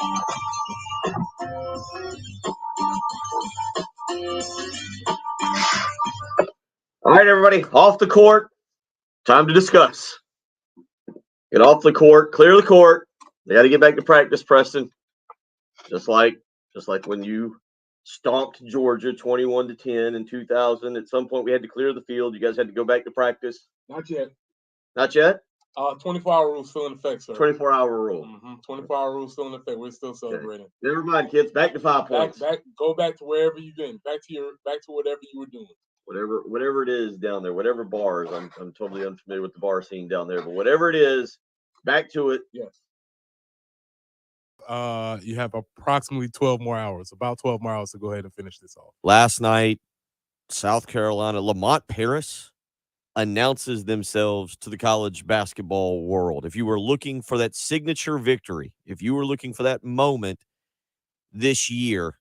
All right, everybody, off the court. Time to discuss. Get off the court, clear the court. They got to get back to practice, Preston. Just like when you stomped Georgia 21-10 in 2000. At some point, we had to clear the field. You guys had to go back to practice. Not yet. Not yet? 24-hour rule still in effect, sir. 24-hour rule. 24-hour rule still in effect. We're still celebrating. Okay. Never mind, kids. Back to 5 points. Go back to wherever you've been. Back to whatever you were doing. Whatever it is down there, whatever bars. I'm totally unfamiliar with the bar scene down there, but whatever it is, back to it. Yes. You have approximately 12 more hours, about 12 more hours to go ahead and finish this off. Last night, South Carolina, Lamont Paris announces themselves to the college basketball world. If you were looking for that signature victory, if you were looking for that moment this year,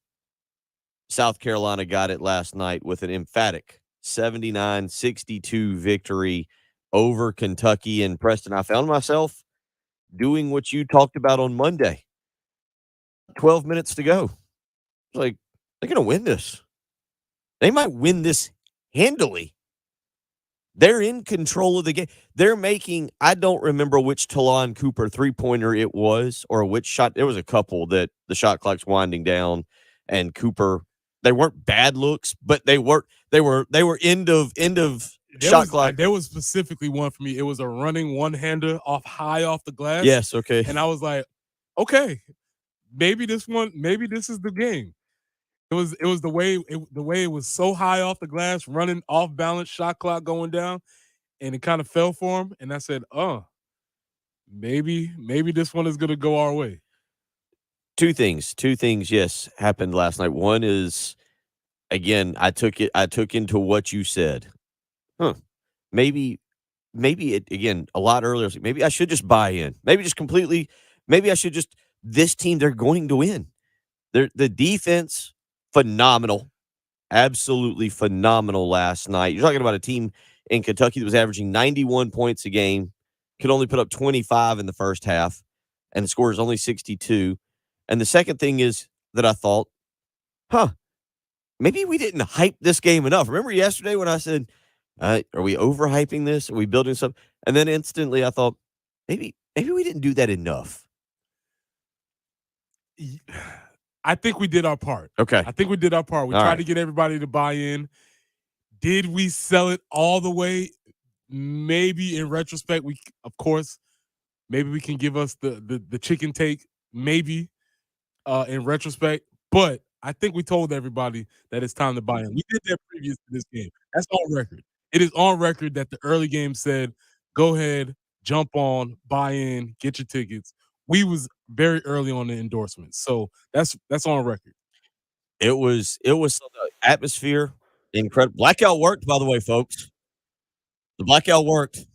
South Carolina got it last night with an emphatic 79-62 victory over Kentucky. And Preston, I found myself doing what you talked about on Monday. 12 minutes to go. Like, they're going to win this. They might win this handily. They're in control of the game. They're making, I don't remember which Talon Cooper three-pointer it was or which shot. There was a couple that the shot clock's winding down and Cooper, they weren't bad looks, but they were end of shot clock. There was specifically one for me. It was a running one-hander high off the glass. Yes, okay. And I was like, okay, maybe this is the game. It was the way it was so high off the glass, running off balance, shot clock going down, and it kind of fell for him. And I said, maybe this one is gonna go our way. Two things, yes, happened last night. One is, again, I took into what you said. Maybe it, again, a lot earlier, maybe I should just buy in. Maybe I should just, this team, they're going to win. The defense, phenomenal, absolutely phenomenal last night. You're talking about a team in Kentucky that was averaging 91 points a game, could only put up 25 in the first half, and the score is only 62. And the second thing is that I thought, maybe we didn't hype this game enough. Remember yesterday when I said, are we overhyping this? Are we building something? And then instantly I thought, maybe we didn't do that enough. I think we did our part. Okay. I think we did our part. We tried to get everybody to buy in. Did we sell it all the way? Maybe in retrospect, maybe we can give us the chicken take, maybe in retrospect. But I think we told everybody that it's time to buy in. We did that previous to this game. That's on record. It is on record that the early game said, go ahead, jump on, buy in, get your tickets. We was very early on the endorsement. So that's on record. It was atmosphere, incredible. Blackout worked, by the way, folks. The blackout worked.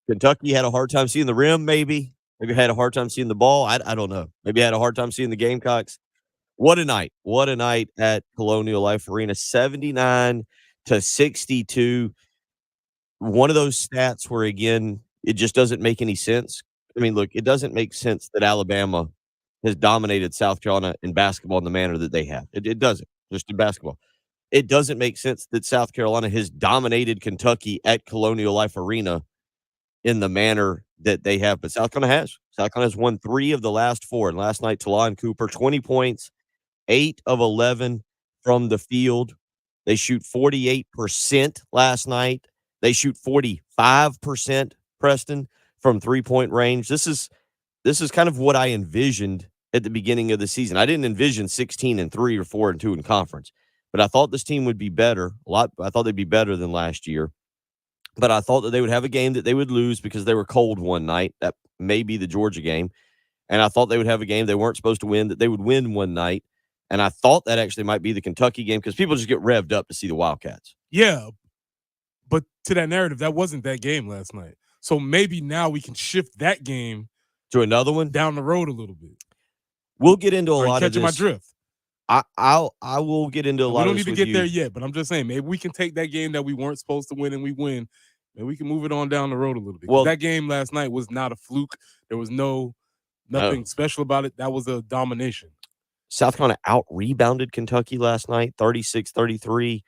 Kentucky had a hard time seeing the rim, maybe had a hard time seeing the ball. I don't know. Maybe had a hard time seeing the Gamecocks. What a night. What a night at Colonial Life Arena. 79-62. One of those stats where, again, it just doesn't make any sense. I mean, look, it doesn't make sense that Alabama has dominated South Carolina in basketball in the manner that they have. It doesn't, just in basketball. It doesn't make sense that South Carolina has dominated Kentucky at Colonial Life Arena in the manner that they have. But South Carolina has. South Carolina has won 3 of the last 4. And last night, Talon Cooper, 20 points, 8 of 11 from the field. They shoot 48% last night. They shoot 45%, Preston, from three-point range. This is kind of what I envisioned at the beginning of the season. I didn't envision 16-3 or 4-2 in conference, but I thought this team would be better. I thought they'd be better than last year, but I thought that they would have a game that they would lose because they were cold one night. That may be the Georgia game. And I thought they would have a game they weren't supposed to win that they would win one night. And I thought that actually might be the Kentucky game because people just get revved up to see the Wildcats. Yeah, but to that narrative, that wasn't that game last night. So maybe now we can shift that game to another one down the road a little bit. We'll get into a lot of this. Catching my drift. I will get into a lot of this. We don't need to get there yet, but I'm just saying maybe we can take that game that we weren't supposed to win and we win, and we can move it on down the road a little bit. Well, that game last night was not a fluke. There was no Nothing special about it. That was a domination. South Carolina out-rebounded Kentucky last night, 36-33.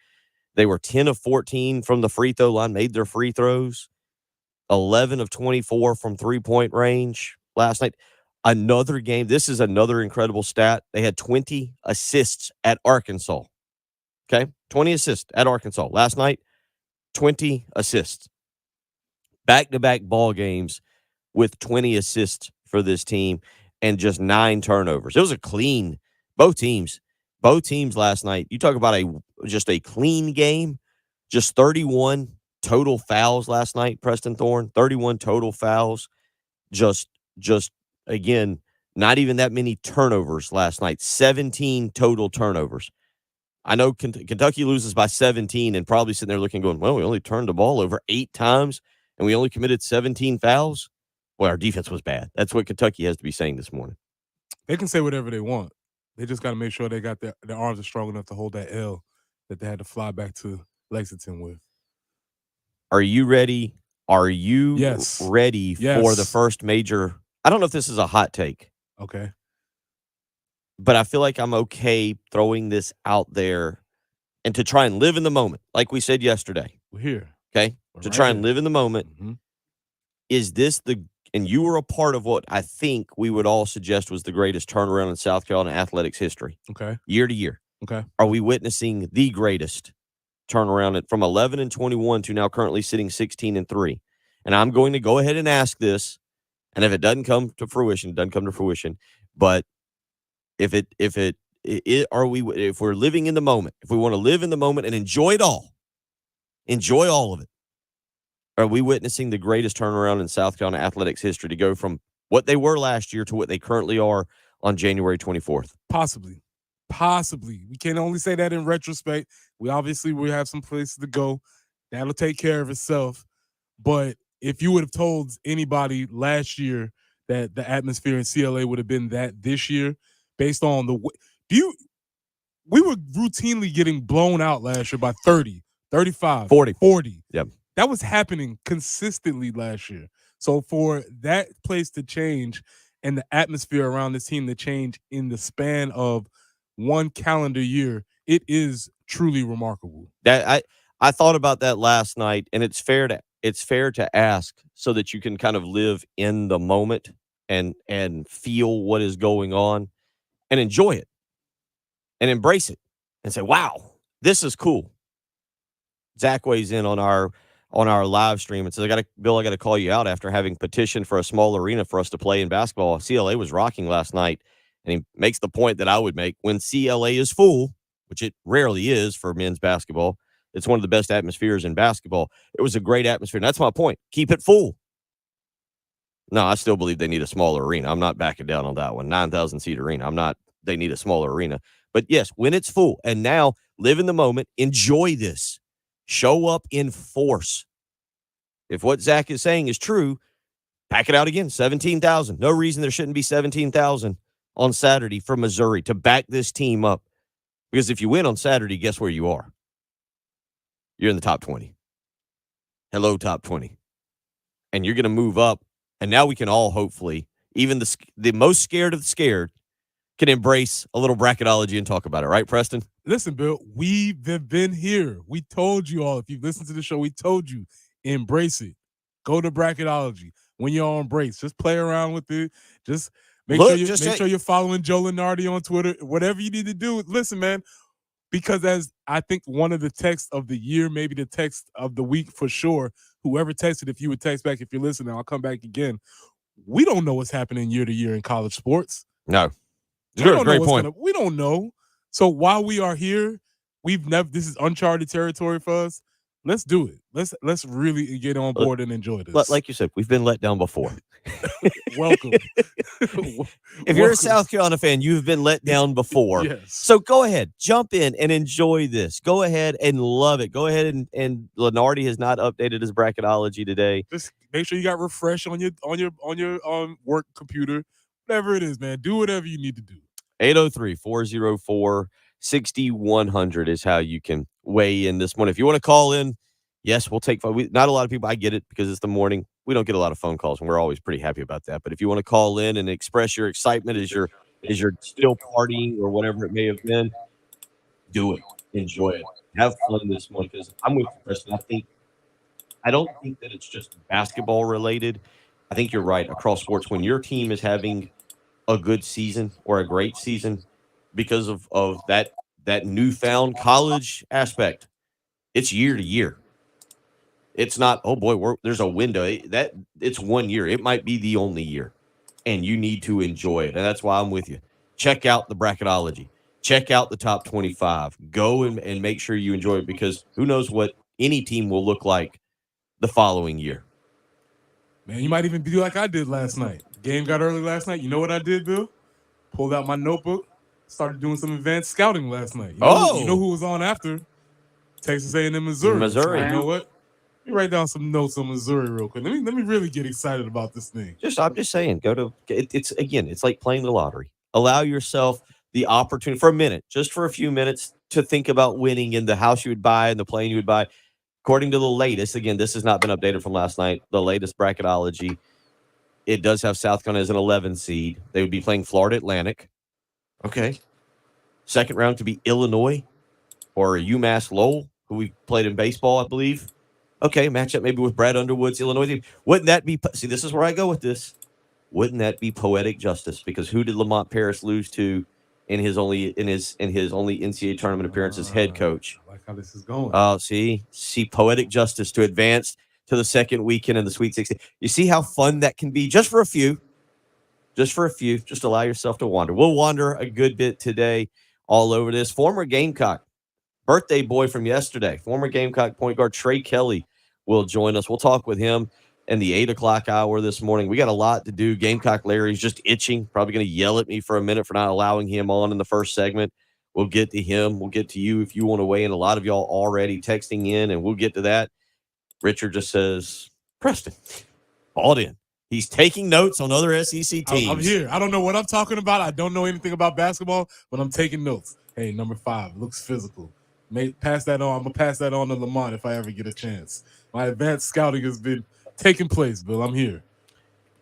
They were 10 of 14 from the free throw line, made their free throws, 11 of 24 from three-point range last night. Another game. This is another incredible stat. They had 20 assists at Arkansas. Okay? 20 assists at Arkansas. Last night, 20 assists. Back-to-back ball games with 20 assists for this team and just 9 turnovers. It was a clean, both teams last night. You talk about just a clean game, just 31 total fouls last night, Preston Thorne, 31 total fouls. Just again, not even that many turnovers last night, 17 total turnovers. I know Kentucky loses by 17 and probably sitting there looking, going, well, we only turned the ball over 8 times and we only committed 17 fouls. Well, our defense was bad. That's what Kentucky has to be saying this morning. They can say whatever they want. They just got to make sure they got their arms are strong enough to hold that L that they had to fly back to Lexington with. Are you ready? Are you ready for the first major? I don't know if this is a hot take. Okay. But I feel like I'm okay throwing this out there and to try and live in the moment. Like we said yesterday. We're here. Okay? To try and live in the moment. Mm-hmm. Is this and you were a part of what I think we would all suggest was the greatest turnaround in South Carolina athletics history. Okay. Year to year. Okay. Are we witnessing the greatest turnaround from 11-21 to now currently sitting 16-3? And I'm going to go ahead and ask this. And if it doesn't come to fruition, it doesn't come to fruition. But if we're living in the moment, if we want to live in the moment and enjoy all of it, are we witnessing the greatest turnaround in South Carolina athletics history to go from what they were last year to what they currently are on January 24th? Possibly. We can only say that in retrospect. We have some places to go. That'll take care of itself. But if you would have told anybody last year that the atmosphere in CLA would have been that this year, based on we were routinely getting blown out last year by 30, 35, 40. Yep. That was happening consistently last year. So for that place to change and the atmosphere around this team to change in the span of one calendar year, it is truly remarkable. That I thought about that last night, and it's fair to ask so that you can kind of live in the moment and feel what is going on and enjoy it and embrace it and say, wow, this is cool. Zach weighs in on our live stream and says, Bill, I got to call you out after having petitioned for a small arena for us to play in basketball. CLA was rocking last night. And he makes the point that I would make. When CLA is full, which it rarely is for men's basketball, it's one of the best atmospheres in basketball. It was a great atmosphere. And that's my point. Keep it full. No, I still believe they need a smaller arena. I'm not backing down on that one. 9,000-seat arena. They need a smaller arena. But yes, when it's full, and now live in the moment, enjoy this. Show up in force. If what Zach is saying is true, pack it out again. 17,000. No reason there shouldn't be 17,000 on Saturday from Missouri to back this team up. Because if you win on Saturday, guess where you are? You're in the top 20. Hello, top 20. And you're going to move up. And now we can all hopefully, even the most scared of the scared, can embrace a little bracketology and talk about it. Right, Preston? Listen, Bill, we've been here. We told you all. If you've listened to the show, we told you. Embrace it. Go to bracketology. When you're on breaks, just play around with it. Just Make sure you're following Joe Lenardi on Twitter. Whatever you need to do, listen, man. Because as I think one of the texts of the year, maybe the text of the week for sure, whoever texted, if you would text back, if you're listening, I'll come back again. We don't know what's happening year to year in college sports. No. Great point. We don't know. So while we are here, this is uncharted territory for us. Let's do it. Let's really get on board and enjoy this. Like you said, we've been let down before. Welcome. If you're a South Carolina fan, you've been let down before. Yes. So go ahead, jump in and enjoy this. Go ahead and love it. Go ahead and Lenardi has not updated his bracketology today. Just make sure you got refresh on your work computer. Whatever it is, man. Do whatever you need to do. 803-404-6100 is how you can weigh in this morning. If you want to call in, yes, we'll take 5. Not a lot of people. I get it because it's the morning. We don't get a lot of phone calls, and we're always pretty happy about that. But if you want to call in and express your excitement as you're still partying or whatever it may have been, do it. Enjoy it. Have fun this month. Because I'm with you, Preston. I don't think that it's just basketball related. I think you're right. Across sports, when your team is having a good season or a great season because of that newfound college aspect, it's year to year. It's not, oh boy, there's a window. It's 1 year. It might be the only year, and you need to enjoy it. And that's why I'm with you. Check out the bracketology. Check out the top 25. Go and make sure you enjoy it, because who knows what any team will look like the following year. Man, you might even do like I did last night. Game got early last night. You know what I did, Bill? Pulled out my notebook, started doing some advanced scouting last night. You know who was on after? Texas A&M Missouri. So you know what? Let me write down some notes on Missouri real quick. Let me really get excited about this thing. I'm just saying, it's like playing the lottery. Allow yourself the opportunity for a minute, just for a few minutes, to think about winning in the house you would buy and the plane you would buy. According to the latest, again, this has not been updated from last night, the latest bracketology, it does have South Carolina as an 11 seed. They would be playing Florida Atlantic. Okay. Second round could be Illinois or UMass Lowell, who we played in baseball, I believe. Okay, match up maybe with Brad Underwood's Illinois team. Wouldn't that be – see, this is where I go with this. Wouldn't that be poetic justice? Because who did Lamont Paris lose to in his only NCAA tournament appearance as head coach? I like how this is going. Oh, see, poetic justice to advance to the second weekend in the Sweet 16. You see how fun that can be just for a few. Just allow yourself to wander. We'll wander a good bit today all over this. Former Gamecock birthday boy from yesterday, former Gamecock point guard Tre Kelley will join us. We'll talk with him in the 8 o'clock hour this morning. We got a lot to do. Gamecock Larry's just itching, probably going to yell at me for a minute for not allowing him on in the first segment. We'll get to him. We'll get to you if you want to weigh in. A lot of y'all already texting in, and we'll get to that. Richard just says, Preston, balled in. He's taking notes on other SEC teams. I'm here. I don't know what I'm talking about. I don't know anything about basketball, but I'm taking notes. Hey, number 5, looks physical. Pass that on. I'm going to pass that on to Lamont if I ever get a chance. My advanced scouting has been taking place, Bill. I'm here.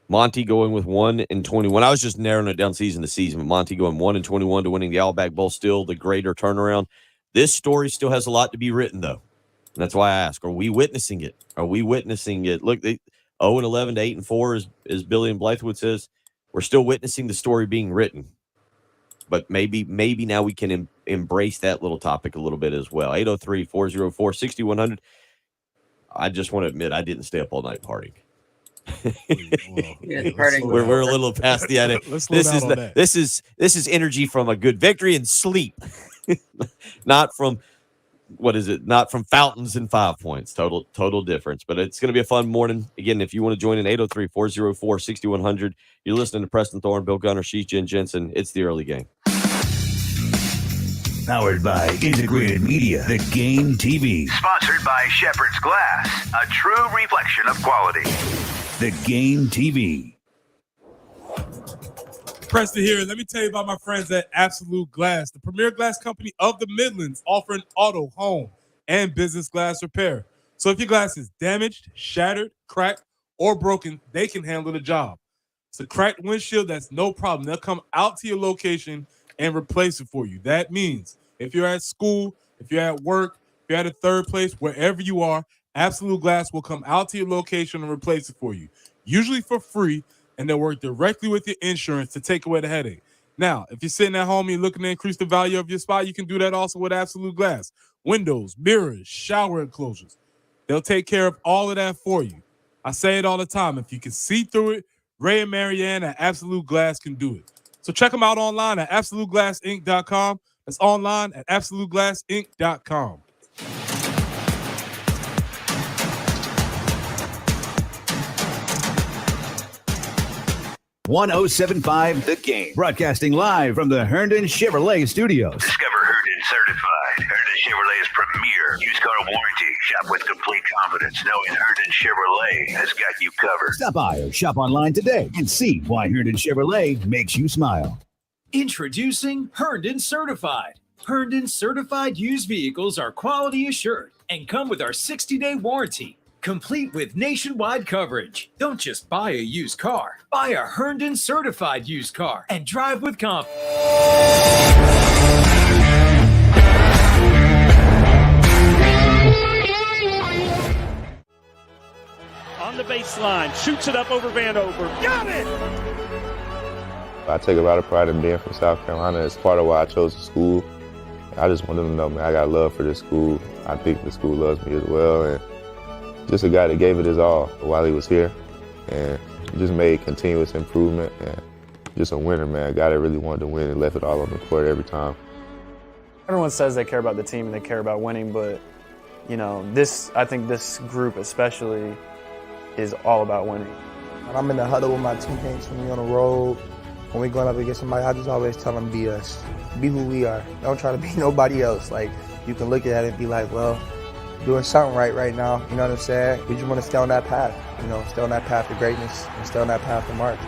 Monty going with 1-21. I was just narrowing it down season to season, but Monty going 1-21 to winning the Outback Bowl, still the greater turnaround. This story still has a lot to be written, though. And that's why I ask, are we witnessing it? Look, 0-11 to 8-4, as Billy and Blythewood says, we're still witnessing the story being written. But maybe now we can embrace that little topic a little bit as well. 803-404-6100. I just want to admit I didn't stay up all night partying. We're a little past the end. This is energy from a good victory and sleep, not from fountains and 5 points. Total difference. But it's going to be a fun morning. Again, if you want to join in, 803-404-6100. You're listening to Preston Thorne, Bill Gunner, She's Jen Jensen. It's the early game. Powered by Integrated Media, The Game TV. Sponsored by Shepherd's Glass, a true reflection of quality. The Game TV. Preston here. Let me tell you about my friends at Absolute Glass, the premier glass company of the Midlands, offering auto, home, and business glass repair. So if your glass is damaged, shattered, cracked, or broken, they can handle the job. It's a cracked windshield, that's no problem. They'll come out to your location and replace it for you. That means if you're at school, if you're at work, if you're at a third place, wherever you are, Absolute Glass will come out to your location and replace it for you, usually for free, and they'll work directly with your insurance to take away the headache. Now, if you're sitting at home and you're looking to increase the value of your spot, you can do that also with Absolute Glass. Windows, mirrors, shower enclosures. They'll take care of all of that for you. I say it all the time. If you can see through it, Ray and Marianne at Absolute Glass can do it. So check them out online at AbsoluteGlassInc.com. That's online at AbsoluteGlassInc.com. 107.5 The Game. Broadcasting live from the Herndon Chevrolet Studios. Discover Herndon Certified, Herndon Chevrolet's premier used car warranty. Shop with complete confidence, knowing Herndon Chevrolet has got you covered. Stop by or shop online today and see why Herndon Chevrolet makes you smile. Introducing Herndon Certified. Herndon Certified used vehicles are quality assured and come with our 60-day warranty. complete with nationwide coverage. Don't just buy a used car. Buy a Herndon certified used car and drive with confidence. On the baseline, shoots it up over Vanover. Got it! I take a lot of pride in being from South Carolina. It's part of why I chose the school. I just want them to know, man, I got love for this school. I think the school loves me as well. And just a guy that gave it his all while he was here and just made continuous improvement and just a winner, man. A guy that really wanted to win and left it all on the court every time. Everyone says they care about the team and they care about winning, but, you know, I think this group especially is all about winning. When I'm in the huddle with my teammates, when we're on the road, when we're going up against somebody, I just always tell them, be us. Be who we are. Don't try to be nobody else. Like, you can look at it and be like, well, doing something right now. You know what I'm saying? We just want to stay on that path. You know, stay on that path to greatness and stay on that path to march.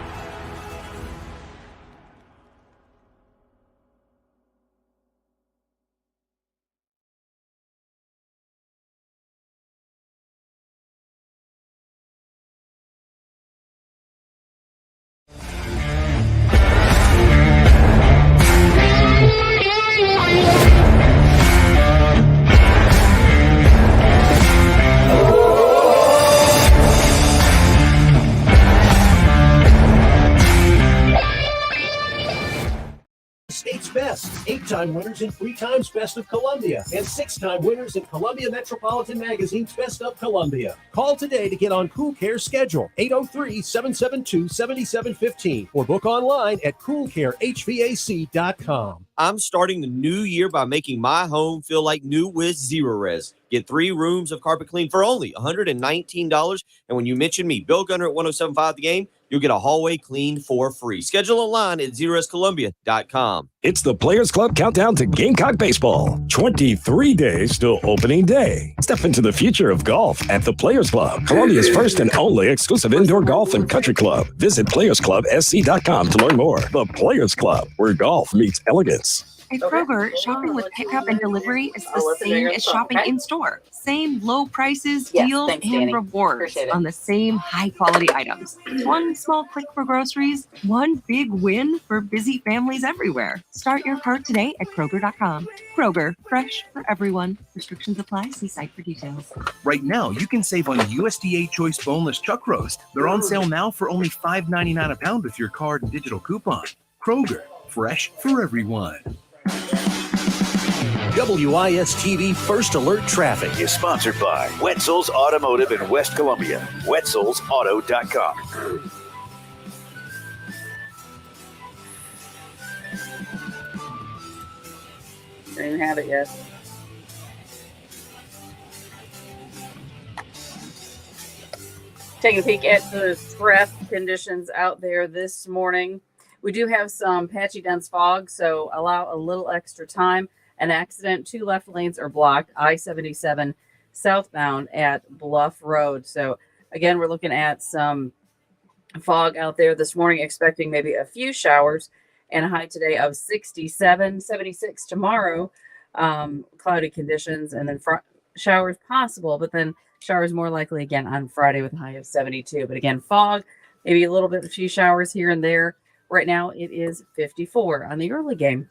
State's Best, 8-time winners in 3 times Best of Columbia, and 6-time winners in Columbia Metropolitan Magazine's Best of Columbia. Call today to get on Cool Care's schedule, 803-772-7715, or book online at coolcarehvac.com. I'm starting the new year by making my home feel like new with Zero Res. Get 3 rooms of carpet clean for only $119. And when you mention me, Bill Gunner at 107.5 The Game, you'll get a hallway clean for free. Schedule online at ZeroResColumbia.com. It's the Players Club countdown to Gamecock baseball. 23 days till opening day. Step into the future of golf at the Players Club, Columbia's first and only exclusive indoor golf and country club. Visit PlayersClubSC.com to learn more. The Players Club, where golf meets elegance. At Kroger, shopping with pickup and delivery is the same as shopping in store. Same low prices, deals, and rewards on the same high-quality items. One small click for groceries, one big win for busy families everywhere. Start your cart today at Kroger.com. Kroger, fresh for everyone. Restrictions apply. See site for details. Right now, you can save on USDA Choice Boneless Chuck Roast. They're on sale now for only $5.99 a pound with your card and digital coupon. Kroger, fresh for everyone. WIS-TV First Alert Traffic is sponsored by Wetzel's Automotive in West Columbia. Wetzel'sAuto.com. Don't even have it yet. Taking a peek at the traffic conditions out there this morning. We do have some patchy dense fog, so allow a little extra time. An accident, 2 left lanes are blocked, I-77 southbound at Bluff Road. So again, we're looking at some fog out there this morning, expecting maybe a few showers and a high today of 67, 76 tomorrow. Cloudy conditions and then showers possible, but then showers more likely again on Friday with a high of 72. But again, fog, maybe a little bit, a few showers here and there. Right now it is 54 on the early game.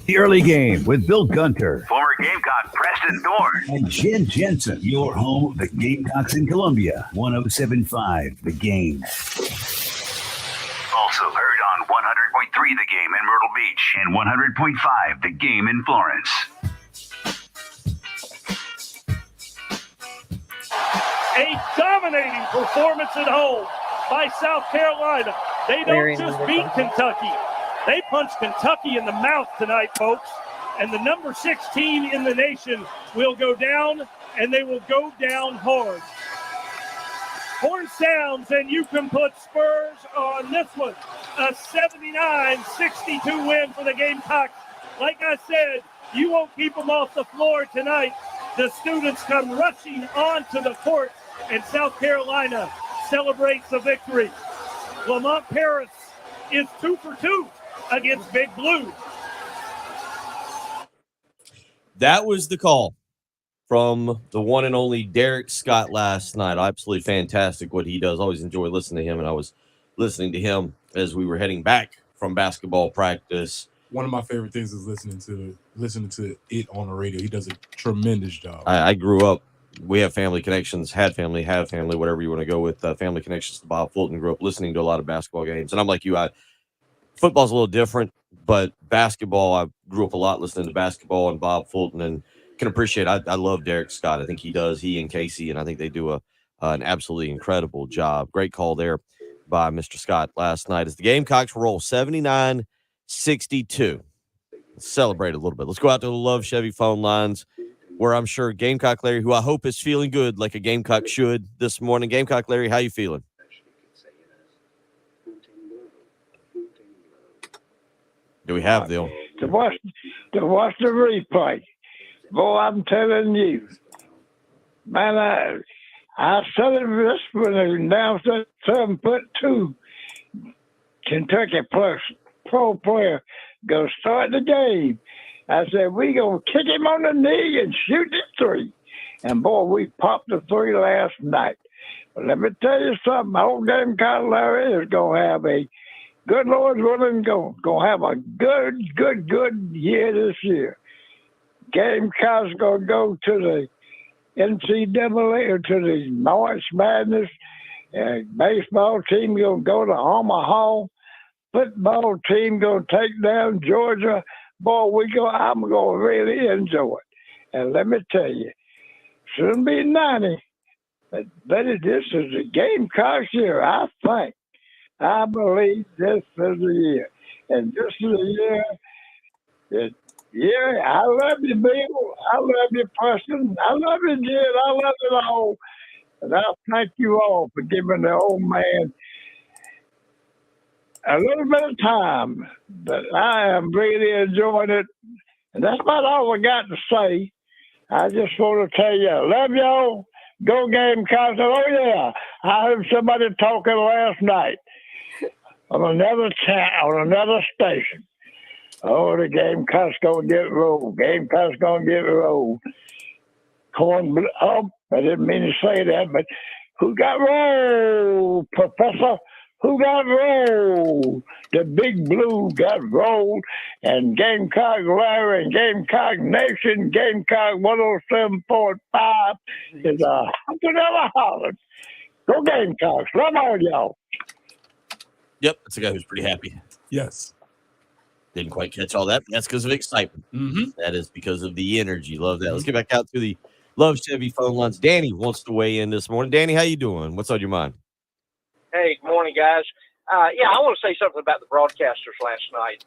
The early game with Bill Gunter. Former Gamecock Preston Thorne. And Jen Jensen, your home of the Gamecocks in Columbia. 107.5 The Game. Also heard on 100.3 The Game in Myrtle Beach and 100.5 The Game in Florence. A dominating performance at home by South Carolina. They don't just beat Kentucky. They punched Kentucky in the mouth tonight, folks. And the number 16 in the nation will go down, and they will go down hard. Horn sounds, and you can put spurs on this one. A 79-62 win for the Gamecocks. Like I said, you won't keep them off the floor tonight. The students come rushing onto the court, and South Carolina celebrates the victory. Lamont Paris is 2 for 2 against Big Blue. That was the call from the one and only Derek Scott last night. Absolutely fantastic what he does. Always enjoy listening to him, and I was listening to him as we were heading back from basketball practice. One of my favorite things is listening to it on the radio. He does a tremendous job. I grew up. We have family connections, have family, whatever you want to go with. Family connections to Bob Fulton. Grew up listening to a lot of basketball games, and I'm like you. Football's a little different, but basketball, I grew up a lot listening to basketball and Bob Fulton, and can appreciate. I love Derek Scott. I think he and Casey, and I think they do an absolutely incredible job. Great call there by Mr. Scott last night as the Gamecocks roll 79-62. Let's celebrate a little bit. Let's go out to the Love Chevy phone lines, where I'm sure Gamecock Larry, who I hope is feeling good like a Gamecock should this morning. Gamecock Larry, how you feeling? Do we have them? To watch the replay. Boy, I'm telling you. Man, I said it this when they announced that 7'2" Kentucky plus pro player gonna start the game. I said, we gonna kick him on the knee and shoot the 3. And boy, we popped the 3 last night. But let me tell you something, old Gamecock Larry is gonna have a good Lord's willing, gonna have a good year this year. Gamecocks gonna go to the NCAA or to the March Madness. Baseball team gonna go to Omaha. Football team gonna take down Georgia. Boy, I'm gonna really enjoy it. And let me tell you, soon be 90. But this is the Gamecocks year, I think. I believe this is the year. And this is the year. I love you, Bill. I love you, Preston. I love you, Jed. I love it all. And I thank you all for giving the old man a little bit of time. But I am really enjoying it. And that's about all I got to say. I just want to tell you, I love y'all. Go Gamecocks. Oh, yeah. I heard somebody talking last night on another station. Oh, the Gamecocks gonna get rolled. Gamecocks gonna get rolled. Oh, I didn't mean to say that, but who got rolled, Professor? Who got rolled? The Big Blue got rolled, and Gamecock Larry and Gamecock Nation, Gamecock 107.5 is a $100 Go Gamecocks. Love all y'all. Yep, that's a guy who's pretty happy. Yes. Didn't quite catch all that. That's because of excitement. Mm-hmm. That is because of the energy. Love that. Let's get back out to the Love Chevy phone lines. Danny wants to weigh in this morning. Danny, how you doing? What's on your mind? Hey, good morning, guys. I want to say something about the broadcasters last night.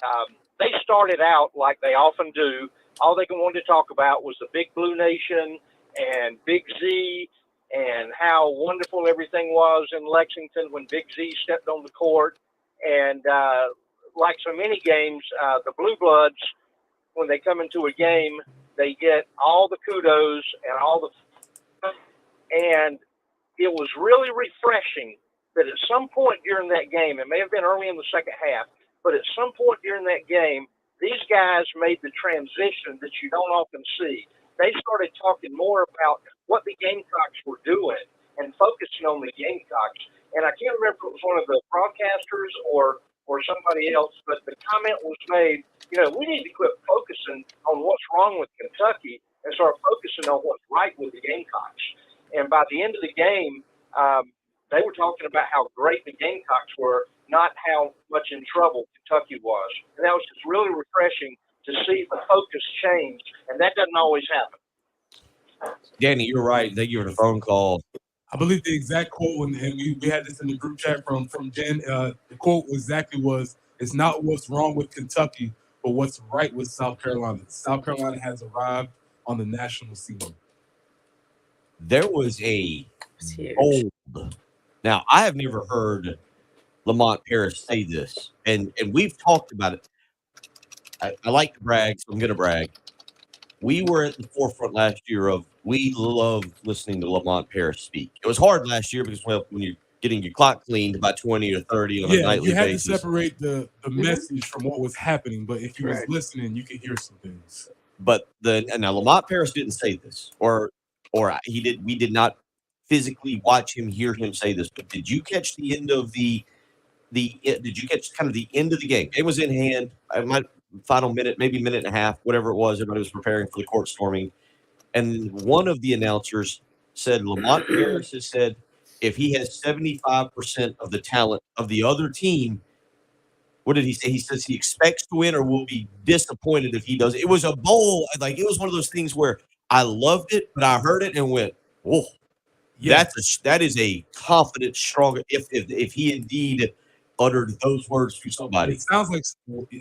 They started out like they often do. All they wanted to talk about was the Big Blue Nation and Big Z and how wonderful everything was in Lexington when Big Z stepped on the court. And like so many games, the Blue Bloods, when they come into a game, they get all the kudos and all the – and it was really refreshing that at some point during that game, it may have been early in the second half, but at some point during that game, these guys made the transition that you don't often see. They started talking more about what the Gamecocks were doing and focusing on the Gamecocks. And I can't remember if it was one of the broadcasters or somebody else, but the comment was made, we need to quit focusing on what's wrong with Kentucky and start focusing on what's right with the Gamecocks. And by the end of the game, they were talking about how great the Gamecocks were, not how much in trouble Kentucky was. And that was just really refreshing to see the focus change, and that doesn't always happen. Danny, you're right. Thank you for the phone call. I believe the exact quote, and we had this in the group chat from Jen. The quote exactly was, "It's not what's wrong with Kentucky, but what's right with South Carolina. South Carolina has arrived on the national scene." There was a bold. Now, I have never heard Lamont Paris say this, and we've talked about it. I like to brag, so I'm going to brag. We were at the forefront last year of we love listening to Lamont Paris speak. It was hard last year because when you getting your clock cleaned by 20 or 30 on a nightly you had basis. to separate the message from what was happening, but if you was listening, you could hear some things. But now Lamont Paris didn't say this, or he did. We did not physically watch him, hear him say this. But did you catch the end of did you catch kind of the end of the game? It was in hand. Final minute, maybe minute and a half, whatever it was. Everybody was preparing for the court storming, and one of the announcers said Lamont Paris has said if he has 75% of the talent of the other team. What did he say? He says he expects to win or will be disappointed if he does. It was a bowl. Like, it was one of those things where I loved it, but I heard it and went, whoa. Yeah. That is a confident, strong, if he indeed uttered those words to somebody. It sounds like,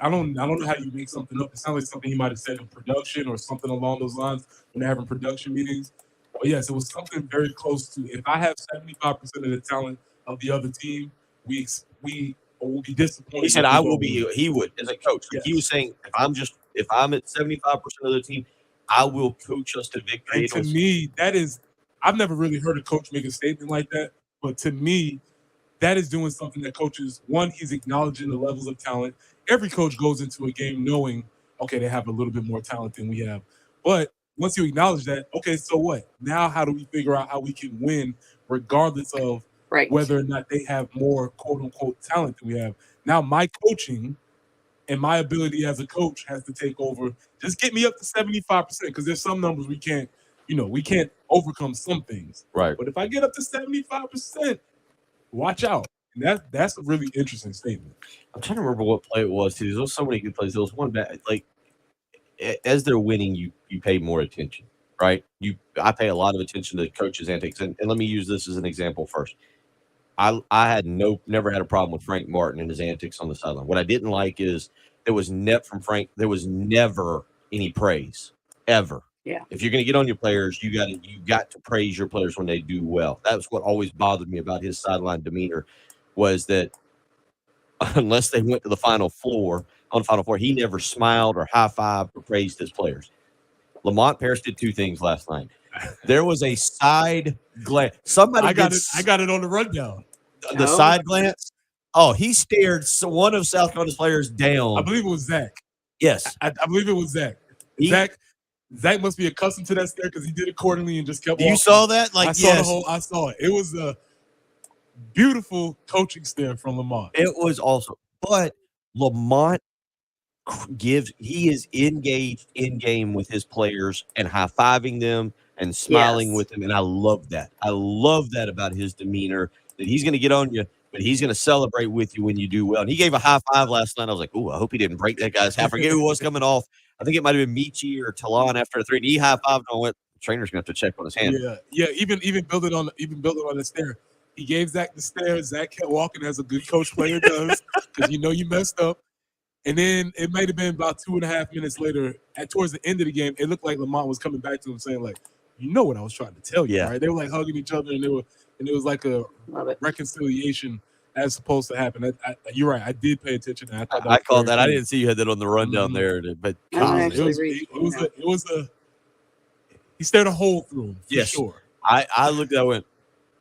I don't know how you make something up. It sounds like something he might have said in production or something along those lines when they're having production meetings. But yes, it was something very close to, if I have 75% of the talent of the other team, we will be disappointed. He said, he would, as a coach. Yes. He was saying, if I'm at 75% of the team, I will coach us to victory. And to me, I've never really heard a coach make a statement like that. But to me, that is doing something that coaches, one, he's acknowledging the levels of talent. Every coach goes into a game knowing, okay, they have a little bit more talent than we have. But once you acknowledge that, okay, so what? Now how do we figure out how we can win regardless of whether or not they have more quote-unquote talent than we have? Now my coaching and my ability as a coach has to take over. Just get me up to 75% because there's some numbers we can't overcome some things. Right. But if I get up to 75%, watch out. And that's a really interesting statement. I'm trying to remember what play it was, too. There was so many good plays. There was one bad, like, as they're winning, you pay more attention, right? I pay a lot of attention to the coaches' antics. And let me use this as an example first. I had never had a problem with Frank Martin and his antics on the sideline. What I didn't like is there was never any praise, ever. Yeah. If you're going to get on your players, you got to praise your players when they do well. That's what always bothered me about his sideline demeanor, was that unless they went to the Final Four, he never smiled or high-fived or praised his players. Lamont Paris did two things last night. There was a side glance. I got it on the rundown. The side glance. Oh, he stared one of South Carolina's players down. I believe it was Zach. Yes. I believe it was Zach. Zach must be accustomed to that stare because he did accordingly and just kept walking. You saw that? I saw it. It was a beautiful coaching stare from Lamont. It was awesome. But Lamont he is engaged in game with his players and high-fiving them and smiling with them. And I love that. I love that about his demeanor, that he's going to get on you, but he's going to celebrate with you when you do well. And he gave a high five last night. I was like, ooh, I hope he didn't break that guy's half. I forget who was coming off. I think it might have been Michi or Talon after a 3. He high fived and I went, the trainer's going to have to check on his hand. Yeah. Even building on the stare. He gave Zach the stare. Zach kept walking as a good coach player does because you messed up. And then it might have been about 2.5 minutes later, towards the end of the game, it looked like Lamont was coming back to him saying, like, you know what I was trying to tell you, right? They were like hugging each other, and it was like a reconciliation as supposed to happen. You're right. I did pay attention. I called that. I didn't see you had that on the rundown there, but he stared a hole through him. For sure. I looked at that and went,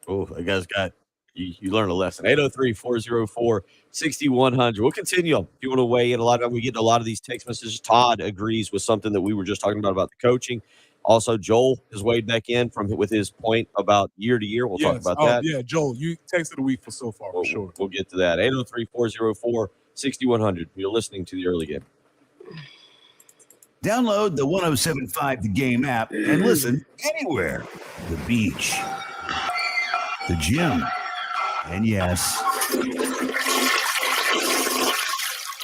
oh, that guy's got. You learned a lesson. 803-404-6100. We'll continue. If you want to weigh in, we get a lot of these text messages. Todd agrees with something that we were just talking about the coaching. Also, Joel has weighed back in with his point about year to year. We'll talk about that. Yeah, Joel, you texted a week for so far, for sure. We'll get to that. 803-404-6100. You're listening to the early game. Download the 107.5 The Game app and listen anywhere. The beach, the gym, and yes,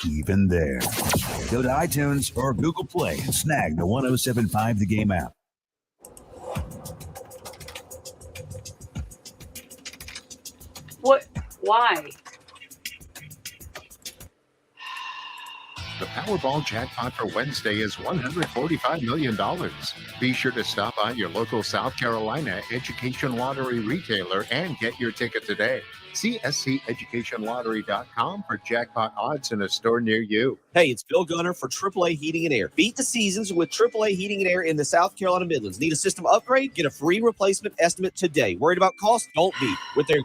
even there. Go to iTunes or Google Play and snag the 107.5 The Game app. What? Why? The Powerball jackpot for Wednesday is $145 million. Be sure to stop by your local South Carolina Education Lottery retailer and get your ticket today. See SCEducationLottery.com for jackpot odds in a store near you. Hey, it's Bill Gunner for AAA Heating and Air. Beat the seasons with AAA Heating and Air in the South Carolina Midlands. Need a system upgrade? Get a free replacement estimate today. Worried about cost? Don't be. With their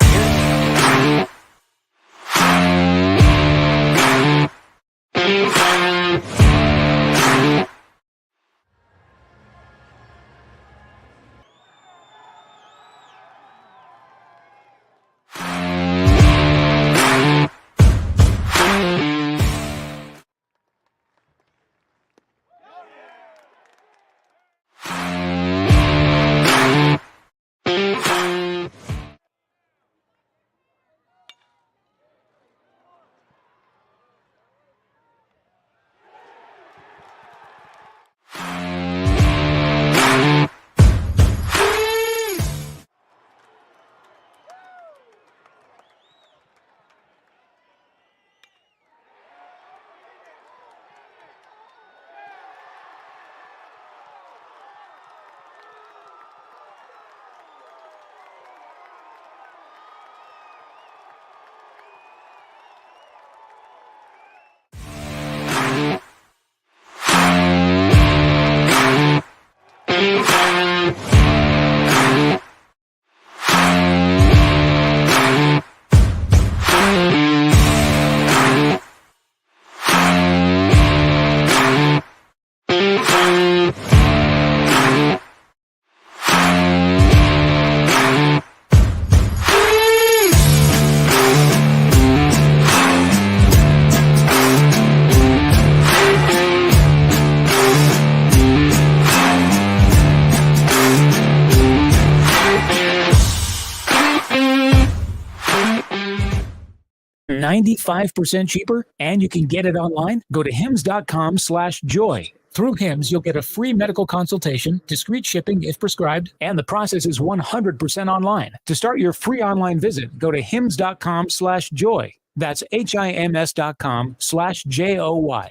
95% cheaper, and you can get it online? Go to hims.com/joy. Through Hims, you'll get a free medical consultation, discreet shipping if prescribed, and the process is 100% online. To start your free online visit, go to hims.com/joy. That's HIMS.com/JOY.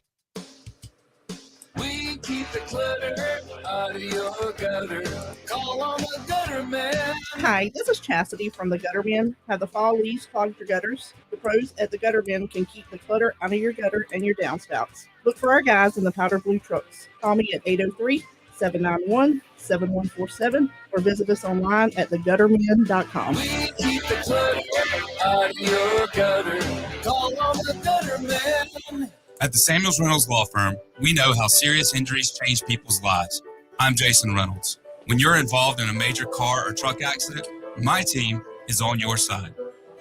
We keep the clutter out of your gutter. Call on the gutter man. Hi, this is Chastity from the Gutter Men. Have the fall leaves clogged your gutters? The pros at the Gutter Men can keep the clutter out of your gutter and your downspouts. Look for our guys in the powder blue trucks. Call me at 803-791-7147 or visit us online at theguttermen.com. We keep the clutter out of your gutter. Call on the gutter man. At the Samuels Reynolds Law Firm, we know how serious injuries change people's lives. I'm Jason Reynolds. When you're involved in a major car or truck accident, my team is on your side.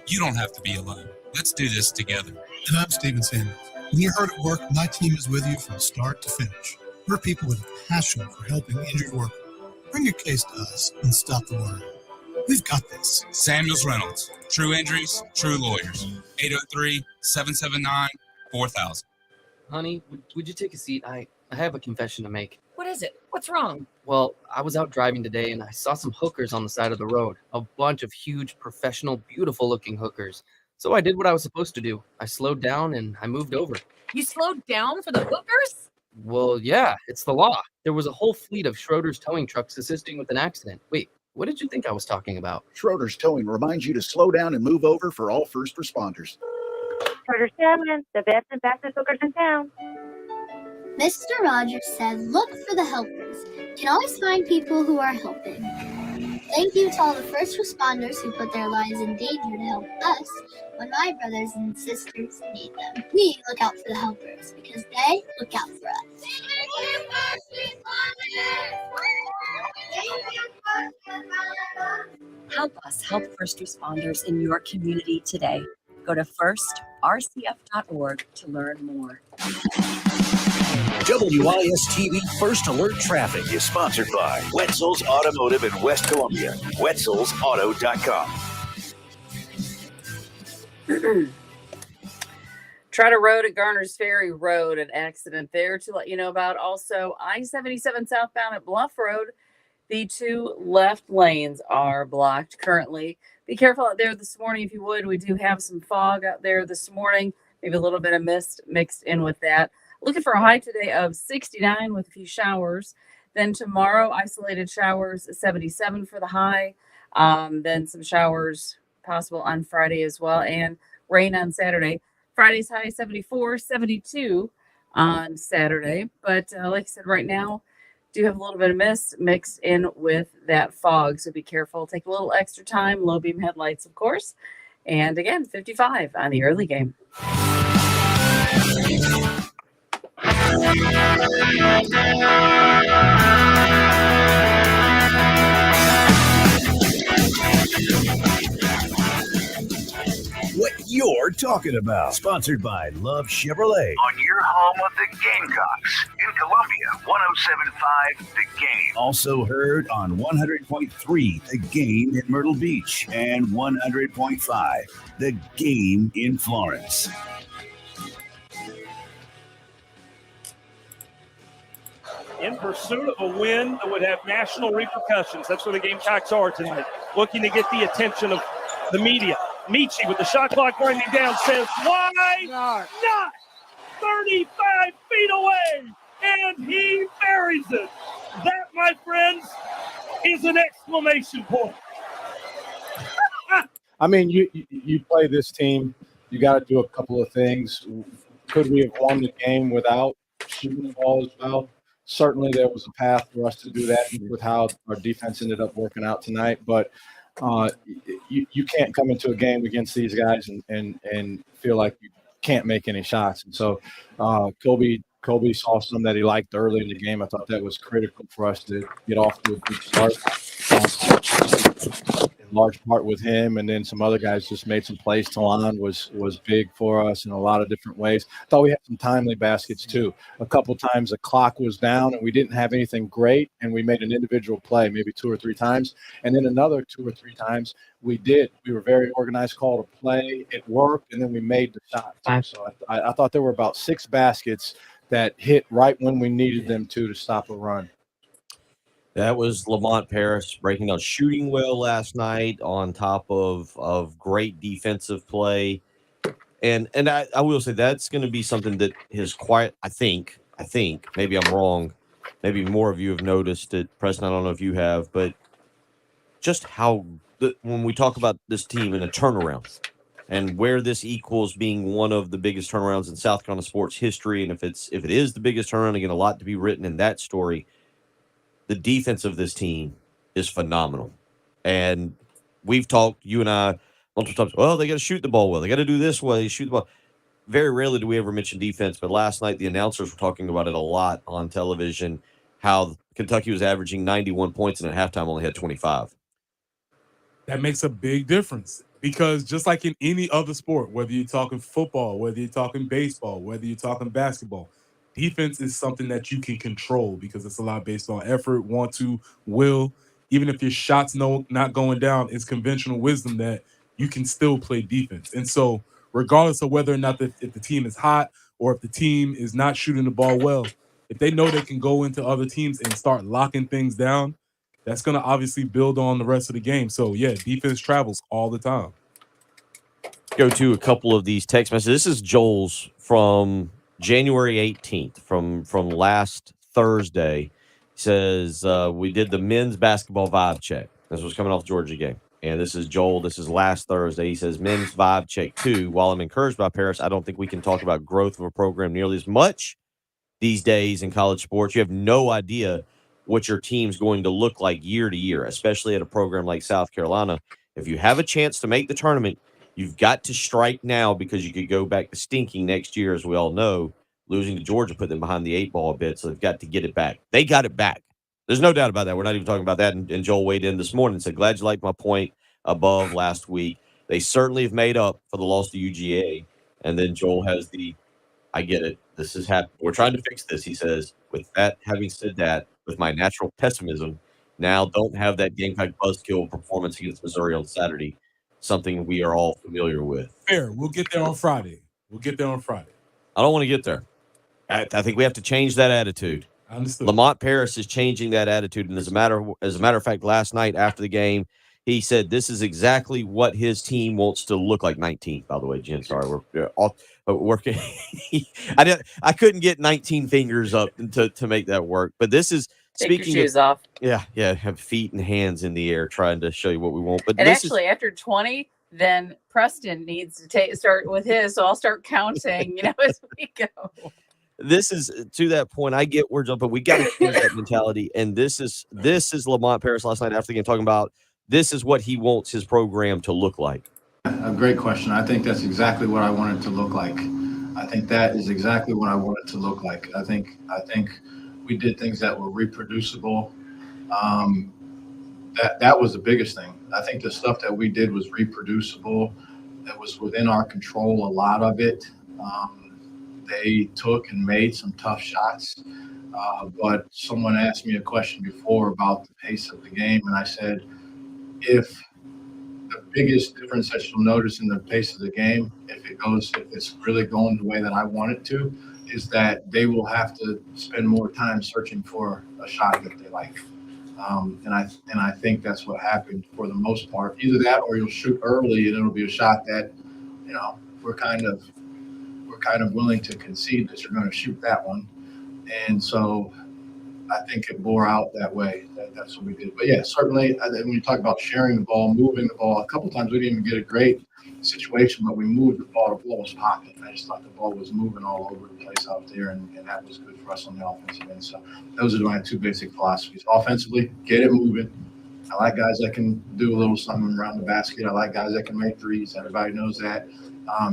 You don't have to be alone. Let's do this together. And I'm Steven Samuels. When you're hurt at work, my team is with you from start to finish. We're people with a passion for helping injured workers. Bring your case to us and stop the worry. We've got this. Samuels Reynolds. True injuries, true lawyers. 803-779-4000. Honey, would you take a seat? I have a confession to make. What is it? What's wrong? Well, I was out driving today and I saw some hookers on the side of the road. A bunch of huge, professional, beautiful-looking hookers. So I did what I was supposed to do. I slowed down and I moved over. You slowed down for the hookers? Well, yeah, it's the law. There was a whole fleet of Schroeder's towing trucks assisting with an accident. Wait, what did you think I was talking about? Schroeder's Towing reminds you to slow down and move over for all first responders. Schroeder's Towing, the best and fastest hookers in town. Mr. Rogers said, look for the helpers. You can always find people who are helping. Thank you to all the first responders who put their lives in danger to help us when my brothers and sisters need them. We look out for the helpers because they look out for us. Help us help first responders in your community today. Go to firstrcf.org to learn more. WIS-TV First Alert Traffic is sponsored by Wetzel's Automotive in West Columbia. Wetzel'sAuto.com. Trotter Road at Garner's Ferry Road, an accident there to let you know about. Also, I-77 southbound at Bluff Road. The two left lanes are blocked currently. Be careful out there this morning if you would. We do have some fog out there this morning, maybe a little bit of mist mixed in with that. Looking for a high today of 69 with a few showers. Then tomorrow, isolated showers, 77 for the high. Then some showers possible on Friday as well, and rain on Saturday. Friday's high 74, 72 on Saturday. But like I said, right now, do have a little bit of mist mixed in with that fog. So be careful. Take a little extra time. Low beam headlights, of course. And again, 55 on the early game. What you're talking about. Sponsored by Love Chevrolet. On your home of the Gamecocks in Columbia, 107.5 The Game. Also heard on 100.3 The Game in Myrtle Beach and 100.5 The Game in Florence. In pursuit of a win that would have national repercussions. That's where the Gamecocks are tonight, looking to get the attention of the media. Michi with the shot clock winding down says, why not? 35 feet away, and he buries it. That, my friends, is an exclamation point. I mean, you play this team, you got to do a couple of things. Could we have won the game without shooting the ball as well? Certainly there was a path for us to do that with how our defense ended up working out tonight. But you can't come into a game against these guys and feel like you can't make any shots. And so Kobe saw some that he liked early in the game. I thought that was critical for us to get off to a good start. In large part with him, and then some other guys just made some plays. Talon was big for us in a lot of different ways. I thought we had some timely baskets too. A couple times the clock was down and we didn't have anything great, and we made an individual play maybe 2 or 3 times, and then another 2 or 3 times we were very organized, called a play, it worked, and then we made the shot. So I thought there were about 6 baskets that hit right when we needed them to stop a run. That was Lamont Paris breaking down, shooting well last night on top of great defensive play. And I will say that's going to be something that his quiet, I think, maybe I'm wrong. Maybe more of you have noticed it. Preston, I don't know if you have, but just how when we talk about this team in a turnaround and where this equals being one of the biggest turnarounds in South Carolina sports history, and if it is the biggest turnaround, again, a lot to be written in that story. The defense of this team is phenomenal. And we've talked, you and I, multiple times, well, they got to shoot the ball well. They got to do this well. They shoot the ball. Very rarely do we ever mention defense, but last night the announcers were talking about it a lot on television, how Kentucky was averaging 91 points and at halftime only had 25. That makes a big difference because just like in any other sport, whether you're talking football, whether you're talking baseball, whether you're talking basketball, defense is something that you can control because it's a lot based on effort, want to, will. Even if your shot's not going down, it's conventional wisdom that you can still play defense. And so regardless of whether or not if the team is hot or if the team is not shooting the ball well, if they know they can go into other teams and start locking things down, that's going to obviously build on the rest of the game. So, yeah, defense travels all the time. Go to a couple of these text messages. This is Joel's from January 18th, from last Thursday. He says, we did the men's basketball vibe check. This was coming off the Georgia game. And this is Joel. This is last Thursday. He says, men's vibe check 2. While I'm encouraged by Paris, I don't think we can talk about growth of a program nearly as much these days in college sports. You have no idea what your team's going to look like year to year, especially at a program like South Carolina. If you have a chance to make the tournament, you've got to strike now because you could go back to stinking next year, as we all know. Losing to Georgia put them behind the 8 ball a bit, so they've got to get it back. They got it back. There's no doubt about that. We're not even talking about that. And Joel weighed in this morning and said, glad you liked my point above last week. They certainly have made up for the loss to UGA. And then Joel has I get it. This is happening. We're trying to fix this, he says. With that, having said that, with my natural pessimism, now don't have that Gamecock buzzkill performance against Missouri on Saturday. Something we are all familiar with. Fair. We'll get there on Friday. I don't want to get there. I think we have to change that attitude. Understood. Lamont Paris is changing that attitude. And as a matter of fact, last night after the game, he said this is exactly what his team wants to look like. 19th, by the way, Jen. Sorry, we're all working. I couldn't get 19 fingers up to make that work. But this is Take your shoes off. Yeah, have feet and hands in the air trying to show you what we want. But and actually, after 20, then Preston needs to start with his. So I'll start counting, as we go. This is to that point. I get words up, but we got to change that mentality. And this is Lamont Paris last night after the game talking about this is what he wants his program to look like. A great question. I think that's exactly what I want it to look like. I think that is exactly what I want it to look like. I think we did things that were reproducible. That was the biggest thing. I think the stuff that we did was reproducible. That was within our control. A lot of it. They took and made some tough shots. But someone asked me a question before about the pace of the game, and I said, if the biggest difference that you'll notice in the pace of the game, if it's really going the way that I want it to, is that they will have to spend more time searching for a shot that they like. And I think that's what happened for the most part. Either that, or you'll shoot early and it'll be a shot that, we're kind of willing to concede that you're going to shoot that one. And so I think it bore out that way. That's what we did. But yeah, certainly when you talk about sharing the ball, moving the ball, a couple of times we didn't even get a great situation, but we moved the ball. The ball was popping. I just thought the ball was moving all over the place out there, and that was good for us on the offensive end. So those are my two basic philosophies. Offensively, get it moving. I like guys that can do a little something around the basket. I like guys that can make threes. Everybody knows that.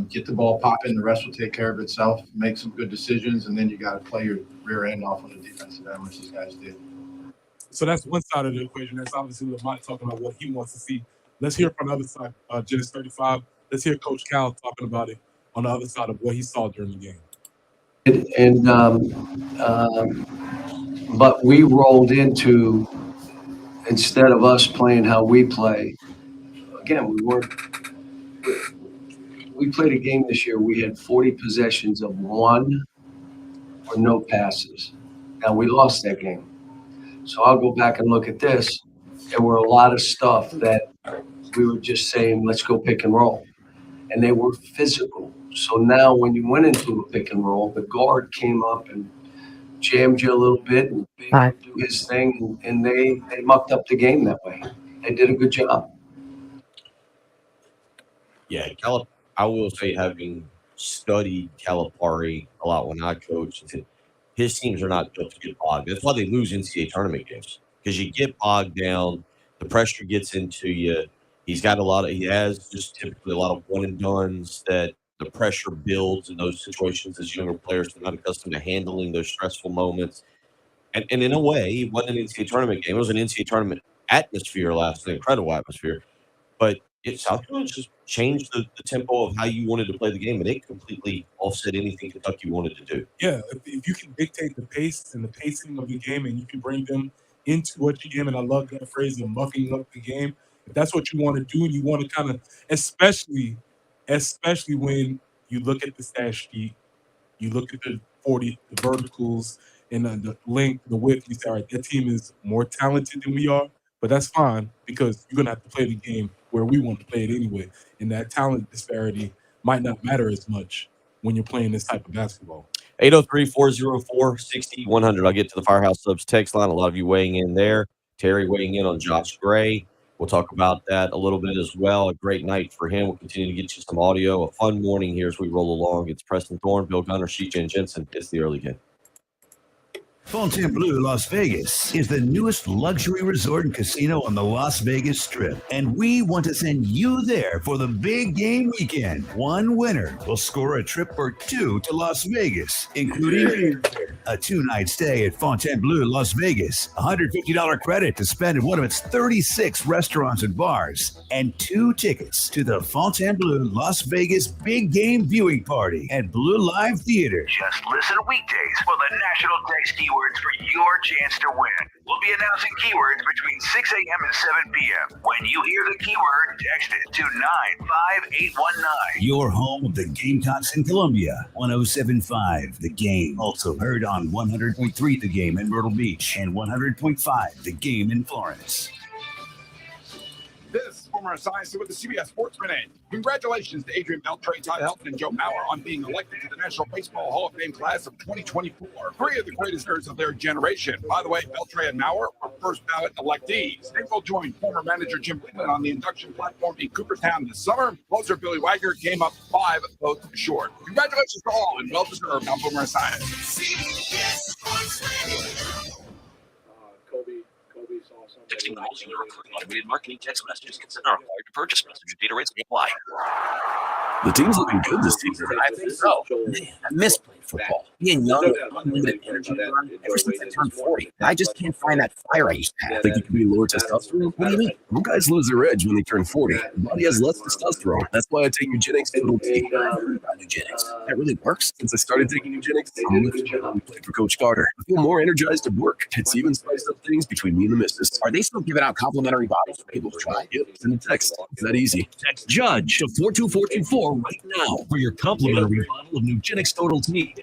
Get the ball popping. The rest will take care of itself. Make some good decisions, and then you got to play your rear end off on the defensive end, which these guys did. So that's one side of the equation. That's obviously Lamont talking about what he wants to see. Let's hear from the other side. Genesis 35. Let's hear Coach Cal talking about it on the other side of what he saw during the game. But we rolled into, instead of us playing how we play, again, we played a game this year. We had 40 possessions of one or no passes. Now we lost that game. So I'll go back and look at this. There were a lot of stuff that we were just saying, let's go pick and roll. And they were physical. So now when you went into a pick and roll, the guard came up and jammed you a little bit and made him do his thing. And they mucked up the game that way. They did a good job. Yeah, I will say, having studied Calipari a lot when I coached, his teams are not built to get bogged. That's why they lose NCAA tournament games, because you get bogged down, the pressure gets into you. He has just typically a lot of one and dones that the pressure builds in those situations as younger players. They're not accustomed to handling those stressful moments. And in a way, it wasn't an NCAA tournament game. It was an NCAA tournament atmosphere last night, incredible atmosphere. But South Carolina just changed the tempo of how you wanted to play the game, and it completely offset anything Kentucky wanted to do. Yeah, if you can dictate the pace and the pacing of the game, and you can bring them into what you game, and I love that phrase of mucking up the game. If that's what you want to do, and you want to kind of, especially when you look at the stat sheet, you look at the 40, the verticals, and the length, the width, you say, all right, that team is more talented than we are, but that's fine because you're going to have to play the game where we want to play it anyway. And that talent disparity might not matter as much when you're playing this type of basketball. 803-404-6100. I'll get to the Firehouse Subs text line. A lot of you weighing in there. Terry weighing in on Josh Gray. We'll talk about that a little bit as well. A great night for him. We'll continue to get you some audio. A fun morning here as we roll along. It's Preston Thorne, Bill Gunner, Sheehan Jensen. It's the early game. Fontainebleau Las Vegas is the newest luxury resort and casino on the Las Vegas Strip, and we want to send you there for the big game weekend. One winner will score a trip or two to Las Vegas, including a 2-night stay at Fontainebleau Las Vegas, a $150 credit to spend at one of its 36 restaurants and bars, and 2 tickets to the Fontainebleau Las Vegas Big Game Viewing Party at Blue Live Theater. Just listen weekdays for the National Text keywords for your chance to win. We'll be announcing keywords between 6 a.m. and 7 p.m. When you hear the keyword, text it to 95819. Your home of the Gamecocks in Columbia, 107.5 The Game. Also heard on 100.3 The Game in Myrtle Beach and 100.5 The Game in Florence. This is former Esiason with the CBS Sports Minute. Congratulations to Adrian Beltre, Todd Helton, and Joe Mauer on being elected to the National Baseball Hall of Fame class of 2024. 3 of the greatest nerds of their generation. By the way, Beltre and Mauer are first ballot electees. They will join former manager Jim Leland on the induction platform in Cooperstown this summer. Closer Billy Wagner came up 5 votes short. Congratulations to all and well-deserved on Boomer Esiason. Kobe saw Texting calls using recruiting automated marketing text messages consent are required to purchase messages. Data rates may apply. The team's looking good this season. I think so. Man, I miss playing football. Being young with unlimited energy burn ever since I turned 40. I just can't find that fire I used to have. Think it could be lower testosterone? What do you mean? Well, guys lose their edge when they turn 40. The body has less testosterone. That's why I take Eugenics Total T. I heard about Eugenics. That really works. Since I started taking Eugenics, I'm playing for Coach Carter. I feel more energized at work. It's even spiced up things between me and the missus. Are they still giving out complimentary bottles for people to try? Yep, send a text. It's that easy. Text JUDGE to 42424 right now for your complimentary bottle of Eugenics Total T.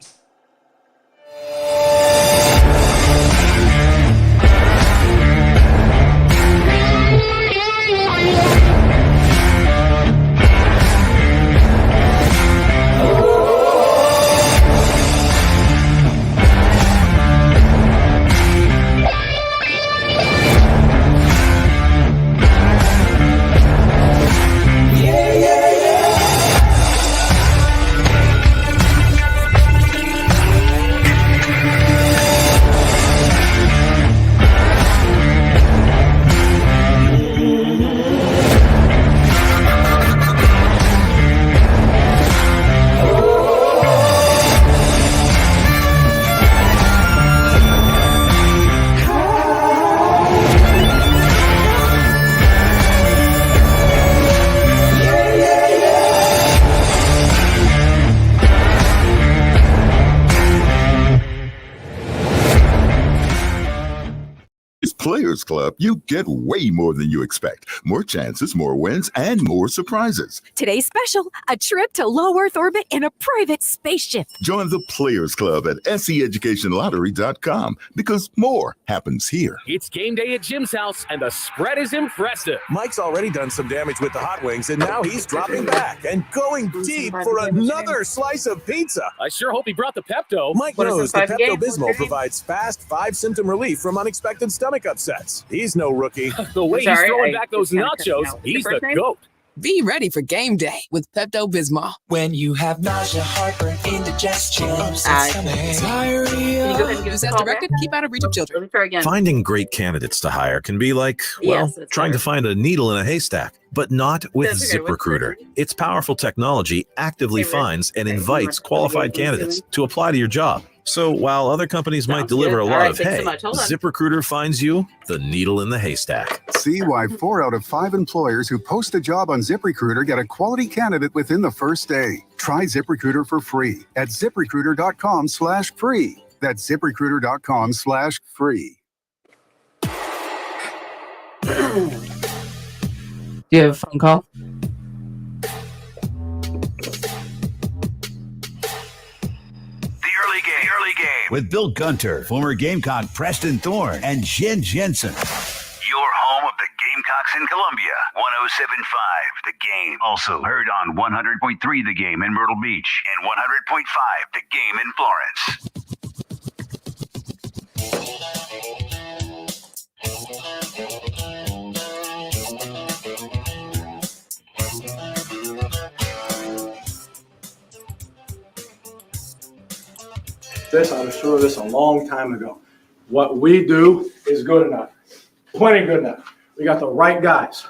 Players Club, you get way more than you expect. More chances, more wins, and more surprises. Today's special, a trip to low Earth orbit in a private spaceship. Join the Players Club at seeducationlottery.com because more happens here. It's game day at Jim's house, and the spread is impressive. Mike's already done some damage with the hot wings, and now he's dropping back and going deep for another slice of pizza. I sure hope he brought the Pepto. Mike knows that Pepto-Bismol provides fast 5-symptom relief from unexpected stomach upsets. He's no rookie. The way he's throwing back those nachos, he's the GOAT. Be ready for game day with Pepto-Bismol. When you have nausea, heartburn, indigestion, diarrhea. Use as directed. Keep out of reach of children. Finding great candidates to hire can be like, well, trying to find a needle in a haystack, but not with ZipRecruiter. Its powerful technology actively finds and invites qualified candidates to apply to your job. So while other companies might deliver a lot of hay, ZipRecruiter finds you the needle in the haystack. See why 4 out of 5 employers who post a job on ZipRecruiter get a quality candidate within the first day. Try ZipRecruiter for free at ZipRecruiter.com/free. That's ZipRecruiter.com/free. Do you have a phone call? Early game. With Bill Gunter, former Gamecock Preston Thorne, and Jen Jensen. Your home of the Gamecocks in Columbia. 107.5 The Game. Also heard on 100.3 The Game in Myrtle Beach and 100.5 The Game in Florence. This, I was sure of this a long time ago. What we do is good enough. Plenty good enough. We got the right guys.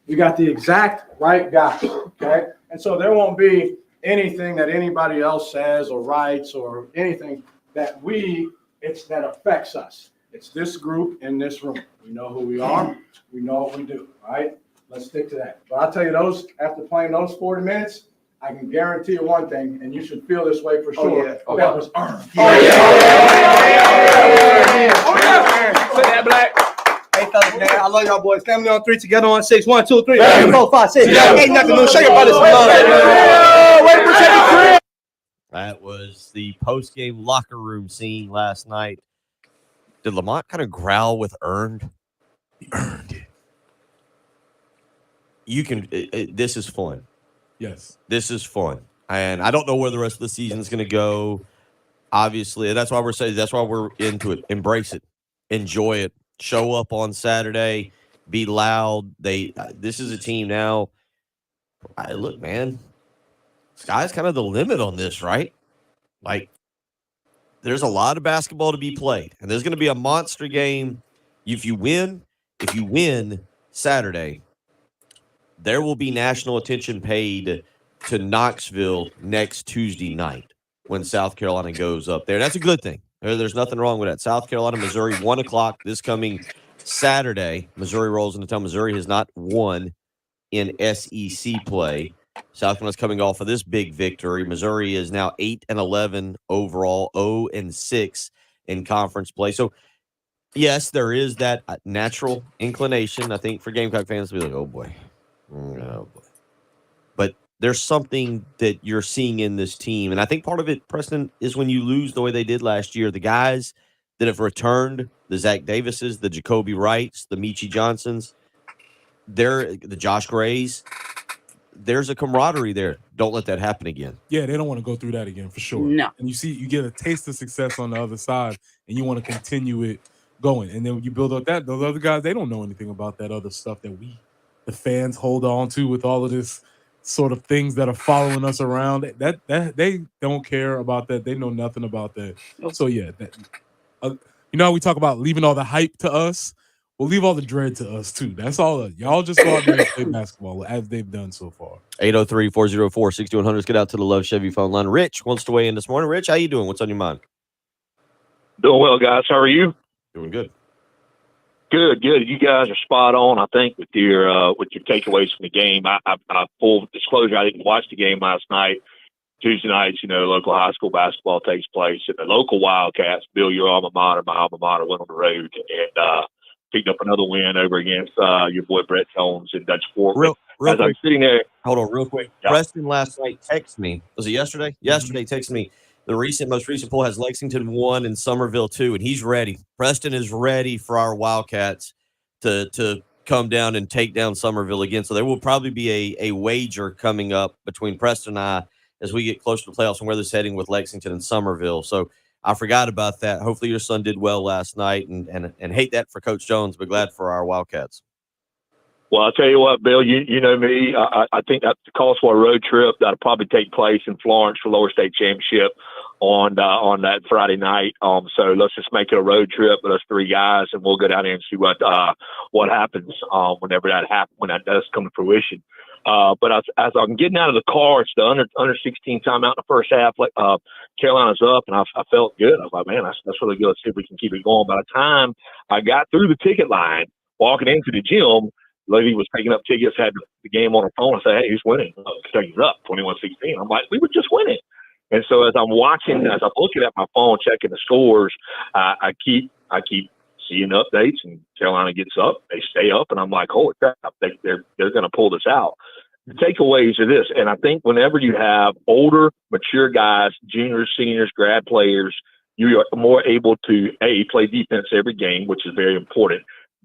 We got the exact right guys, okay? And so there won't be anything that anybody else says or writes or anything that that affects us. It's this group in this room. We know who we are. We know what we do, all right? Let's stick to that. But I'll tell you, after playing those 40 minutes, I can guarantee you one thing, and you should feel this way for sure. That was earned. Say that, Black. Hey, fellas, man, I love y'all boys. Family on 3, together on 6. 1, 2, 3. 4, 5, 6. Ain't nothing new. Show your brothers some love. That was the post-game locker room scene last night. Did Lamont kind of growl with earned? He earned it. You can. This is fun. Yes. This is fun. And I don't know where the rest of the season is going to go. Obviously, that's why we're into it. Embrace it. Enjoy it. Show up on Saturday. Be loud. This is a team now. Look, man. Sky's kind of the limit on this, right? Like, there's a lot of basketball to be played. And there's going to be a monster game. If you win, if you win Saturday, there will be national attention paid to Knoxville next Tuesday night when South Carolina goes up there. That's a good thing. There's nothing wrong with that. South Carolina, Missouri, 1 o'clock this coming Saturday. Missouri rolls into town. Missouri has not won in SEC play. South Carolina's coming off of this big victory. Missouri is now 8-11 overall, 0-6 in conference play. So, yes, there is that natural inclination, I think, for Gamecock fans to be like, oh, boy. But there's something that you're seeing in this team. And I think part of it, Preston, is when you lose the way they did last year, the guys that have returned, the Zach Davises, the Jacoby Wrights, the Michie Johnsons, the Josh Grays, there's a camaraderie there. Don't let that happen again. Yeah, they don't want to go through that again for sure. No. And you get a taste of success on the other side, and you want to continue it going. And then when you build up those other guys, they don't know anything about that other stuff that the fans hold on to with all of this sort of things that are following us around. That they don't care about that. They know nothing about that. So yeah, how we talk about leaving all the hype to us. We'll leave all the dread to us too. That's all. Y'all just go out there and play basketball as they've done so far. 803-404-6100. Let's get out to the Love Chevy phone line. Rich wants to weigh in this morning. Rich, how you doing? What's on your mind? Doing well, guys. How are you? Doing good. Good. You guys are spot on, I think, with your takeaways from the game. I full disclosure, I didn't watch the game last night. Tuesday nights, local high school basketball takes place. And the local Wildcats, Bill, your alma mater, my alma mater, went on the road and picked up another win over against your boy Brett Jones in Dutch Fork. Real As quick. I'm sitting there. Hold on real quick. Yeah. Preston last night texted me. Was it yesterday? Yesterday texted me. The most recent poll has Lexington 1 and Somerville 2, and he's ready. Preston is ready for our Wildcats to come down and take down Somerville again. So there will probably be a wager coming up between Preston and I as we get closer to the playoffs and where they're heading with Lexington and Somerville. So I forgot about that. Hopefully your son did well last night, and hate that for Coach Jones, but glad for our Wildcats. Well, I'll tell you what, Bill, you know me. I think that's the calls for a road trip that'll probably take place in Florence for Lower State Championship on that Friday night. So let's just make it a road trip with us three guys, and we'll go down there and see what happens whenever that happens, when that does come to fruition. But as I'm getting out of the car, it's the under 16 timeout in the first half. Carolina's up, and I felt good. I was like, man, that's really good. Let's see if we can keep it going. By the time I got through the ticket line, walking into the gym, lady was picking up tickets, had the game on her phone. I said, hey, who's winning? Kentucky's up 21-16. I'm like, we were just winning. And so as I'm looking at my phone, checking the scores, I keep seeing updates, and Carolina gets up, they stay up, and I'm like, holy crap, they're going to pull this out. The takeaways are this, and I think whenever you have older, mature guys, juniors, seniors, grad players, you are more able to, A, play defense every game, which is very important.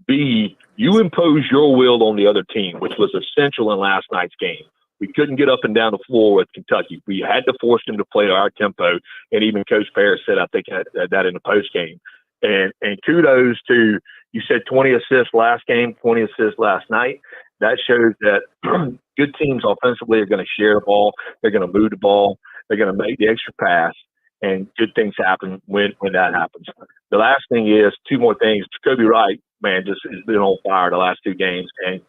B, you impose your will on the other team, which was essential in last night's game. We couldn't get up and down the floor with Kentucky. We had to force them to play at our tempo, and even Coach Parrish said, I think, that in the postgame. And kudos to, you said 20 assists last game, 20 assists last night. That shows that good teams offensively are going to share the ball. They're going to move the ball. They're going to make the extra pass, and good things happen when that happens. The last thing is, two more things. Jacoby Wright, man, just has been on fire the last two games, and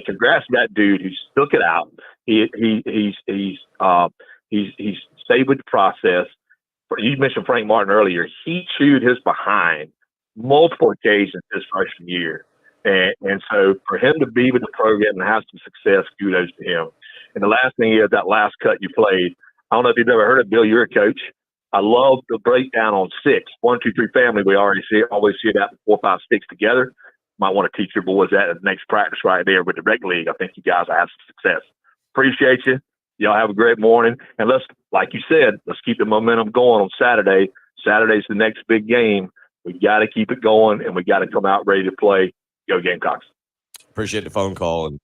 congrats to that dude who stuck it out. He's stayed with the process. You mentioned Frank Martin earlier. He chewed his behind multiple occasions his freshman year. And so for him to be with the program and have some success, kudos to him. And the last thing is that last cut you played. I don't know if you've ever heard it, Bill. You're a coach. I love the breakdown on 6. 1, 2, 3 family. We always see that 4, 5, 6 together. Might want to teach your boys that at the next practice right there with the rec league. I think you guys will have some success. Appreciate you. Y'all have a great morning. And let's, like you said, let's keep the momentum going on Saturday. Saturday's the next big game. We got to keep it going, and we got to come out ready to play. Go Gamecocks. Appreciate the phone call. And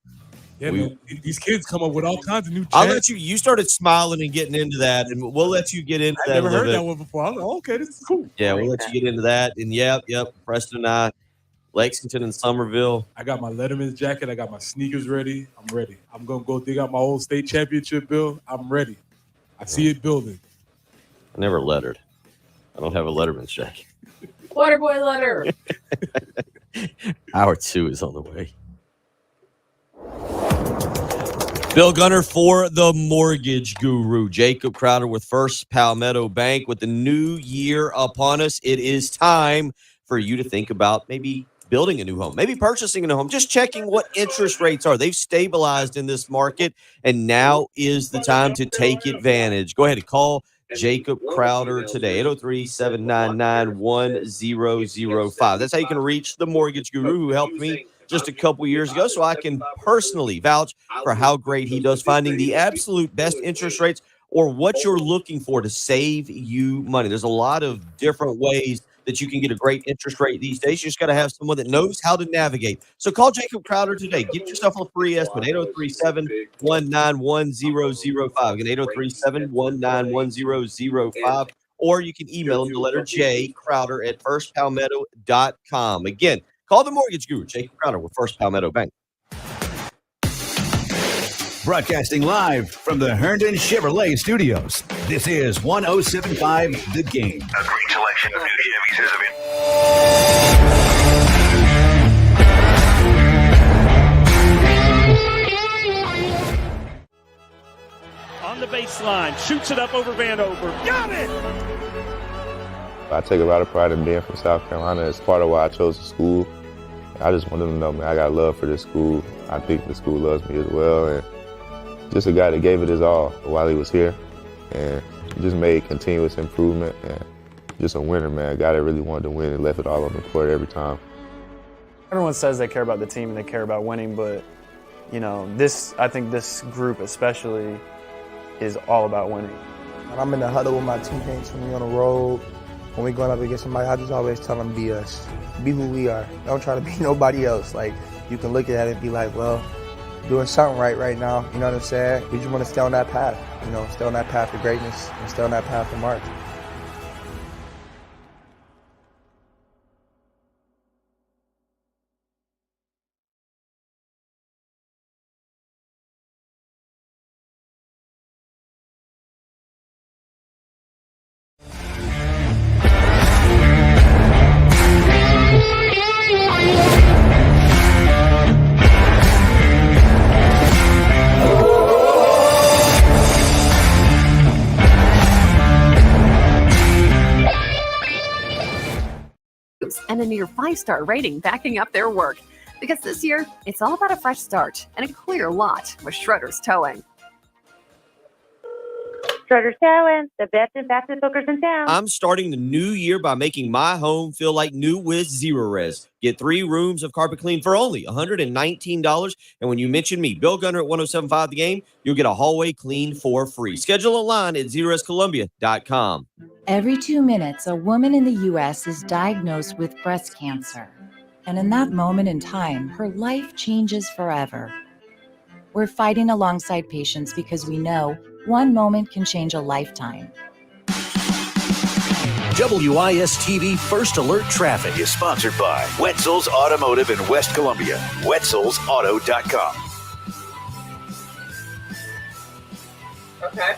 yeah, man, these kids come up with all kinds of new chants. I'll let you started smiling and getting into that, and we'll let you get into that. I've never heard that one before. I'm like, okay, this is cool. Yeah, we'll let you get into that. And yep, Preston and I, Lexington and Somerville. I got my Letterman's jacket. I got my sneakers ready. I'm ready. I'm going to go dig out my old state championship bill. I'm ready. I see it building. I never lettered. I don't have a Letterman's jacket. Waterboy letter. Hour 2 is on the way. Bill Gunner for the Mortgage Guru. Jacob Crowder with First Palmetto Bank. With the new year upon us, it is time for you to think about maybe building a new home, maybe purchasing a new home, just checking what interest rates are. They've stabilized in this market, and now is the time to take advantage. Go ahead and call Jacob Crowder today, 803-799-1005. That's how you can reach the Mortgage Guru, who helped me just a couple years ago, so I can personally vouch for how great he does finding the absolute best interest rates or what you're looking for to save you money. There's a lot of different ways that you can get a great interest rate these days. You just got to have someone that knows how to navigate. So call Jacob Crowder today. Get yourself a free estimate, 803-719-1005. Again, 803-719-1005. Or you can email him the letter J, Crowder at firstpalmetto.com. Again, call the Mortgage Guru, Jacob Crowder with First Palmetto Bank. Broadcasting live from the Herndon Chevrolet Studios. This is 107.5 The Game. A great selection of new Chevys is available. On the baseline, shoots it up over Vanover. Got it! I take a lot of pride in being from South Carolina. It's part of why I chose the school. I just wanted them to know, man, I got love for this school. I think the school loves me as well. And just a guy that gave it his all while he was here and just made continuous improvement and just a winner, man. A guy that really wanted to win and left it all on the court every time. Everyone says they care about the team and they care about winning, but, you know, I think this group especially is all about winning. When I'm in the huddle with my teammates, when we're on the road, when we're going up against somebody, I just always tell them, be us. Be who we are. Don't try to be nobody else. Like, you can look at it and be like, well, doing something right now, you know what I'm saying? We just want to stay on that path, you know, stay on that path to greatness and stay on that path to march. And a near 5-star rating backing up their work. Because this year, it's all about a fresh start and a clear lot with Schroeder's Towing. Schroeder's Towing, the best and fastest hookers in town. I'm starting the new year by making my home feel like new with Zero Res. Get 3 rooms of carpet clean for only $119. And when you mention me, Bill Gunner at 107.5 The Game, you'll get a hallway clean for free. Schedule online at ZeroResColumbia.com. Every 2 minutes, a woman in the U.S. is diagnosed with breast cancer. And in that moment in time, her life changes forever. We're fighting alongside patients because we know one moment can change a lifetime. WIS-TV First Alert Traffic is sponsored by Wetzel's Automotive in West Columbia. Wetzel'sAuto.com. Okay.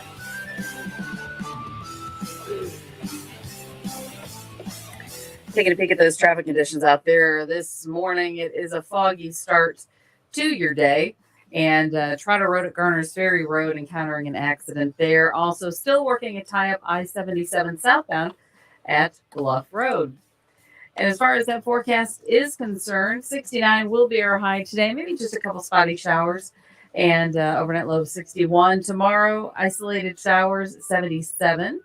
Taking a peek at those traffic conditions out there this morning. It is a foggy start to your day. And Trotter Road at Garner's Ferry Road encountering an accident there. Also still working a tie-up I-77 southbound at Bluff Road. And as far as that forecast is concerned, 69 will be our high today. Maybe just a couple spotty showers. And overnight low of 61. Tomorrow, isolated showers, 77.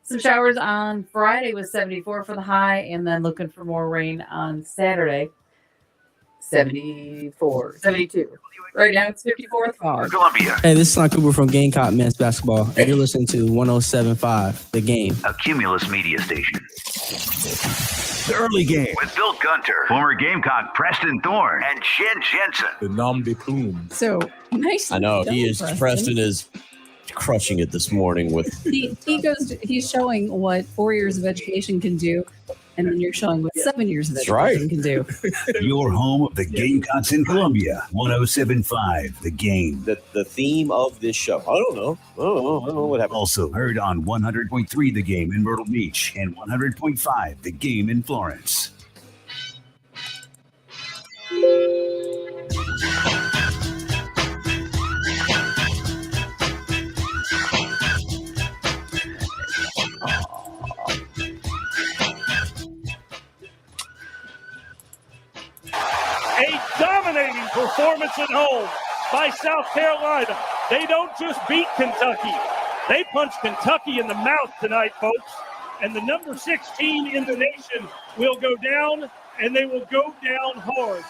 Some showers on Friday with 74 for the high. And then looking for more rain on Saturday, 74, 72. Right now it's 54 with fog. Columbia. Hey, this is Sean Cooper from Gamecock Men's Basketball, and you're listening to 107.5 The Game. A Cumulus media station. The early game. With Bill Gunter, former Gamecock Preston Thorne, and Jen Jensen. The nom de plume. So, nice. I know, he is. Preston is crushing it this morning with. He's showing what 4 years of education can do. And then you're showing what 7 years of education can do. Your home of the Gamecocks in Columbia. 107.5 The Game. The theme of this show. I don't know what happened. Also heard on 100.3 The Game in Myrtle Beach and 100.5 The Game in Florence. A dominating performance at home by South Carolina. They don't just beat Kentucky. They punched Kentucky in the mouth tonight, folks. And the number 16 in the nation will go down, and they will go down hard.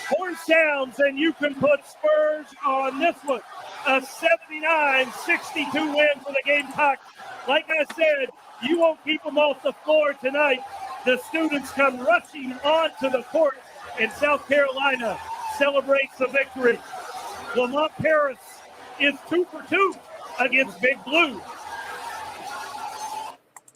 Horn sounds, and you can put Spurs on this one. A 79-62 win for the Gamecocks. Like I said, you won't keep them off the floor tonight. The students come rushing onto the court, and South Carolina celebrates the victory. Lamont Paris is 2 for 2 against Big Blue.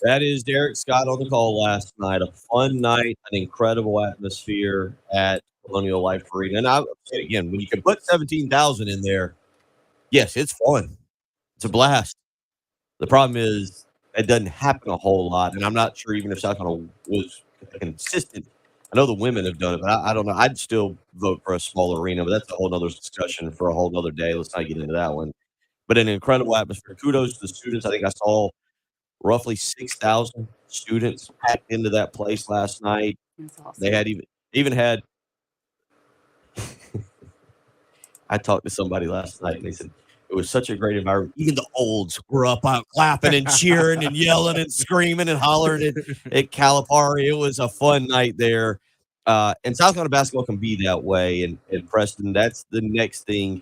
That is Derek Scott on the call last night. A fun night, an incredible atmosphere at Colonial Life Arena. And I say again, when you can put 17,000 in there, yes, it's fun. It's a blast. The problem is it doesn't happen a whole lot, and I'm not sure even if South Carolina was consistent. I know the women have done it, but I don't know. I'd still vote for a small arena, but that's a whole other discussion for a whole other day. Let's not get into that one. But an incredible atmosphere. Kudos to the students. I think I saw roughly 6,000 students packed into that place last night. That's awesome. They had even had. I talked to somebody last night, and they said it was such a great environment. Even the olds were up out clapping and cheering and yelling and screaming and hollering at Calipari. It was a fun night there. And South Carolina basketball can be that way. And Preston, that's the next thing.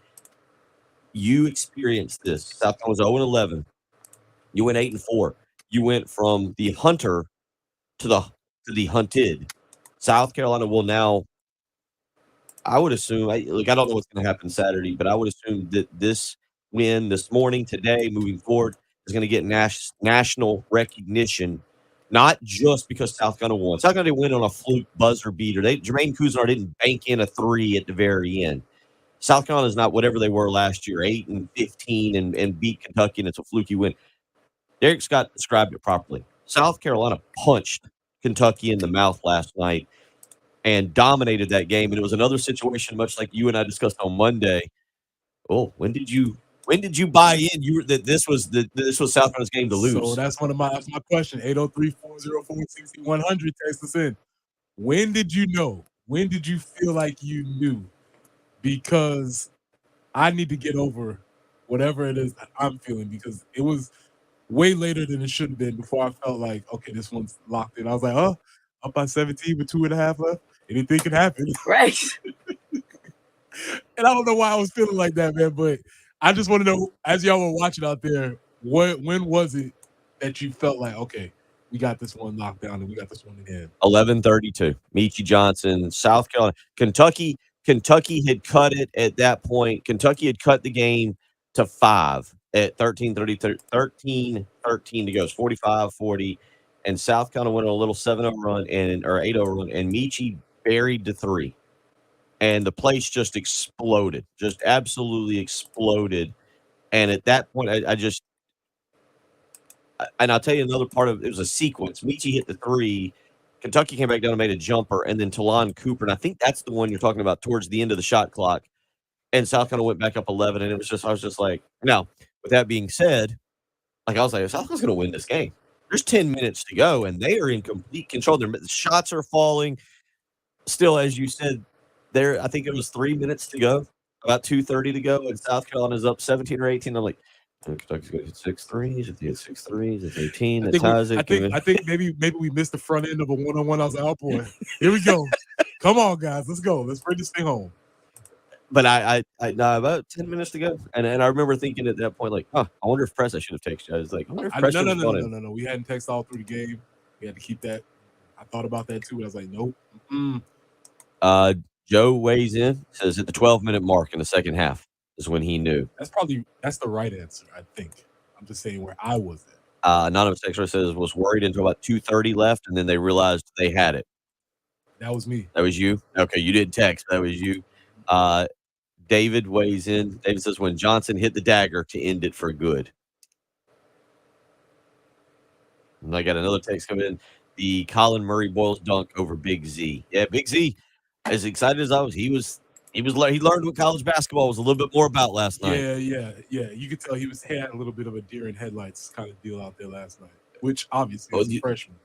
You experienced this. South Carolina was 0-11. You went 8-4. You went from the hunter to the hunted. South Carolina will now, I would assume, I don't know what's going to happen Saturday, but I would assume that this win this morning, today, moving forward, is going to get national recognition, not just because South Carolina won. South Carolina didn't win on a fluke buzzer beater. Jermaine Cousineau didn't bank in a three at the very end. South Carolina is not whatever they were last year, 8-15, and beat Kentucky, and it's a fluky win. Derek Scott described it properly. South Carolina punched Kentucky in the mouth last night and dominated that game. And it was another situation, much like you and I discussed on Monday. Oh, when did you buy in? This was South Carolina's game to lose. So that's my question. 803-404-6100. Text us in. When did you know? When did you feel like you knew? Because I need to get over whatever it is that I'm feeling, because it was way later than it should have been before I felt like, okay, this one's locked in. I was like, up by 17 with 2.5 left. Anything can happen. Right. And I don't know why I was feeling like that, man, but I just want to know, as y'all were watching out there, when was it that you felt like, okay, we got this one locked down and we got this one in hand? 11:32. Michi Johnson, South Carolina. Kentucky had cut it at that point. Kentucky had cut the game to 5 at 13:30, 13 to go. It's 45-40. And South Carolina went on a little 7-0 run or 8-0 run, and Michi buried the 3. And the place just exploded, just absolutely exploded. And at that point, and I'll tell you another part of it was a sequence. Michi hit the 3. Kentucky came back down and made a jumper, and then Talon Cooper, and I think that's the one you're talking about towards the end of the shot clock. And South Carolina went back up 11, and I was just like, now, with that being said, like I was like, South Carolina's going to win this game. There's 10 minutes to go, and they are in complete control. Their shots are falling. Still, as you said, I think it was 3 minutes to go, about 2:30 to go, and South Carolina's up 17 or 18. I'm like, Kentucky's going to hit 6 threes. If they hit 6 threes, it's 18. That ties it. I think maybe we missed the front end of a one-on-one. I was like, oh, boy, here we go. Come on, guys. Let's go. Let's bring this thing home. But I about 10 minutes to go. And I remember thinking at that point, like, I wonder if Preston, I should have texted you. I was like, I wonder if Preston was on it. No. We hadn't texted all through the game. We had to keep that. I thought about that, too. I was like, nope. Joe weighs in, says at the 12-minute mark in the second half is when he knew. That's the right answer, I think. I'm just saying where I was at. Anonymous Texter says was worried until about 2:30 left, and then they realized they had it. That was me. That was you? Okay, you didn't text. That was you. David weighs in. David says when Johnson hit the dagger to end it for good. And I got another text coming in. The Colin Murray Boyles dunk over Big Z. Yeah, Big Z. as excited as I was, he learned what college basketball was a little bit more about last night. Yeah. You could tell he had a little bit of a deer in headlights kind of deal out there last night, which obviously is a freshman.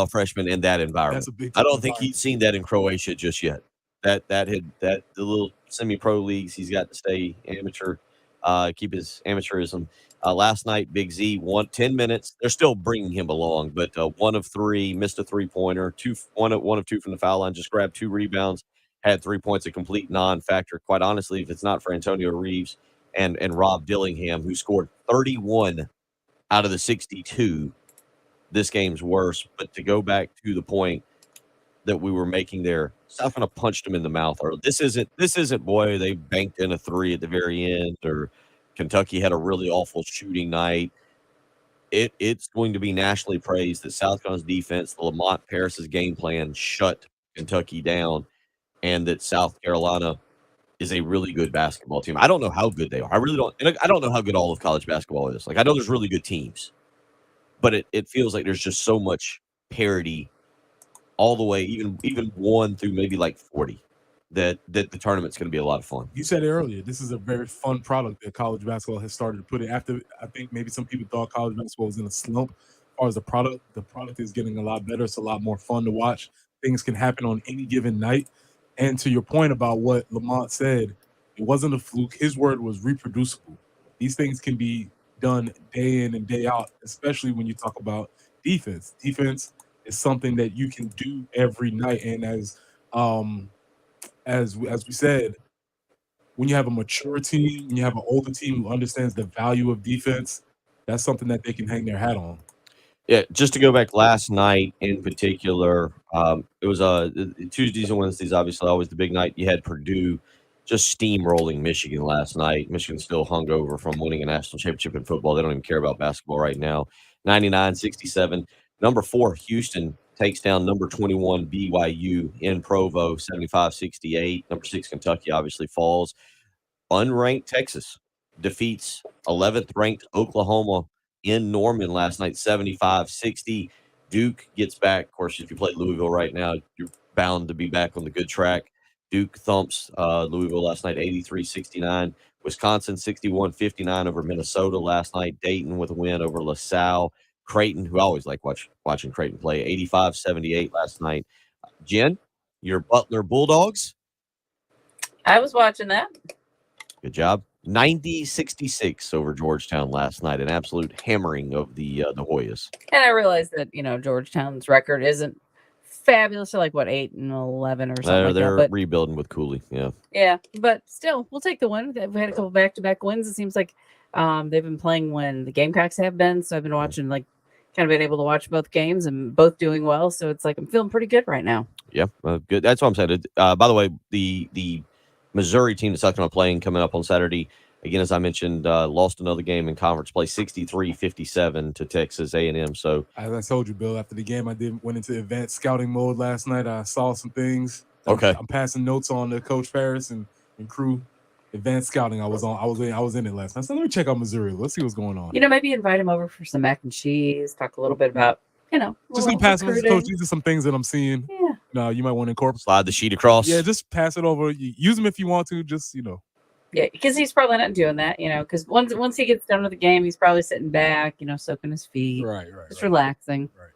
Freshman in that environment. That's a big. I don't think he'd seen that in Croatia just yet. The little semi-pro leagues he's got to stay amateur, keep his amateurism. Last night, Big Z won 10 minutes. They're still bringing him along, but 1 of 3, missed a 3-pointer, 1 of 2 from the foul line, just grabbed 2 rebounds, had 3 points, a complete non-factor. Quite honestly, if it's not for Antonio Reeves and Rob Dillingham, who scored 31 out of the 62, this game's worse. But to go back to the point that we were making there, South Carolina punched him in the mouth. Or this isn't boy, they banked in a 3 at the very end, or Kentucky had a really awful shooting night. It's going to be nationally praised that South Carolina's defense, Lamont Paris's game plan, shut Kentucky down, and that South Carolina is a really good basketball team. I don't know how good they are. I really don't. And I don't know how good all of college basketball is. Like, I know there's really good teams, but it feels like there's just so much parity all the way, even 1 through maybe like 40. That the tournament's going to be a lot of fun. You said it earlier. This is a very fun product that college basketball has started to put it. After, I think maybe some people thought college basketball was in a slump. As far as the product is getting a lot better. It's a lot more fun to watch. Things can happen on any given night. And to your point about what Lamont said, it wasn't a fluke. His word was reproducible. These things can be done day in and day out, especially when you talk about defense. Defense is something that you can do every night. And as we said, when you have a mature team, when you have an older team who understands the value of defense, that's something that they can hang their hat on. Yeah, just to go back last night in particular, it was Tuesdays and Wednesdays, obviously always the big night. You had Purdue just steamrolling Michigan last night. Michigan still hungover from winning a national championship in football. They don't even care about basketball right now. 99-67. Number 4, Houston takes down number 21 BYU in Provo, 75-68. Number 6 Kentucky obviously falls. Unranked Texas defeats 11th ranked Oklahoma in Norman last night, 75-60. Duke gets back. Of course, if you play Louisville right now, you're bound to be back on the good track. Duke thumps Louisville last night, 83-69. Wisconsin, 61-59 over Minnesota last night. Dayton with a win over LaSalle. Creighton, who I always like watching Creighton play, 85-78 last night. Jen, your Butler Bulldogs. I was watching that. Good job. 90-66 over Georgetown last night. An absolute hammering of the Hoyas. And I realized that, Georgetown's record isn't fabulous. They're like, 8-11 or something They're like that. But rebuilding with Cooley, yeah. Yeah, but still, we'll take the win. We've had a couple back-to-back wins. It seems like they've been playing when the Gamecocks have been. So I've been watching, kind of been able to watch both games and both doing well. So it's like I'm feeling pretty good right now. Yeah, good. That's what I'm saying. By the way, the Missouri team that South Carolina playing coming up on Saturday, again, as I mentioned, lost another game in conference play, 63-57 to Texas A&M. So as I told you, Bill, after the game, went into advanced scouting mode last night. I saw some things. Okay, I'm passing notes on to Coach Paris and crew. Advanced scouting. I was in it last night. So let me check out Missouri. Let's see what's going on. Maybe invite him over for some mac and cheese. Talk a little bit about, just gonna pass it. Coach, these are some things that I'm seeing. Yeah. No, you might want to incorporate. Slide the sheet across. Yeah, just pass it over. Use them if you want to. Just Yeah, because he's probably not doing that. Because once he gets done with the game, he's probably sitting back. Soaking his feet. Right. Just relaxing. Right.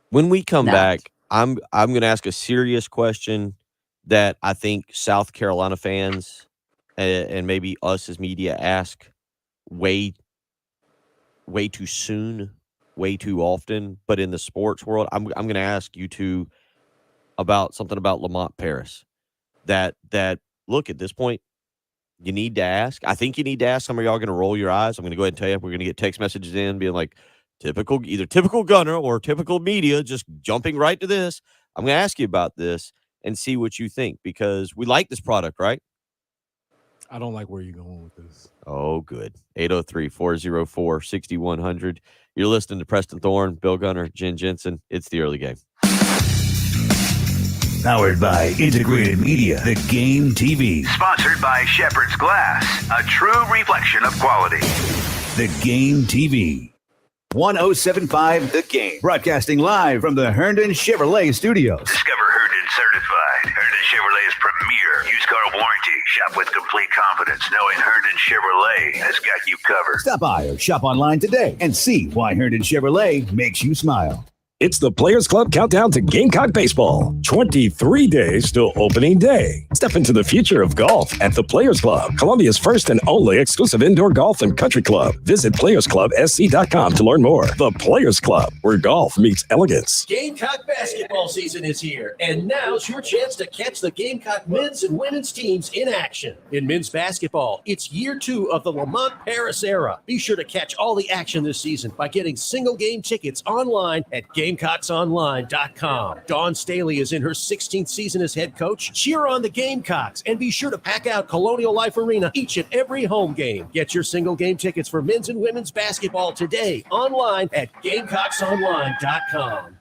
When we come back, I'm going to ask a serious question that I think South Carolina fans and maybe us as media ask way too soon, way too often. But in the sports world, I'm going to ask you two about something about Lamont Paris. That look, at this point, you need to ask. I think you need to ask. Some of y'all are going to roll your eyes. I'm going to go ahead and tell you, we're going to get text messages in being like, either typical Gunner or typical media, just jumping right to this. I'm going to ask you about this and see what you think, because we like this product, right? I don't like where you're going with this. Oh, good. 803-404-6100. You're listening to Preston Thorne, Bill Gunner, Jen Jensen. It's the early game. Powered by Integrated Media, The Game TV. Sponsored by Shepherd's Glass, a true reflection of quality. The Game TV. 107.5 The Game. Broadcasting live from the Herndon Chevrolet Studios. Discover Herndon Certified. Herndon Chevrolet's premier used car warranty. Shop with complete confidence, knowing Herndon Chevrolet has got you covered. Stop by or shop online today and see why Herndon Chevrolet makes you smile. It's the Players Club countdown to Gamecock baseball. 23 days till opening day. Step into the future of golf at the Players Club, Columbia's first and only exclusive indoor golf and country club. Visit playersclubsc.com to learn more. The Players Club, where golf meets elegance. Gamecock basketball season is here, and now's your chance to catch the Gamecock men's and women's teams in action. In men's basketball, it's year 2 of the Lamont Paris era. Be sure to catch all the action this season by getting single game tickets online at GamecocksOnline.com. Dawn Staley is in her 16th season as head coach. Cheer on the Gamecocks and be sure to pack out Colonial Life Arena each and every home game. Get your single game tickets for men's and women's basketball today online at GamecocksOnline.com.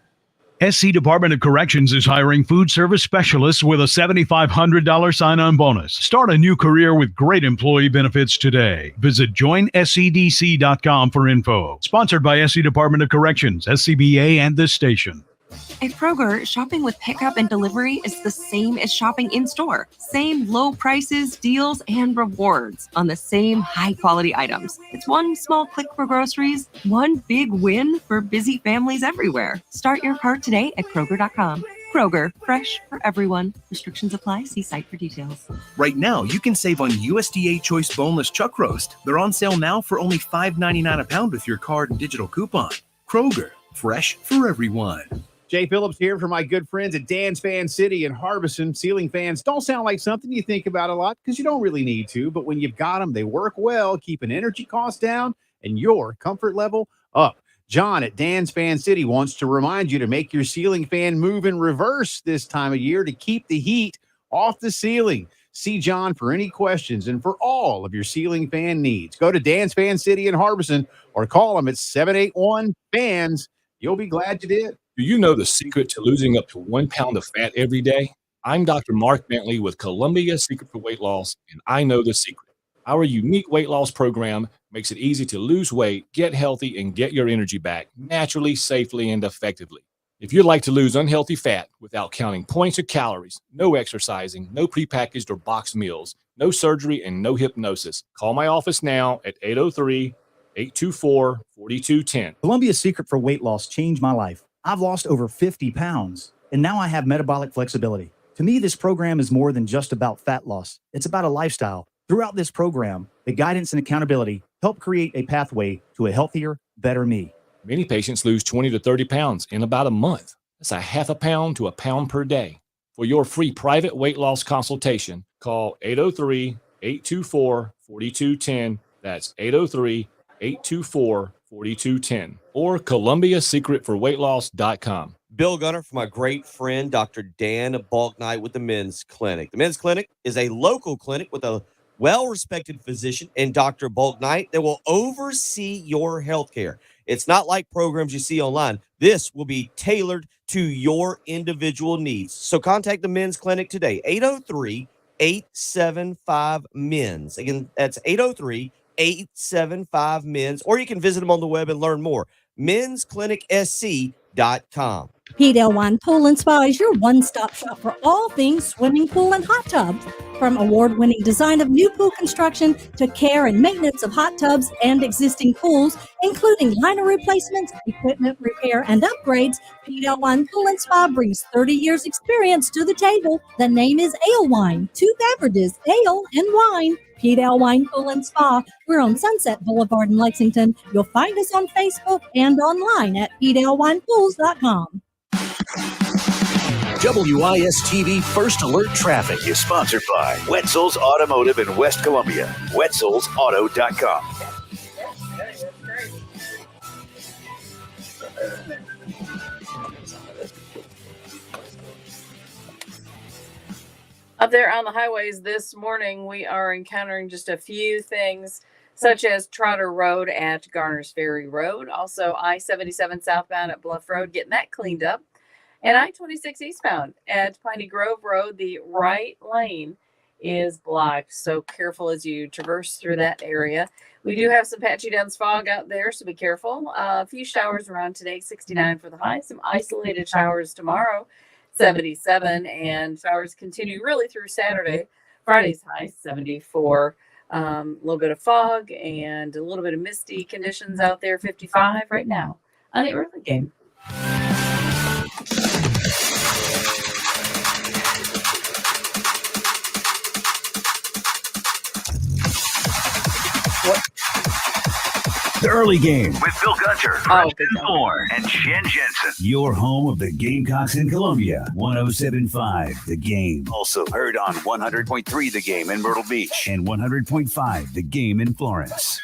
SC Department of Corrections is hiring food service specialists with a $7,500 sign-on bonus. Start a new career with great employee benefits today. Visit joinscdc.com for info. Sponsored by SC Department of Corrections, SCBA, and this station. At Kroger, shopping with pickup and delivery is the same as shopping in-store. Same low prices, deals, and rewards on the same high-quality items. It's one small click for groceries, one big win for busy families everywhere. Start your cart today at Kroger.com. Kroger, fresh for everyone. Restrictions apply. See site for details. Right now, you can save on USDA Choice Boneless Chuck Roast. They're on sale now for only $5.99 a pound with your card and digital coupon. Kroger, fresh for everyone. Jay Phillips here for my good friends at Dan's Fan City in Harbison. Ceiling fans don't sound like something you think about a lot because you don't really need to, but when you've got them, they work well, keeping energy costs down and your comfort level up. John at Dan's Fan City wants to remind you to make your ceiling fan move in reverse this time of year to keep the heat off the ceiling. See John for any questions and for all of your ceiling fan needs. Go to Dan's Fan City in Harbison or call him at 781-FANS. You'll be glad you did. Do you know the secret to losing up to 1 pound of fat every day? I'm Dr. Mark Bentley with Columbia Secret for Weight Loss, and I know the secret. Our unique weight loss program makes it easy to lose weight, get healthy, and get your energy back naturally, safely, and effectively. If you'd like to lose unhealthy fat without counting points or calories, no exercising, no prepackaged or boxed meals, no surgery, and no hypnosis, call my office now at 803-824-4210. Columbia Secret for Weight Loss changed my life. I've lost over 50 pounds, and now I have metabolic flexibility. To me, this program is more than just about fat loss. It's about a lifestyle. Throughout this program, the guidance and accountability help create a pathway to a healthier, better me. Many patients lose 20 to 30 pounds in about a month. That's a half a pound to a pound per day. For your free private weight loss consultation, call 803-824-4210. That's 803-824-4210 or ColumbiaSecretForWeightLoss.com. Bill Gunner for my great friend, Dr. Dan Balknight with the Men's Clinic. The Men's Clinic is a local clinic with a well-respected physician and Dr. Balknight that will oversee your health care. It's not like programs you see online. This will be tailored to your individual needs. So contact the Men's Clinic today, 803-875-MENS. Again, that's 803-875-MENS, or you can visit them on the web and learn more. mensclinicsc.com. Pete Elwine Pool and Spa is your one-stop shop for all things swimming pool and hot tubs. From award-winning design of new pool construction to care and maintenance of hot tubs and existing pools, including liner replacements, equipment repair, and upgrades, Pete Elwine Pool and Spa brings 30 years experience to the table. The name is Alewine, 2 beverages, ale and wine. Pete Elwine Pool and Spa. We're on Sunset Boulevard in Lexington. You'll find us on Facebook and online at PeteElwinePools.com. WIS-TV First Alert Traffic is sponsored by Wetzel's Automotive in West Columbia. Wetzel'sAuto.com. Up there on the highways this morning, we are encountering just a few things, such as Trotter Road at Garner's Ferry Road. Also, I-77 southbound at Bluff Road, getting that cleaned up. And I-26 eastbound at Piney Grove Road, the right lane is blocked. So careful as you traverse through that area. We do have some patchy dense fog out there, so be careful. A few showers around today, 69 for the high. Some isolated showers tomorrow, 77, and showers continue really through Saturday. Friday's high 74. A little bit of fog and a little bit of misty conditions out there. 55 right now on the early game. The early game With Bill Gunter, Preston Thorne, and Jen Jensen. Your home of the Gamecocks in Columbia. 107.5 The Game. Also heard on 100.3 The Game in Myrtle Beach. And 100.5 The Game in Florence.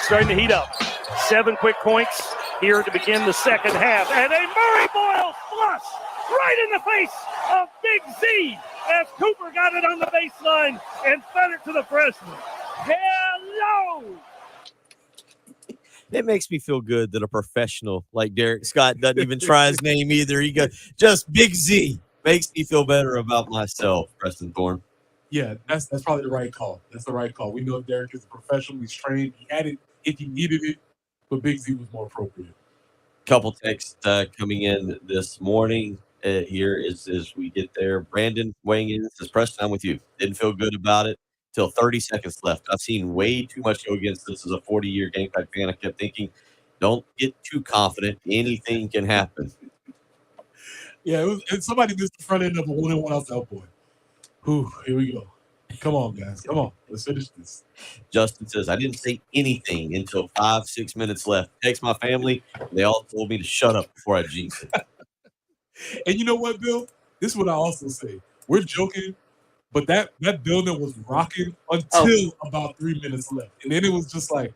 Starting to heat up. 7 quick points here to begin the second half. And a Murray Boyle flush right in the face of Big Z as Cooper got it on the baseline and fed it to the freshman. Hello! It makes me feel good that a professional like Derek Scott doesn't even try his name either. He goes, just Big Z. Makes me feel better about myself, Preston Thorne. Yeah, that's probably the right call. That's the right call. We know Derek is a professional. He's trained. He had it if he needed it, but Big Z was more appropriate. Couple texts coming in this morning. Here as we get there. Brandon weighing in says, Preston, I'm with you. Didn't feel good about it till 30 seconds left. I've seen way too much go against this as a 40-year Gamecock fan. I kept thinking, don't get too confident. Anything can happen. Yeah, and somebody missed the front end of a 1-and-1 out. Oh, boy. Whew, here we go. Come on, guys. Come on. Let's finish this. Justin says, I didn't say anything until 5-6 minutes left. Text my family. They all told me to shut up before I jinx it. And you know what, Bill? This is what I also say. We're joking, but that building was rocking until about 3 minutes left. And then it was just like,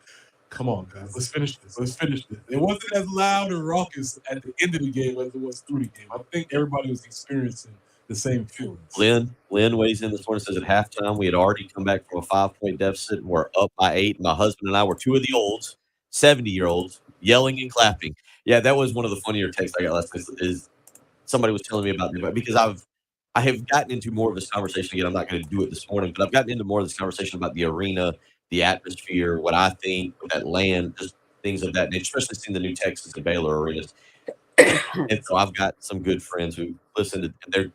come on, guys, let's finish this. Let's finish this. It wasn't as loud or raucous at the end of the game as it was through the game. I think everybody was experiencing the same feelings. Lynn weighs in this morning, says at halftime, we had already come back from a 5-point deficit and we're up by 8. My husband and I were two of the olds, 70-year-olds, yelling and clapping. Yeah, that was one of the funnier texts I got last night. Is somebody was telling me about it because I have gotten into more of this conversation again. I'm not going to do it this morning, but I've gotten into more of this conversation about the arena, the atmosphere, what I think with that land, just things of that nature, especially seeing the new Texas and Baylor arenas. And so I've got some good friends who listen to,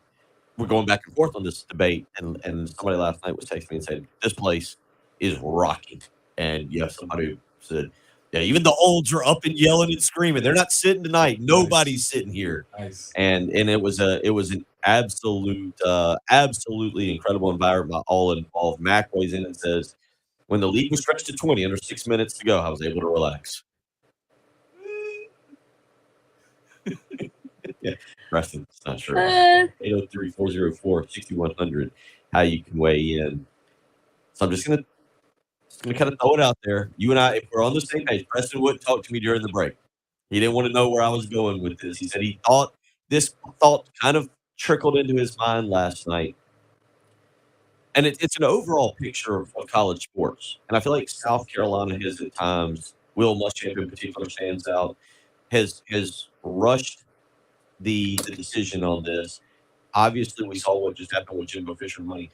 we're going back and forth on this debate. And somebody last night was texting me and said, this place is rocking. And you have somebody who said, yeah, even the olds are up and yelling and screaming. They're not sitting tonight. Nobody's sitting here. Nice. And it was an absolutely incredible environment by all involved. Mac weighs in and says, when the lead was stretched to 20 under 6 minutes to go, I was able to relax. Yeah, Preston, it's not sure. 803-404-6100, how you can weigh in. So I'm just gonna kind of throw it out there. You and I, if we're on the same page, Preston wouldn't talk to me during the break. He didn't want to know where I was going with this. He said he thought this thought kind of trickled into his mind last night. And it's an overall picture of college sports. And I feel like South Carolina has at times, Will Muschamp in particular stands out, has rushed the decision on this. Obviously, we saw what just happened with Jimbo Fisher money.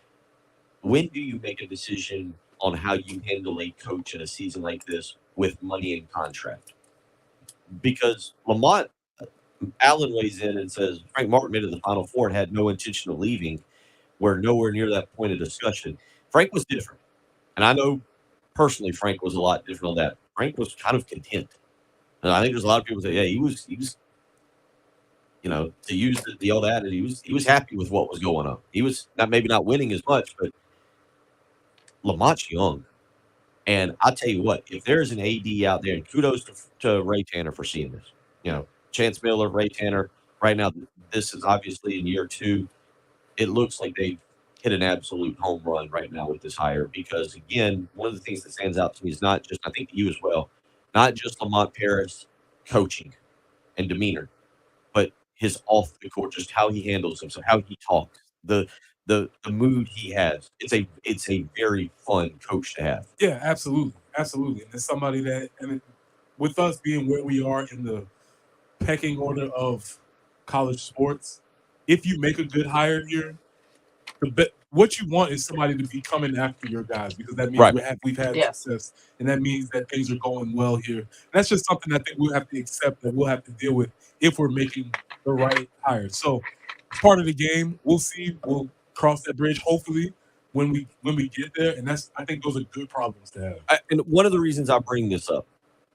When do you make a decision on how you handle a coach in a season like this with money and contract? Because Lamont Allen weighs in and says Frank Martin made it to the Final Four and had no intention of leaving. We're nowhere near that point of discussion. Frank was different. And I know personally Frank was a lot different on that. Frank was kind of content. And I think there's a lot of people say, yeah, he was you know, to use the old adage, he was happy with what was going on. He was maybe not winning as much, but Lamont's young. And I'll tell you what, if there's an AD out there, and kudos to Ray Tanner for seeing this. You know, Chance Miller, Ray Tanner, right now, this is obviously in year 2. It looks like they hit an absolute home run right now with this hire because, again, one of the things that stands out to me is not just, I think you as well, not just Lamont Paris coaching and demeanor, but his off the court, just how he handles himself, how he talks, the mood he has. It's a very fun coach to have. Yeah, absolutely. And it's somebody that, with us being where we are in the pecking order of college sports, if you make a good hire here, what you want is somebody to be coming after your guys because that means Right. we've had Yeah. success, and that means that things are going well here. And that's just something I think we'll have to accept that we'll have to deal with if we're making the right hires. So it's part of the game. We'll see. We'll cross that bridge hopefully when we get there, and I think those are good problems to have. And one of the reasons I bring this up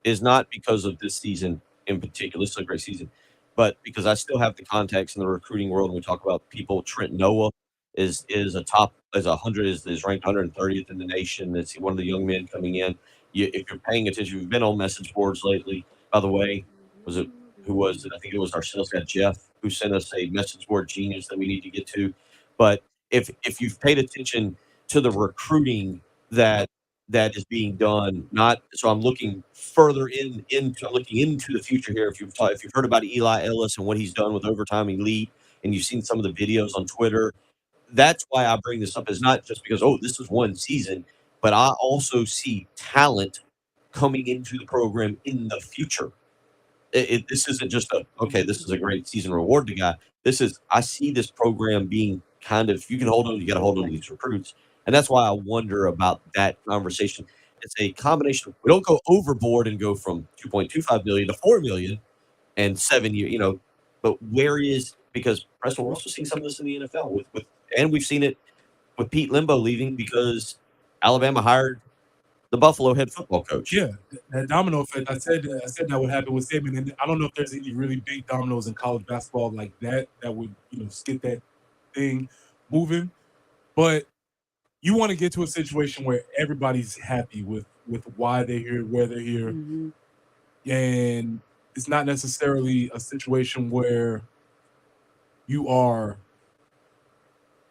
is not because of this season in particular. This is a great season, but because I still have the contacts in the recruiting world. And we talk about people. Trent Noah is ranked 130th in the nation. It's one of the young men coming in. If you're paying attention, you've been on message boards lately. By the way, who was it? I think it was our sales guy Jeff who sent us a message board genius that we need to get to. But if you've paid attention to the recruiting that is being done, I'm looking further looking into the future here. If you've heard about Eli Ellis and what he's done with Overtime Elite, and you've seen some of the videos on Twitter, that's why I bring this up. Is not just because this was one season, but I also see talent coming into the program in the future. This isn't just this is a great season reward to guy. I see this program being kind of, you got to hold on to these recruits. And that's why I wonder about that conversation. It's a combination. We don't go overboard and go from 2.25 million to 4 million and 7 years, but because Preston, we're also seeing some of this in the NFL and we've seen it with Pete Limbo leaving because Alabama hired the Buffalo head football coach. Yeah, that domino effect. I said that would happen with Saban, and I don't know if there's any really big dominoes in college basketball like that would get that thing moving. But you want to get to a situation where everybody's happy with why they're here, where they're here, and it's not necessarily a situation where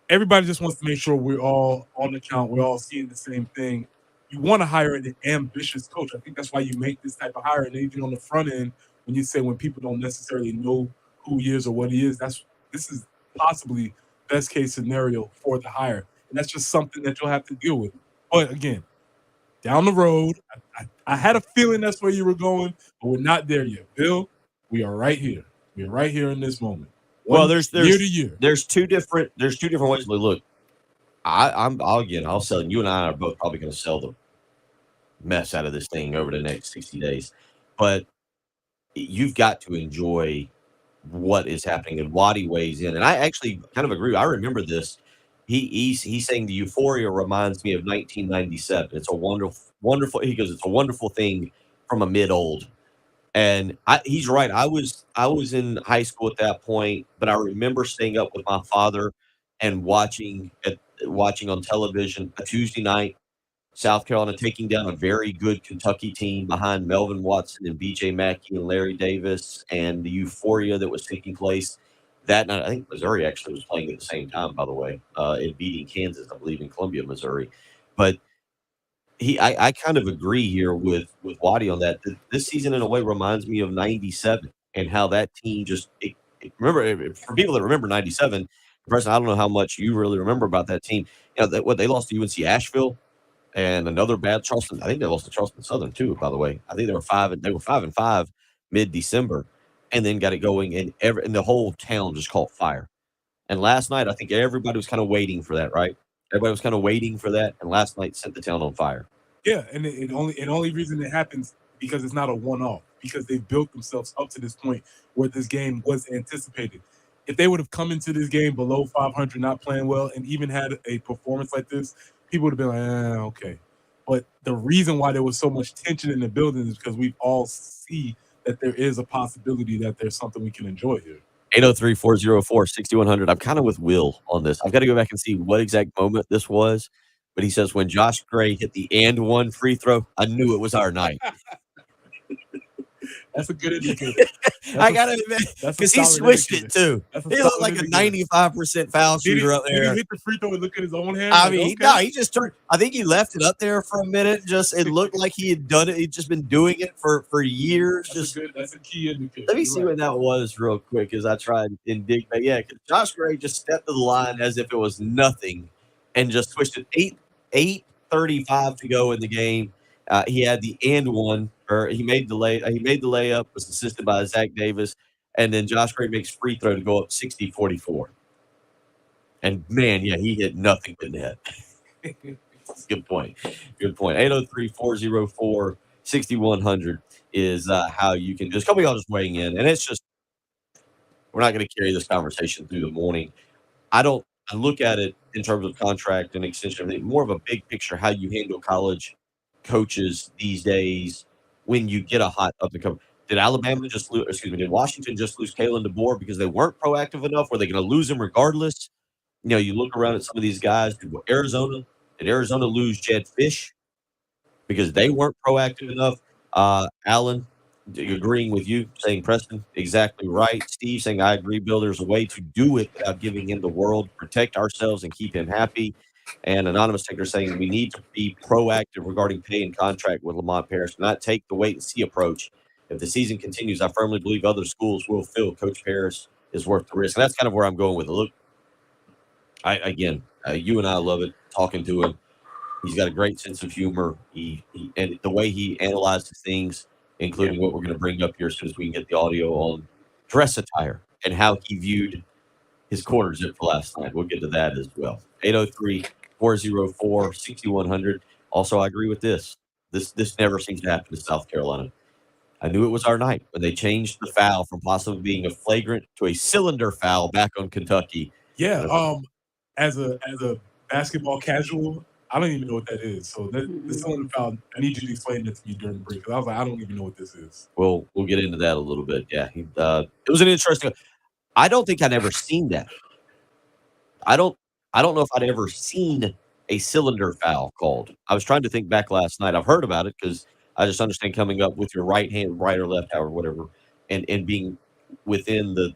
everybody just wants to make sure we're all on the count, we're all seeing the same thing. You want to hire an ambitious coach. I think that's why you make this type of hire. And even on the front end, when people don't necessarily know who he is or what he is, this is possibly best case scenario for the hire. And that's just something that you'll have to deal with. But again, down the road, I had a feeling that's where you were going, but we're not there yet. Bill, we are right here. We're right here in this moment. There's year to year. There's two different ways to look. I'll sell. You and I are both probably going to sell the mess out of this thing over the next 60 days. But you've got to enjoy what is happening. And Waddy weighs in, and I actually kind of agree. I remember this. He's saying the euphoria reminds me of 1997. It's a wonderful. He goes, it's a wonderful thing from a mid-old. And he's right. I was in high school at that point, but I remember staying up with my father and watching on television a Tuesday night, South Carolina taking down a very good Kentucky team behind Melvin Watson and B.J. Mackey and Larry Davis, and the euphoria that was taking place that night. I think Missouri actually was playing at the same time, by the way, in beating Kansas, I believe, in Columbia, Missouri. But I kind of agree here with Waddy on that. This season, in a way, reminds me of 97 and how that team remember, for people that remember 97, Preston, I don't know how much you really remember about that team. They lost to UNC Asheville and another bad Charleston. I think they lost to Charleston Southern too, by the way. I think they were 5-5 mid-December, and then got it going, and the whole town just caught fire. And last night, I think everybody was kind of waiting for that, right? Everybody was kind of waiting for that, and last night set the town on fire. Yeah, and the only reason it happens because it's not a one-off, because they've built themselves up to this point where this game was anticipated. If they would have come into this game below 500, not playing well, and even had a performance like this, people would have been like, okay. But the reason why there was so much tension in the building is because we all see that there is a possibility that there's something we can enjoy here. 803-404-6100. I'm kind of with Will on this. I've got to go back and see what exact moment this was. But he says when Josh Gray hit the and one free throw, I knew it was our night. That's a good indicator. I got to admit, because he switched it too. He looked like a 95% foul shooter up there. Did he hit the free throw and look at his own hand? I mean, no, he just turned. I think he left it up there for a minute. It looked like he had done it. He'd just been doing it for years. That's a key indicator. Let me see what that was real quick as I tried and dig. But yeah, because Josh Gray just stepped to the line as if it was nothing and just switched it. 8:35 to go in the game. He had the and one, or he made the layup, was assisted by Zach Davis, and then Josh Gray makes free throw to go up 60-44. And man, yeah, he hit nothing but net. Good point. Good point. 803-404-6100 is how you can just, couple of y'all just weighing in. And it's just, we're not going to carry this conversation through the morning. I look at it in terms of contract and extension, more of a big picture, how you handle college coaches these days when you get a hot up and coming. Did Washington just lose Kalen DeBoer because they weren't proactive enough? Were they going to lose him regardless? You know, you look around at some of these guys. Did Arizona lose Jed Fish because they weren't proactive enough? Alan, agreeing with you, saying Preston, exactly right. Steve saying, I agree, Bill. There's a way to do it without giving him the world, protect ourselves and keep him happy. And Anonymous Taker saying we need to be proactive regarding pay and contract with Lamont Paris, not take the wait and see approach. If the season continues, I firmly believe other schools will feel Coach Paris is worth the risk. And that's kind of where I'm going with it. Look, you and I love it talking to him. He's got a great sense of humor. He and the way he analyzes things, including what we're going to bring up here as soon as we can get the audio on dress attire and how he viewed his quarter zip for last night. We'll get to that as well. 803-404-6100. Also, I agree with this. This never seems to happen to South Carolina. I knew it was our night when they changed the foul from possibly being a flagrant to a cylinder foul back on Kentucky. Yeah. As a basketball casual, I don't even know what that is. So the cylinder foul, I need you to explain that to me during the break. Because I was like, I don't even know what this is. We'll get into that a little bit. Yeah. It was an interesting. I don't think I'd ever seen that. I don't know if I'd ever seen a cylinder foul called. I was trying to think back last night. I've heard about it because I just understand coming up with your right hand, right or left, however, whatever, and being within the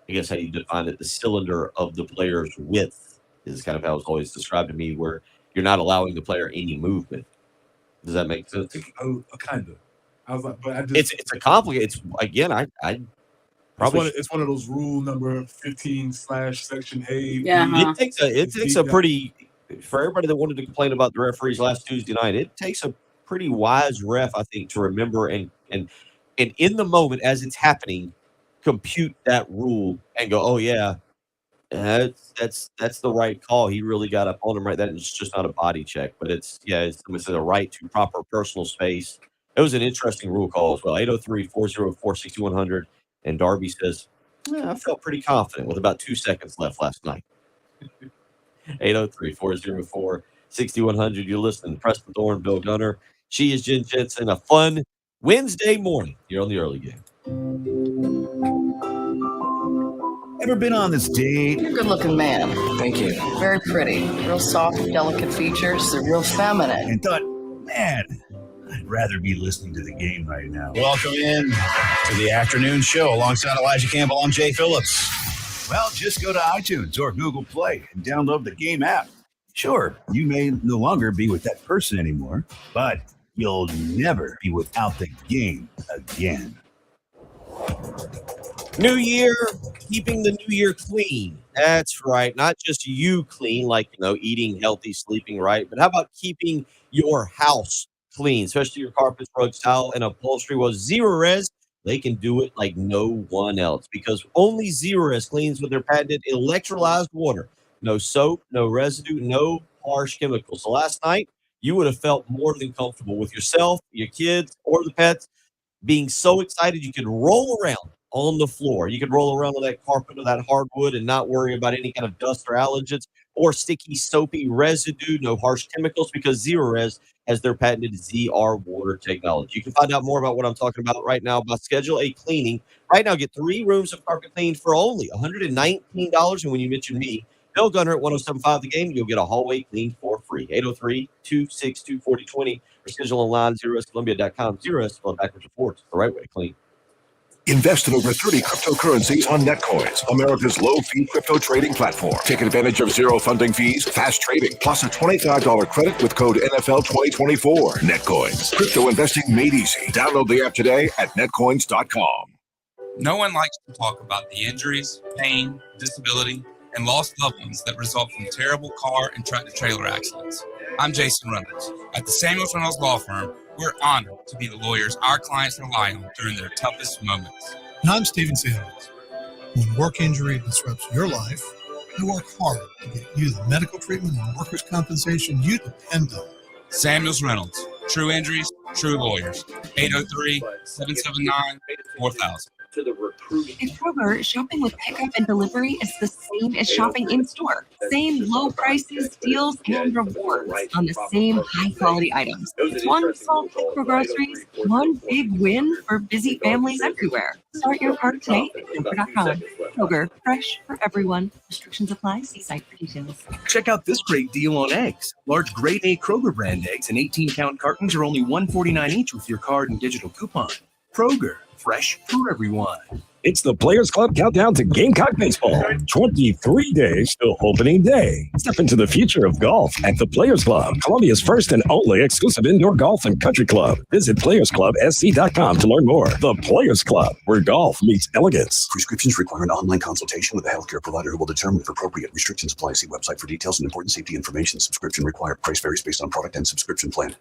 I guess how you define it, the cylinder of the player's width is kind of how it's always described to me, where you're not allowing the player any movement. Does that make sense? Kind of. I was like, but I just it's a complicated. It's again, I probably it's one of those rule number 15/section A. Yeah, it takes a pretty, for everybody that wanted to complain about the referees last Tuesday night, it takes a pretty wise ref, I think, to remember and in the moment as it's happening, compute that rule and go, oh yeah, that's the right call. He really got up on him right. That it's just not a body check, but it's a right to proper personal space. It was an interesting rule call as well. 803-404-6100. And Darby says, I felt pretty confident with about 2 seconds left last night. 803-404-6100. You're listening to Preston Thorne, Bill Gunner. She is Jen Jensen. A fun Wednesday morning here on the early game. Ever been on this date? You're a good-looking man. Thank you. Very pretty. Real soft, delicate features. They're real feminine. And thought, man, I'd rather be listening to the game right now. Welcome in to the afternoon show alongside Elijah Campbell. I'm Jay Phillips. Well, just go to iTunes or Google Play and download the game app. Sure, you may no longer be with that person anymore, but you'll never be without the game again. New year, keeping the new year clean. That's right. Not just you clean, like, eating healthy, sleeping right, but how about keeping your house clean, especially your carpets, rugs, tile, and upholstery? Well, Zerorez, they can do it like no one else because only Zerorez cleans with their patented electrolyzed water. No soap, no residue, no harsh chemicals. So last night, you would have felt more than comfortable with yourself, your kids, or the pets being so excited you could roll around on the floor. You could roll around on that carpet or that hardwood and not worry about any kind of dust or allergens or sticky, soapy residue, no harsh chemicals, because Zerorez has their patented ZR water technology. You can find out more about what I'm talking about right now by schedule a cleaning. Right now, get 3 rooms of carpet cleaned for only $119. And when you mention me, Bill Gunner at 107.5 The Game, you'll get a hallway cleaned for free. 803-262-4020 or schedule online, ZerorezColumbia.com. Zerorez spelled backwards and forwards, the right way to clean. Invest in over 30 cryptocurrencies on Netcoins, America's low-fee crypto trading platform. Take advantage of zero funding fees, fast trading, plus a $25 credit with code NFL2024. Netcoins, crypto investing made easy. Download the app today at netcoins.com. No one likes to talk about the injuries, pain, disability, and lost loved ones that result from terrible car and tractor-trailer accidents. I'm Jason Reynolds. At the Samuels Reynolds Law Firm, we're honored to be the lawyers our clients rely on during their toughest moments. And I'm Steven Sanders. When work injury disrupts your life, We work hard to get you the medical treatment and workers' compensation you depend on. Samuels Reynolds. True injuries, true lawyers. 803-779-4000. At Kroger, shopping with pickup and delivery is the same as shopping in store. Same low prices, deals, and rewards on the same high quality items. It's one small click for groceries, one big win for busy families everywhere. Start your cart today at Kroger.com. Kroger, fresh for everyone. Restrictions apply. See site for details. Check out this great deal on eggs. Large grade A Kroger brand eggs in 18-count cartons are only $1.49 each with your card and digital coupon. Kroger, fresh for everyone. It's the Players Club countdown to Gamecock Baseball. 23 days till opening day. Step into the future of golf at the Players Club, Columbia's first and only exclusive indoor golf and country club. Visit playersclubsc.com to learn more. The Players Club, where golf meets elegance. Prescriptions require an online consultation with a healthcare provider who will determine if appropriate. Restrictions apply. See website for details and important safety information. Subscription required. Price varies based on product and subscription plan.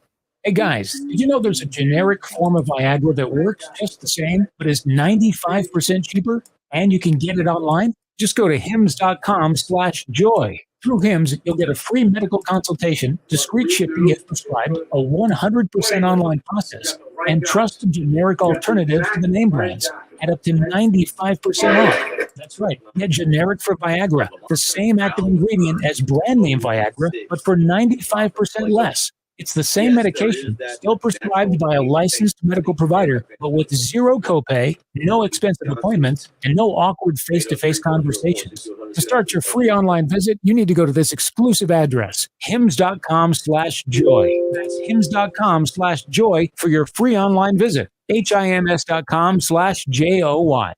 Hey guys, did you know there's a generic form of Viagra that works just the same, but is 95% cheaper? And you can get it online? Just go to hims.com/joy. Through Hims, you'll get a free medical consultation, discreet shipping if prescribed, a 100% online process, and trusted generic alternatives to the name brands at up to 95% off. That's right. Get generic for Viagra, the same active ingredient as brand name Viagra, but for 95% less. It's the same medication, still prescribed by a licensed medical provider, but with zero copay, no expensive appointments, and no awkward face-to-face conversations. To start your free online visit, you need to go to this exclusive address, hims.com/joy. That's hims.com/joy for your free online visit. HIMS.com/JOY.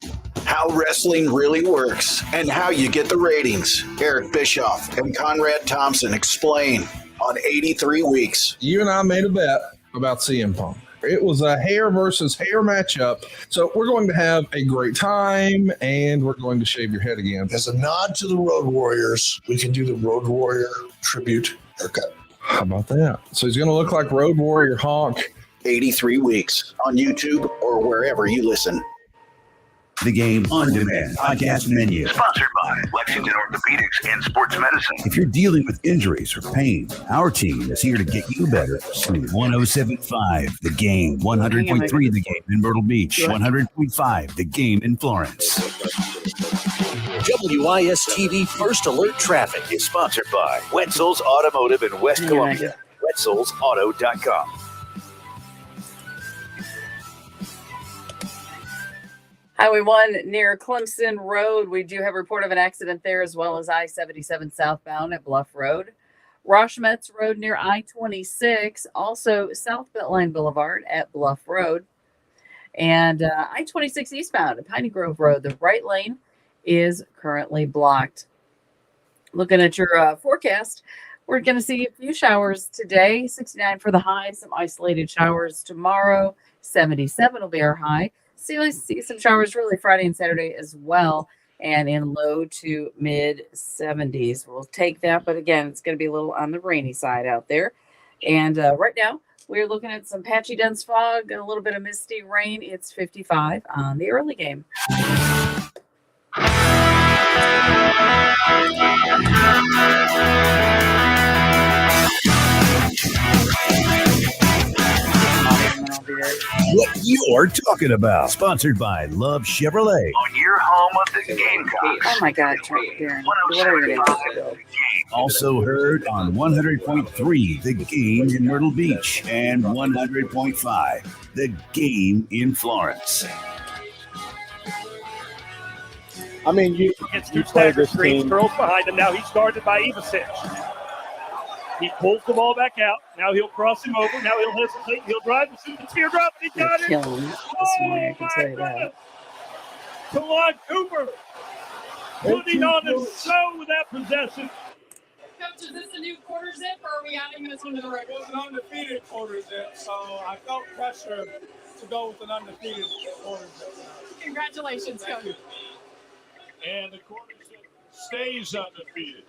How wrestling really works and how you get the ratings. Eric Bischoff and Conrad Thompson explain on 83 Weeks. You and I made a bet about CM Punk. It was a hair versus hair matchup. So we're going to have a great time and we're going to shave your head again. As a nod to the Road Warriors, we can do the Road Warrior tribute haircut. How about that? So he's going to look like Road Warrior Honk. 83 Weeks on YouTube or wherever you listen. The Game on Demand podcast menu. Sponsored by Lexington Orthopedics and Sports Medicine. If you're dealing with injuries or pain, our team is here to get you better. Through 107.5 The Game, 100.3 The Game in Myrtle Beach, 100.5 The Game in Florence. WIS-TV First Alert Traffic Is sponsored by Wetzel's Automotive in West Columbia. Wetzel'sAuto.com. Highway 1 near Clemson Road. We do have a report of an accident there, as well as I-77 southbound at Bluff Road. Rochemetz Road near I-26. Also South Beltline Boulevard at Bluff Road. And I-26 eastbound at Piney Grove Road. The right lane is currently blocked. Looking at your forecast, we're going to see a few showers today. 69 for the high. Some isolated showers tomorrow. 77 will be our high. See some showers really Friday and Saturday as well, and in low to mid 70s. We'll take that, but again, it's going to be a little on the rainy side out there. And right now, we're looking at some patchy dense fog and a little bit of misty rain. It's 55 on the early game. What you're talking about. Sponsored by Love Chevrolet. On your home of the Gamecocks. Oh my God, Darren. Whatever it is. Also heard on 100.3 The Game in Myrtle Beach and 100.5 The Game in Florence. I mean, you play this team. Girls behind him. Now he's guarded by Ivasic. He pulls the ball back out. Now he'll cross him over. Now he'll hesitate. He'll drive and shoot the teardrop. He got it. Killing this morning, I can tell you that. Talon Cooper putting on a show with that possession. Coach, is this a new quarter zip, or are we adding this one to the record? It was an undefeated quarter zip, so I felt pressure to go with an undefeated quarter zip. Congratulations, Coach. And the quarter zip stays undefeated.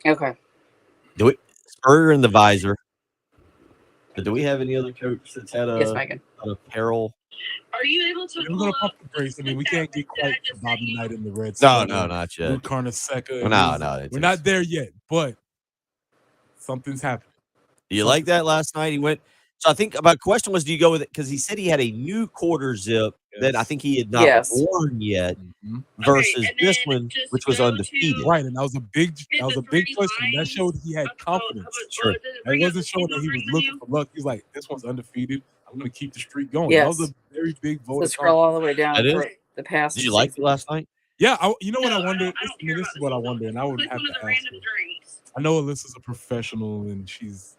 Okay. Do we Spurrier in the visor? But do we have any other coach that's had Yes, Megan. an apparel Are you able to? We're gonna pump the brakes. I mean, we can't get quite to Bobby Knight in the red No, sweater, not yet. Luke Carnesecca. No, we're not there yet, but something's happening. Do you like that last night? He went. So I think my question was, do you go with it? Because he said he had a new quarter zip that I think he had not worn yet, versus this one, which was undefeated. Right, and that was a big question. That showed he had confidence. Sure. It wasn't showing that he was looking for luck. He's like, this one's undefeated. I'm going to keep the streak going. Yes. That was a very big vote. Let's scroll all the way down That is? for the past. Did you like it last night? Yeah, you know what I wonder? This is what I wonder, and I would have to ask her. I know Alyssa's a professional, and she's.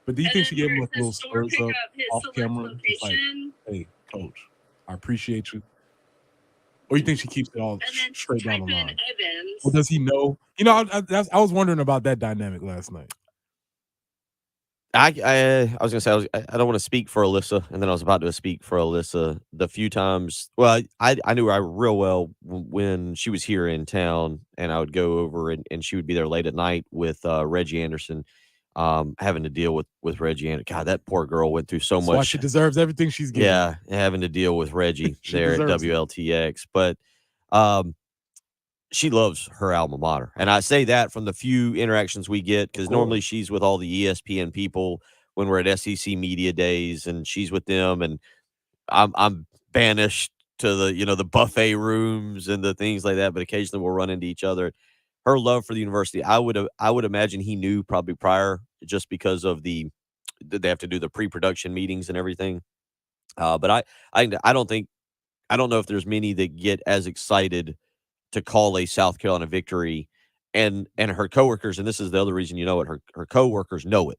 But do you think she gave him like little spurs up off camera? It's like, hey, coach, I appreciate you. Or you think she keeps it all straight down the line? Or does he know? You know, I was wondering about that dynamic last night. I was gonna say I don't want to speak for Alyssa, and then I was about to speak for Alyssa. The few times, well, I knew her real well when she was here in town, and I would go over and she would be there late at night with Reggie Anderson, having to deal with Reggie Anderson. God, that poor girl went through so much. Why she deserves everything she's getting. Yeah, having to deal with Reggie there at WLTX, but she loves her alma mater. And I say that from the few interactions we get, because normally she's with all the ESPN people when we're at SEC Media Days, and she's with them, and I'm banished to the the buffet rooms and the things like that, but occasionally we'll run into each other. Her love for the university, I would imagine he knew probably prior, just because of they have to do the pre-production meetings and everything. But I don't know if there's many that get as excited to call a South Carolina victory, and her coworkers, and this is the other reason you know it, her coworkers know it.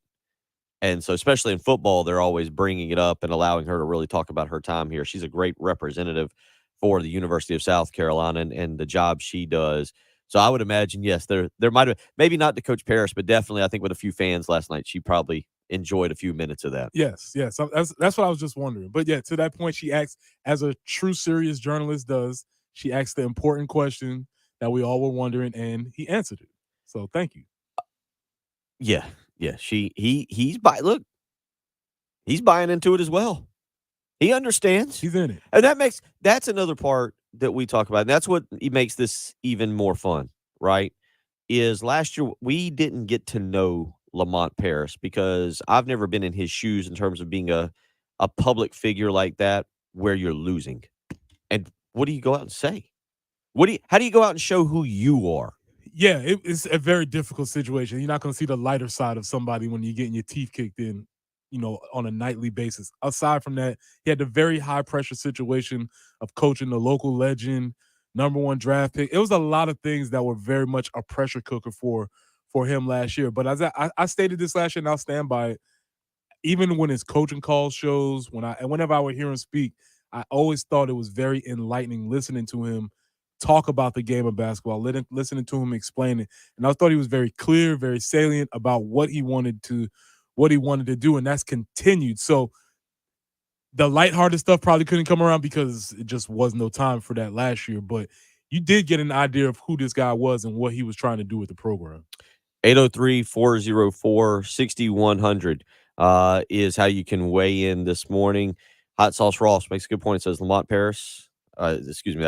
And so especially in football, they're always bringing it up and allowing her to really talk about her time here. She's a great representative for the University of South Carolina and the job she does. So I would imagine, yes, there might have, maybe not to Coach Parrish, but definitely I think with a few fans last night, she probably enjoyed a few minutes of that. Yes. So that's what I was just wondering. But yeah, to that point, she asked, as a true serious journalist does, she asked the important question that we all were wondering, and he answered it. So thank you. Yeah. He's buying into it as well. He understands. He's in it. And that's another part that we talk about. And that's what makes this even more fun, right? Is last year we didn't get to know Lamont Paris, because I've never been in his shoes in terms of being a public figure like that where you're losing. And what do you go out and say? How do you go out and show who you are? Yeah, it's a very difficult situation. You're not going to see the lighter side of somebody when you're getting your teeth kicked in, on a nightly basis. Aside from that, he had the very high pressure situation of coaching the local legend, #1 draft pick. It was a lot of things that were very much a pressure cooker for him last year. But as I stated this last year, and I'll stand by it, even when his coaching calls shows, whenever I would hear him speak, I always thought it was very enlightening listening to him talk about the game of basketball, listening to him explain it. And I thought he was very clear, very salient about what he wanted to do, and that's continued. So the lighthearted stuff probably couldn't come around because it just was no time for that last year. But you did get an idea of who this guy was and what he was trying to do with the program. 803-404-6100 is how you can weigh in this morning. Hot Sauce Ross makes a good point. It says Lamont Paris. Excuse me.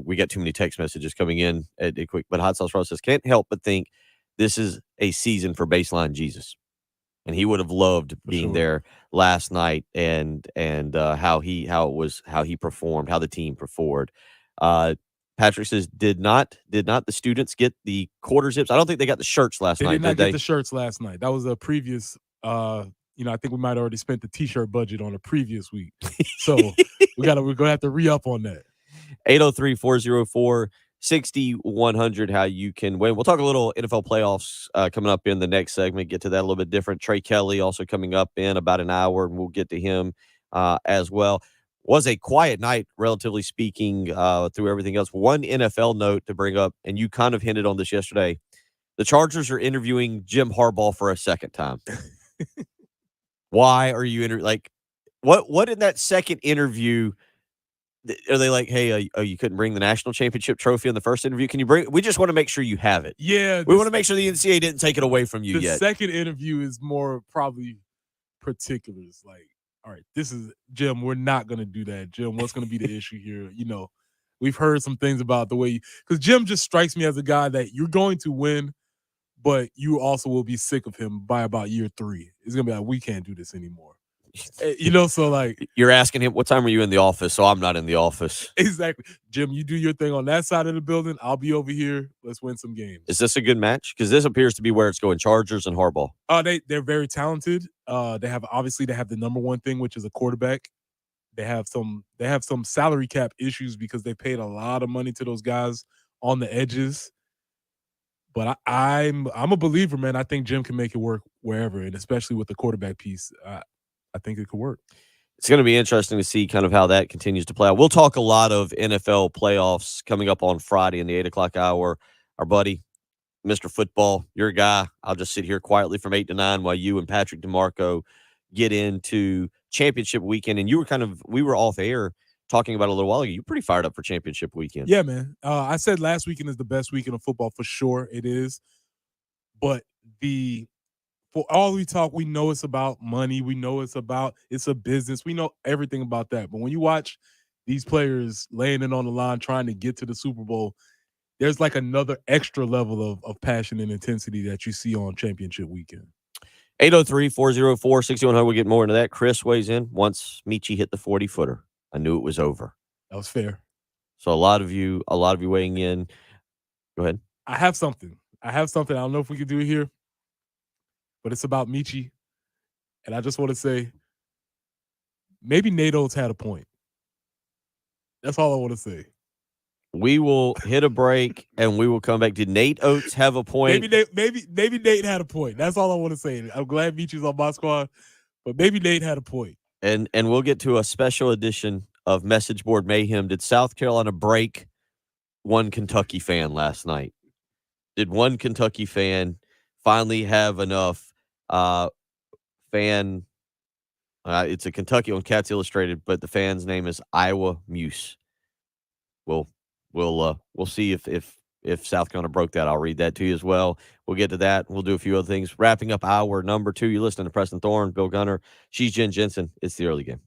We got too many text messages coming in at quick. But Hot Sauce Ross says, can't help but think this is a season for Baseline Jesus, and he would have loved being there last night and how he performed, how the team performed. Patrick says, did not the students get the quarter zips? I don't think they got the shirts last night. They did not get the shirts last night. That was a previous. I think we might have already spent the T-shirt budget on a previous week, so we're gonna have to re-up on that. 803-404-6100. How you can win. We'll talk a little NFL playoffs coming up in the next segment. Get to that a little bit different. Tre Kelley also coming up in about an hour, and we'll get to him as well. Was a quiet night, relatively speaking, through everything else. One NFL note to bring up, and you kind of hinted on this yesterday. The Chargers are interviewing Jim Harbaugh for a second time. Why are you what in that second interview are they like, hey, you couldn't bring the national championship trophy in the first interview? Can you bring? We just want to make sure you have it. Yeah, we want to make sure the NCAA didn't take it away from you the yet. The second interview is more probably particulars, like all right, this is Jim. We're not going to do that. Jim, what's going to be the issue here? We've heard some things about the way because Jim just strikes me as a guy that you're going to win, but you also will be sick of him by about year 3. It's going to be like, we can't do this anymore. So like you're asking him, what time are you in the office? So I'm not in the office. Exactly. Jim, you do your thing on that side of the building. I'll be over here. Let's win some games. Is this a good match? Because this appears to be where it's going, Chargers and Harbaugh. They're very talented. They have the number one thing, which is a quarterback. They have some salary cap issues because they paid a lot of money to those guys on the edges. But I'm a believer, man. I think Jim can make it work wherever, and especially with the quarterback piece, I think it could work. It's going to be interesting to see kind of how that continues to play out. We'll talk a lot of NFL playoffs coming up on Friday in the 8 o'clock hour. Our buddy, Mr. Football, your guy. I'll just sit here quietly from 8 to 9 while you and Patrick DeMarco get into championship weekend. And we were off air talking about it a little while ago. You're pretty fired up for championship weekend. Yeah, man. I said last weekend is the best weekend of football for sure. It is. But for all we talk, we know it's about money. We know it's a business. We know everything about that. But when you watch these players laying it on the line, trying to get to the Super Bowl, there's like another extra level of passion and intensity that you see on championship weekend. 803-404-6100. We'll get more into that. Chris weighs in. Once Michi hit the 40-footer, I knew it was over. That was fair. So a lot of you weighing in. Go ahead. I have something. I don't know if we can do it here, but it's about Michi. And I just want to say, maybe Nate Oates had a point. That's all I want to say. We will hit a break and we will come back. Did Nate Oates have a point? Maybe Nate had a point. That's all I want to say. I'm glad Michi's on my squad, but maybe Nate had a point. And we'll get to a special edition of Message Board Mayhem. Did South Carolina break one Kentucky fan last night? Did one Kentucky fan finally have enough fan? It's a Kentucky on Cats Illustrated, but the fan's name is Iowa Muse. We'll see if South Carolina broke that. I'll read that to you as well. We'll get to that. We'll do a few other things. Wrapping up hour number 2. You're listening to Preston Thorne, Bill Gunner. She's Jen Jensen. It's the early game.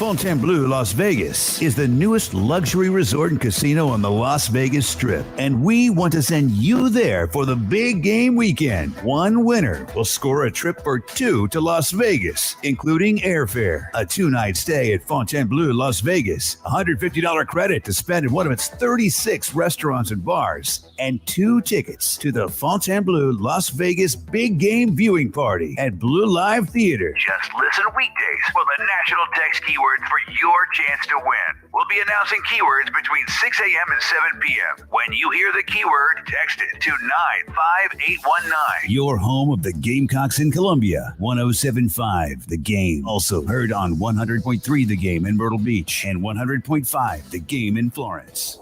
Fontainebleau Las Vegas is the newest luxury resort and casino on the Las Vegas Strip, and we want to send you there for the big game weekend. One winner will score a trip for 2 to Las Vegas, including airfare, a 2-night stay at Fontainebleau Las Vegas, $150 credit to spend in one of its 36 restaurants and bars, and 2 tickets to the Fontainebleau Las Vegas big game viewing party at Blue Live Theater. Just listen weekdays for the national text keywords for your chance to win. We'll be announcing keywords between 6 a.m. and 7 p.m. When you hear the keyword, text it to 95819. Your home of the Gamecocks in Columbia, 107.5 The Game. Also heard on 100.3 The Game in Myrtle Beach and 100.5 The Game in Florence.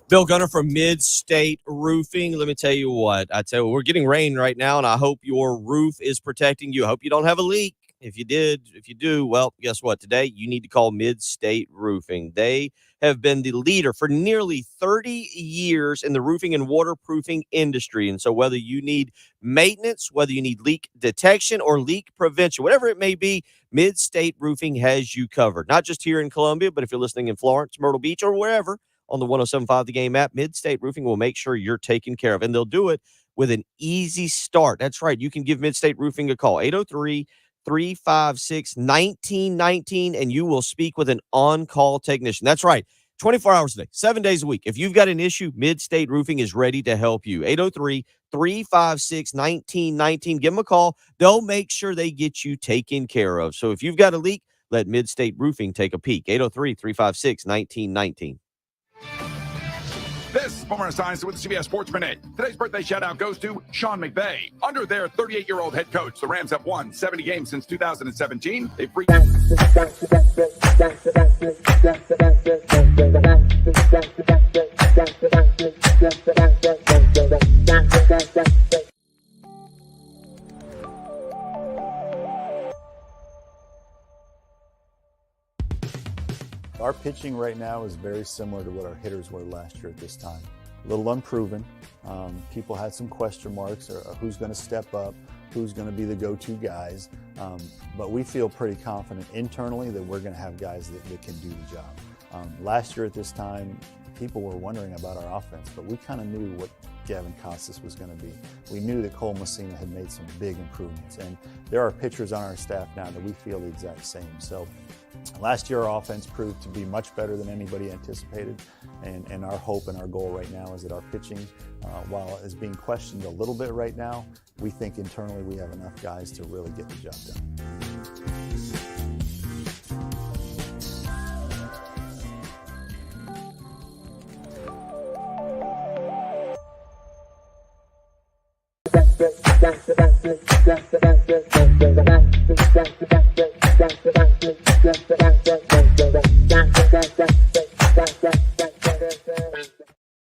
Bill Gunner from Mid-State Roofing. Let me tell you what. We're getting rain right now, and I hope your roof is protecting you. I hope you don't have a leak. If you do, well, guess what? Today, you need to call Mid-State Roofing. They have been the leader for nearly 30 years in the roofing and waterproofing industry. And so whether you need maintenance, whether you need leak detection or leak prevention, whatever it may be, Mid-State Roofing has you covered. Not just here in Columbia, but if you're listening in Florence, Myrtle Beach, or wherever on the 107.5 The Game app, Mid-State Roofing will make sure you're taken care of. And they'll do it with an easy start. That's right. You can give Mid-State Roofing a call, 803-356-1919, and you will speak with an on-call technician. That's right. 24 hours a day, 7 days a week. If you've got an issue, Mid-State Roofing is ready to help you. 803-356-1919. Give them a call. They'll make sure they get you taken care of. So if you've got a leak, let Mid-State Roofing take a peek. 803-356-1919. This is Boomer Science with the CBS Sports Minute. Today's birthday shout-out goes to Sean McVay. Under their 38-year-old head coach, the Rams have won 70 games since 2017. They've reached... Our pitching right now is very similar to what our hitters were last year at this time. A little unproven. People had some question marks or who's going to step up, who's going to be the go-to guys. But we feel pretty confident internally that we're going to have guys that can do the job. Last year at this time, people were wondering about our offense, but we kind of knew what Gavin Costas was going to be. We knew that Cole Messina had made some big improvements, and there are pitchers on our staff now that we feel the exact same. So last year our offense proved to be much better than anybody anticipated, and our hope and our goal right now is that our pitching, while is being questioned a little bit right now, we think internally we have enough guys to really get the job done.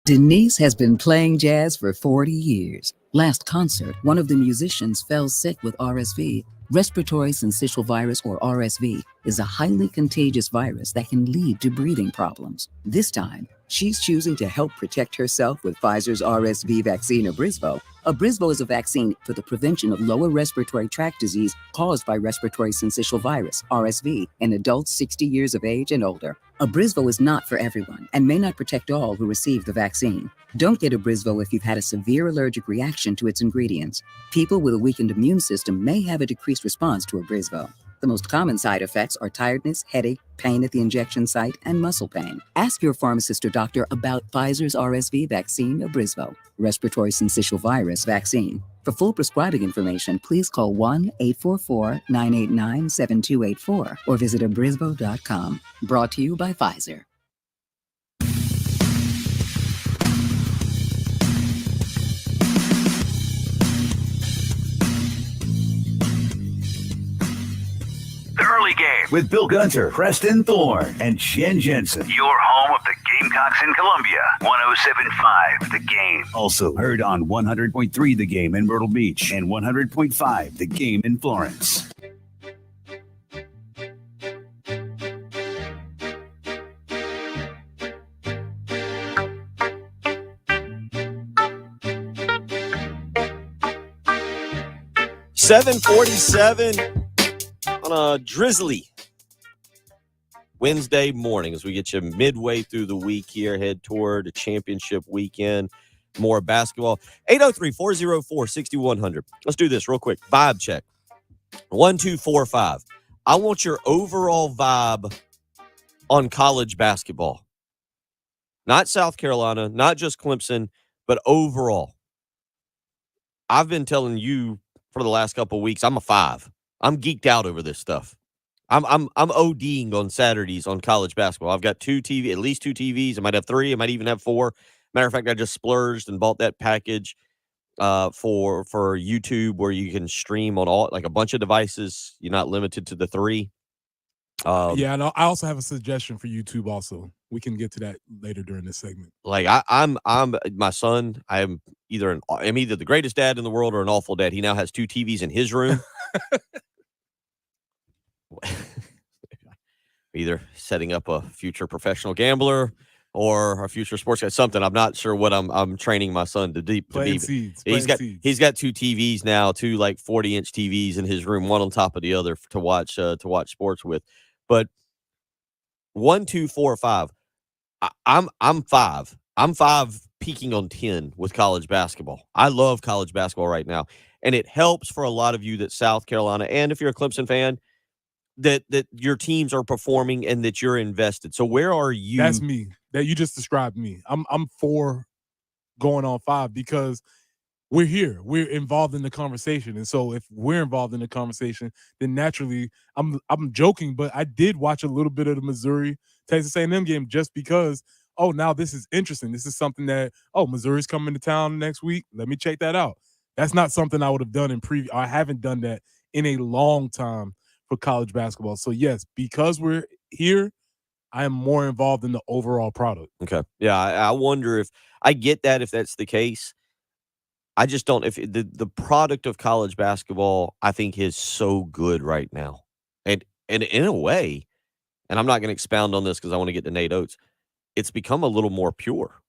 Denise has been playing jazz for 40 years. Last concert, one of the musicians fell sick with RSV. Respiratory syncytial virus, or RSV, is a highly contagious virus that can lead to breathing problems. This time, she's choosing to help protect herself with Pfizer's RSV vaccine, Abrysvo. Abrysvo is a vaccine for the prevention of lower respiratory tract disease caused by respiratory syncytial virus, RSV, in adults 60 years of age and older. Abrysvo is not for everyone and may not protect all who receive the vaccine. Don't get Abrysvo if you've had a severe allergic reaction to its ingredients. People with a weakened immune system may have a decreased response to Abrysvo. The most common side effects are tiredness, headache, pain at the injection site, and muscle pain. Ask your pharmacist or doctor about Pfizer's RSV vaccine, Abrysvo, respiratory syncytial virus vaccine. For full prescribing information, please call 1-844-989-7284 or visit abrysvo.com. Brought to you by Pfizer. The early game with Bill Gunter, Preston Thorne, and Shen Jensen. Your home of the Gamecocks in Columbia. 107.5 The Game. Also heard on 100.3 The Game in Myrtle Beach and 100.5 The Game in Florence. $7:47 on a drizzly Wednesday morning as we get you midway through the week here, head toward a championship weekend. More basketball. 803-404-6100. Let's do this real quick. Vibe check. 1245. I want your overall vibe on college basketball. Not South Carolina, not just Clemson, but overall. I've been telling you for the last couple of weeks, I'm a 5. I'm geeked out over this stuff. I'm ODing on Saturdays on college basketball. I've got at least two TVs. I might have 3. I might even have 4. Matter of fact, I just splurged and bought that package for YouTube where you can stream on a bunch of devices. You're not limited to the 3. Yeah, and I also have a suggestion for YouTube. Also, we can get to that later during this segment. Like I'm my son. I'm either the greatest dad in the world or an awful dad. He now has 2 TVs in his room. Either setting up a future professional gambler or a future sports guy. Something I'm not sure what I'm training my son to be. He's got 2 TVs now, 2 like 40-inch TVs in his room, one on top of the other to watch sports with. But 1, 2, 4, 5. I'm 5. I'm 5 peaking on 10 with college basketball. I love college basketball right now. And it helps for a lot of you that South Carolina, and if you're a Clemson fan, that your teams are performing and that you're invested. So where are you? That's me. That you just described me. I'm 4 going on 5 because we're here. We're involved in the conversation. And so if we're involved in the conversation, then naturally I'm joking, but I did watch a little bit of the Missouri Texas A&M game just because, now this is interesting. This is something that, Missouri's coming to town next week. Let me check that out. That's not something I would have done in previous. I haven't done that in a long time for college basketball. So yes, because we're here, I am more involved in the overall product. Okay. Yeah. I wonder if I get that if that's the case. I just don't. If the product of college basketball, I think is so good right now, and in a way, and I'm not going to expound on this because I want to get to Nate Oates. It's become a little more pure.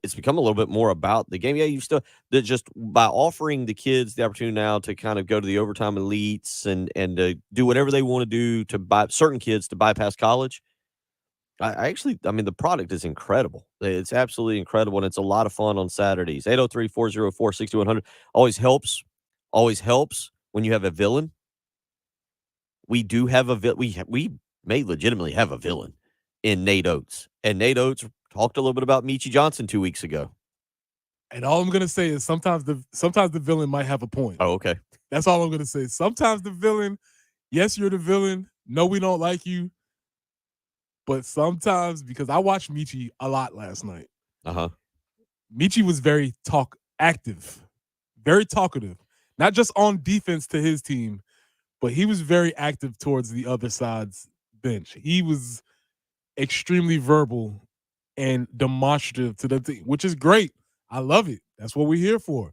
it's become a little bit more about the game. Yeah, you still that just by offering the kids the opportunity now to kind of go to the overtime elites and to do whatever they want to do to buy certain kids to bypass college. I mean, the product is incredible. It's absolutely incredible, and it's a lot of fun on Saturdays. 803-404-6100 always helps. Always helps when you have a villain. We do have a we may legitimately have a villain in Nate Oates, and Nate Oates talked a little bit about Michie Johnson 2 weeks ago. And all I'm gonna say is sometimes the villain might have a point. Oh, okay. That's all I'm gonna say. Sometimes the villain, yes, you're the villain. No, we don't like you. But sometimes, because I watched Michie a lot last night. Michie was very active, very talkative. Not just on defense to his team, but he was very active towards the other side's bench. He was extremely verbal and demonstrative to the team, which is great. I love it. That's what we're here for.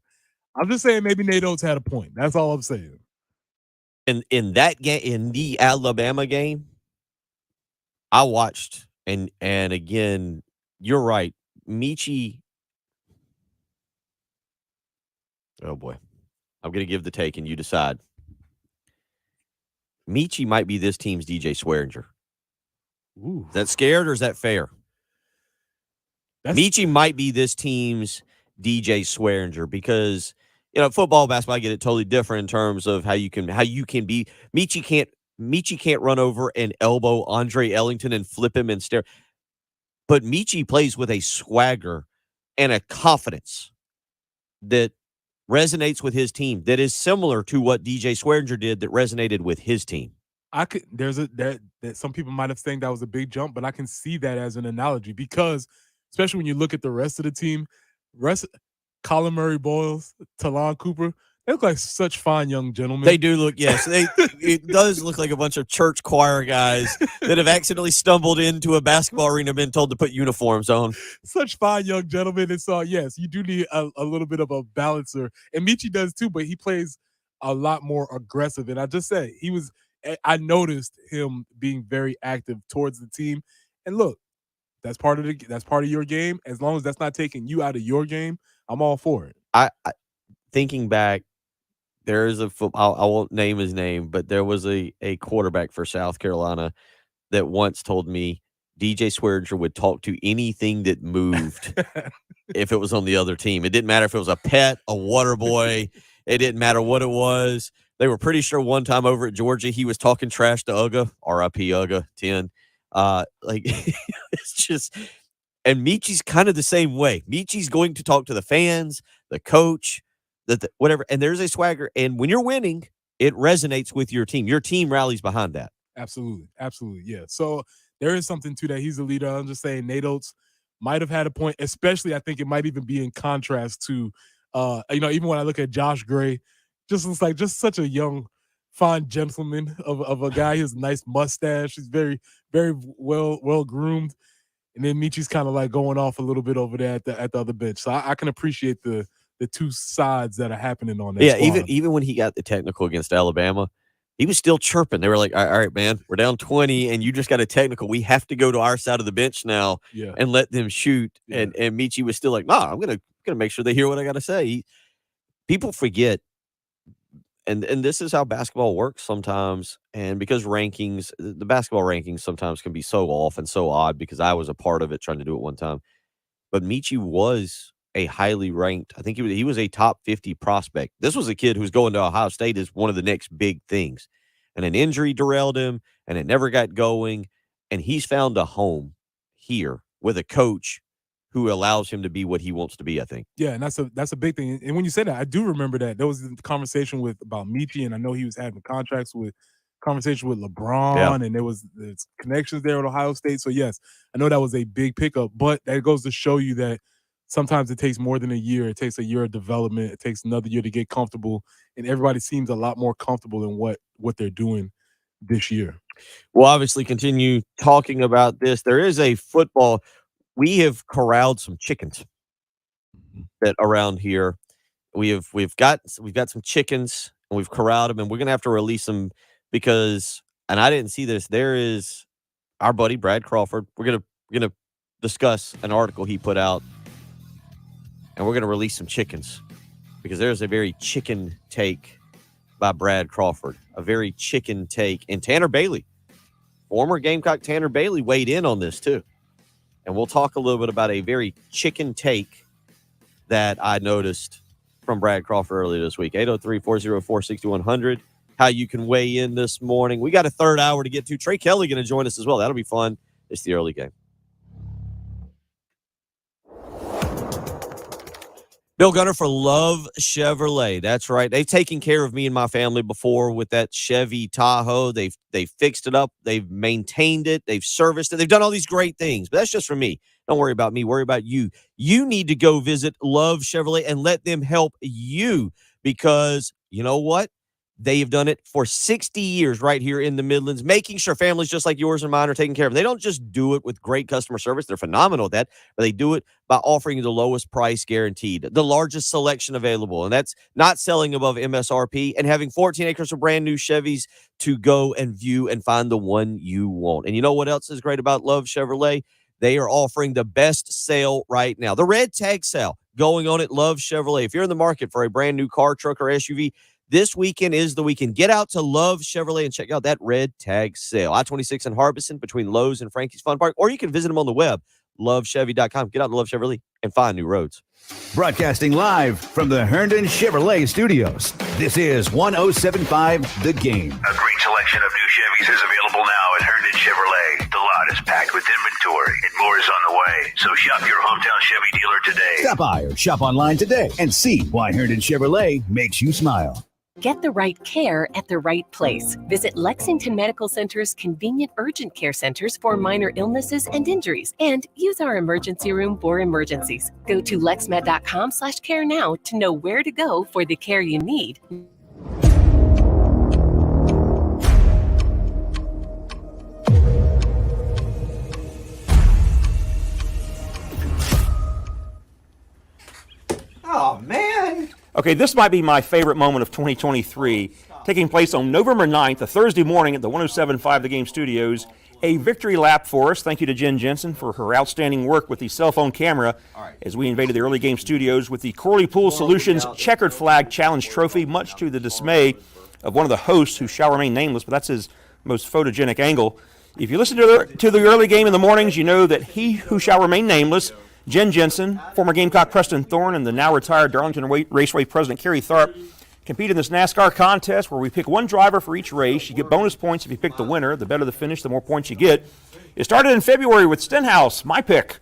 I'm just saying maybe Nate Oates had a point. That's all I'm saying. In that game, in the Alabama game, I watched, and again, you're right. Michie, oh boy, I'm going to give the take, and you decide. Michie might be this team's DJ Swearinger. Ooh. Is that scared or is that fair? Michie might be this team's DJ Swearinger because football, basketball, I get it totally different in terms of how you can be. Michie can't run over and elbow Andre Ellington and flip him and stare. But Michie plays with a swagger and a confidence that resonates with his team that is similar to what DJ Swearinger did that resonated with his team. That some people might have think that was a big jump, but I can see that as an analogy because especially when you look at the rest of the team, Colin Murray Boyles, Talon Cooper, they look like such fine young gentlemen. They do look, yes. It does look like a bunch of church choir guys that have accidentally stumbled into a basketball arena and been told to put uniforms on. Such fine young gentlemen. And so, yes, you do need a little bit of a balancer. And Michie does too, but he plays a lot more aggressive. And I just say, I noticed him being very active towards the team. And look, that's part of your game. As long as that's not taking you out of your game, I'm all for it. I thinking back, there is I won't name his name, but there was a quarterback for South Carolina that once told me DJ Swearinger would talk to anything that moved if it was on the other team. It didn't matter if it was a pet, a water boy. It didn't matter what it was. They were pretty sure one time over at Georgia, he was talking trash to Uga, RIP Uga 10. It's just, and Michie's kind of the same way. Michie's going to talk to the fans, the coach, whatever, and there's a swagger. And when you're winning, it resonates with your team. Your team rallies behind that. Absolutely. Yeah. So there is something to that. He's a leader. I'm just saying Nate Oates might have had a point, especially I think it might even be in contrast to, even when I look at Josh Gray, just looks like just such a young, fine gentleman of a guy. He has a nice mustache. He's very, very well groomed. And then Michie's kind of like going off a little bit over there at the other bench. So I can appreciate the two sides that are happening on that. Yeah, even when he got the technical against Alabama, he was still chirping. They were like, all right, man, we're down 20 and you just got a technical. We have to go to our side of the bench now and let them shoot. Yeah. And Michie was still like, nah, I'm gonna make sure they hear what I gotta say. People forget, and this is how basketball works sometimes. And because the basketball rankings sometimes can be so off and so odd, because I was a part of it trying to do it one time. But Michie was a highly ranked, I think he was a top 50 prospect. This was a kid who's going to Ohio State as one of the next big things. And an injury derailed him, and it never got going. And he's found a home here with a coach who allows him to be what he wants to be, I think. Yeah, and that's a big thing. And when you say that, I do remember that. There was a conversation about Michie, and I know he was having conversation with LeBron, and there's connections there at Ohio State. So, yes, I know that was a big pickup. But that goes to show you that sometimes it takes more than a year. It takes a year of development. It takes another year to get comfortable. And everybody seems a lot more comfortable in what they're doing this year. We'll obviously continue talking about this. There is a football. We have corralled some chickens that around here. We've got some chickens, and we've corralled them, and we're going to have to release them because, and I didn't see this, there is our buddy Brad Crawford. We're going to discuss an article he put out and we're going to release some chickens because there's a very chicken take by Brad Crawford, a very chicken take. And Tanner Bailey, former Gamecock Tanner Bailey, weighed in on this too. And we'll talk a little bit about a very chicken take that I noticed from Brad Crawford earlier this week. 803-404-6100. How you can weigh in this morning. We got a third hour to get to. Tre Kelley going to join us as well. That'll be fun. It's the early game. Bill Gunner for Love Chevrolet. That's right. They've taken care of me and my family before with that Chevy Tahoe. They've fixed it up. They've maintained it. They've serviced it. They've done all these great things. But that's just for me. Don't worry about me. Worry about you. You need to go visit Love Chevrolet and let them help you because you know what? They have done it for 60 years right here in the Midlands, making sure families just like yours and mine are taken care of. They don't just do it with great customer service. They're phenomenal at that, but they do it by offering the lowest price guaranteed, the largest selection available, and that's not selling above MSRP and having 14 acres of brand new Chevys to go and view and find the one you want. And you know what else is great about Love Chevrolet? They are offering the best sale right now, the red tag sale going on at Love Chevrolet. If you're in the market for a brand new car, truck, or SUV, this weekend is the weekend. Get out to Love Chevrolet and check out that red tag sale. I-26 in Harbison between Lowe's and Frankie's Fun Park, or you can visit them on the web, lovechevy.com. Get out to Love Chevrolet and find new roads. Broadcasting live from the Herndon Chevrolet Studios, this is 107.5 The Game. A great selection of new Chevys is available now at Herndon Chevrolet. The lot is packed with inventory and more is on the way. So shop your hometown Chevy dealer today. Stop by or shop online today and see why Herndon Chevrolet makes you smile. Get the right care at the right place. Visit Lexington Medical Center's convenient urgent care centers for minor illnesses and injuries, and use our emergency room for emergencies. Go to lexmed.com/care now to know where to go for the care you need. Oh, man. Okay, this might be my favorite moment of 2023, taking place on November 9th, a Thursday morning at the 107.5 The Game Studios. A victory lap for us. Thank you to Jen Jensen for her outstanding work with the cell phone camera as we invaded the early game studios with the Corley Pool Solutions Checkered Flag Challenge Trophy, much to the dismay of one of the hosts who shall remain nameless, but that's his most photogenic angle. If you listen to the early game in the mornings, you know that he who shall remain nameless, Jen Jensen, former Gamecock Preston Thorne, and the now retired Darlington Raceway president Kerry Tharp compete in this NASCAR contest where we pick one driver for each race. You get bonus points if you pick the winner. The better the finish, the more points you get. It started in February with Stenhouse, my pick,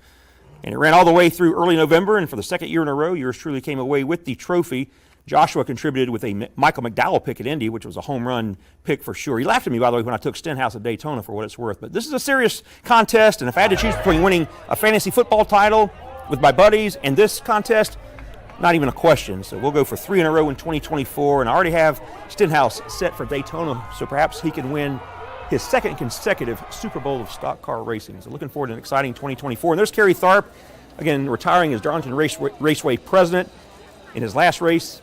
and it ran all the way through early November, and for the second year in a row, yours truly came away with the trophy. Joshua contributed with a Michael McDowell pick at Indy, which was a home run pick for sure. He laughed at me, by the way, when I took Stenhouse at Daytona for what it's worth. But this is a serious contest, and if I had to choose between winning a fantasy football title with my buddies and this contest, not even a question. So we'll go for 3 in a row in 2024, and I already have Stenhouse set for Daytona, so perhaps he can win his second consecutive Super Bowl of stock car racing. So looking forward to an exciting 2024. And there's Kerry Tharp, again, retiring as Darlington Raceway president. In his last race,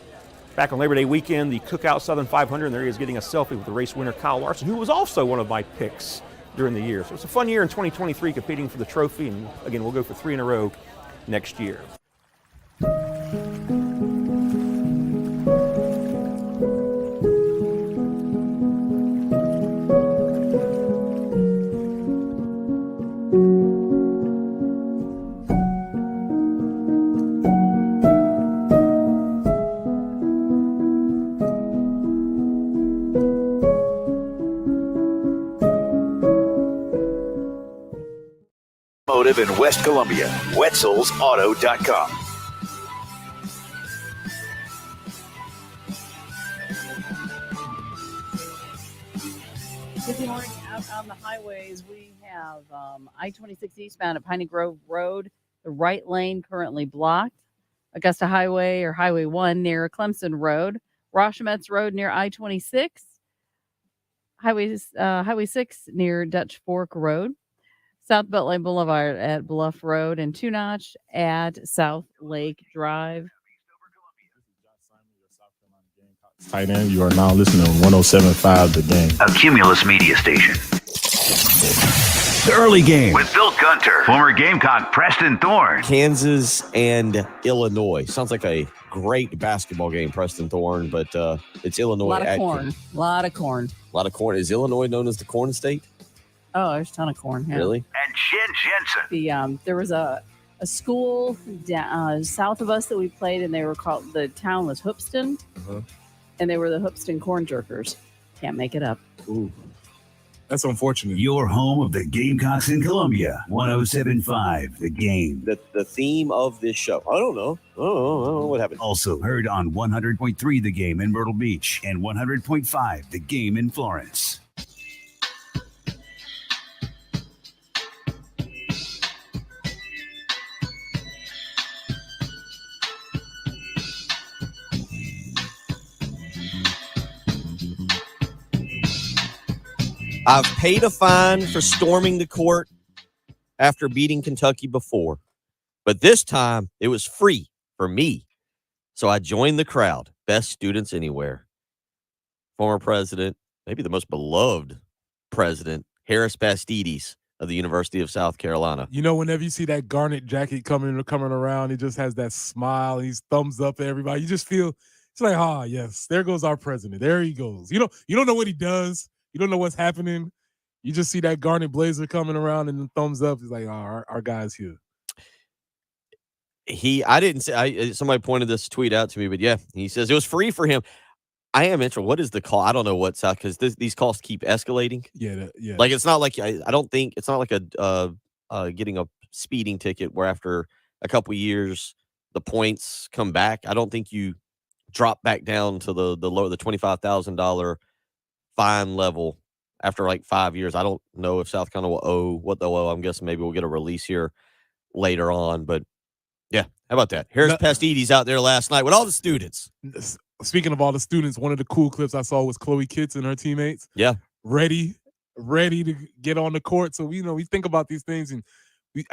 back on Labor Day weekend, the Cookout Southern 500, and there he is getting a selfie with the race winner, Kyle Larson, who was also one of my picks during the year. So it's a fun year in 2023 competing for the trophy, and again, we'll go for 3 in a row next year. In West Columbia, Wetzel'sAuto.com. Good morning. Out on the highways, we have I-26 eastbound at Piney Grove Road, the right lane currently blocked. Augusta Highway or Highway 1 near Clemson Road, Roshametz Road near I-26, Highway 6 near Dutch Fork Road, South Beltline Boulevard at Bluff Road, and Two Notch at South Lake Drive. Tight end, you are now listening to 107.5 The Game. A Cumulus media station. The early game with Bill Gunter, former Gamecock Preston Thorne. Kansas and Illinois. Sounds like a great basketball game, Preston Thorne, but it's Illinois. A lot of corn. A lot of corn. A lot of corn. Is Illinois known as the Corn State? Oh, there's a ton of corn. Yeah. Really? And Jen Jensen. There was a school south of us that we played, and they were called, the town was Hoopston, and they were the Hoopston Corn Jerkers. Can't make it up. Ooh. That's unfortunate. Your home of the Gamecocks in Columbia. 107.5 The Game. The theme of this show. I don't know what happened. Also heard on 100.3 The Game in Myrtle Beach and 100.5 The Game in Florence. I've paid a fine for storming the court after beating Kentucky before, but this time it was free for me. So I joined the crowd. Best students anywhere. Former president, maybe the most beloved president, Harris Bastides of the University of South Carolina. You know, whenever you see that garnet jacket coming around, he just has that smile. He's thumbs up at everybody. You just feel, it's like, yes, there goes our president. There he goes. You don't know what he does. You don't know what's happening. You just see that garnet blazer coming around and the thumbs up. He's like, our guy's here. I didn't say, somebody pointed this tweet out to me, but yeah, he says it was free for him. I am interested. What is the call? I don't know what's out because these costs keep escalating. Yeah. Like it's not like I don't think it's not like a getting a speeding ticket where after a couple of years the points come back. I don't think you drop back down to the $25,000 fine level after like 5 years. I don't know if South Carolina will owe what they'll owe. I'm guessing maybe we'll get a release here later on. But yeah, how about that? Harris Bastides out there last night with all the students. Speaking of all the students, one of the cool clips I saw was Chloe Kitts and her teammates. Yeah, ready to get on the court. So we think about these things, and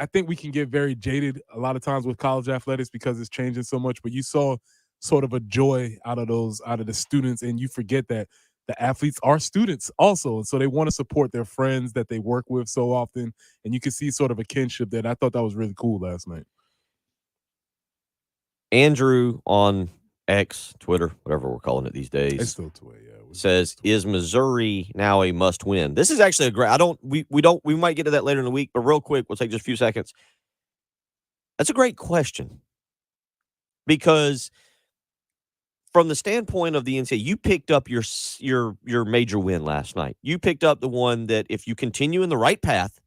I think we can get very jaded a lot of times with college athletics because it's changing so much. But you saw sort of a joy out of the students, and you forget that the athletes are students also. And so they want to support their friends that they work with so often. And you can see sort of a kinship that I thought that was really cool last night. Andrew on X, Twitter, whatever we're calling it these days. It's still Twitter, yeah. Says, is Missouri now a must win? This is actually a great, we might get to that later in the week, but real quick, we'll take just a few seconds. That's a great question because from the standpoint of the NCAA, you picked up your major win last night. You picked up the one that if you continue in the right path,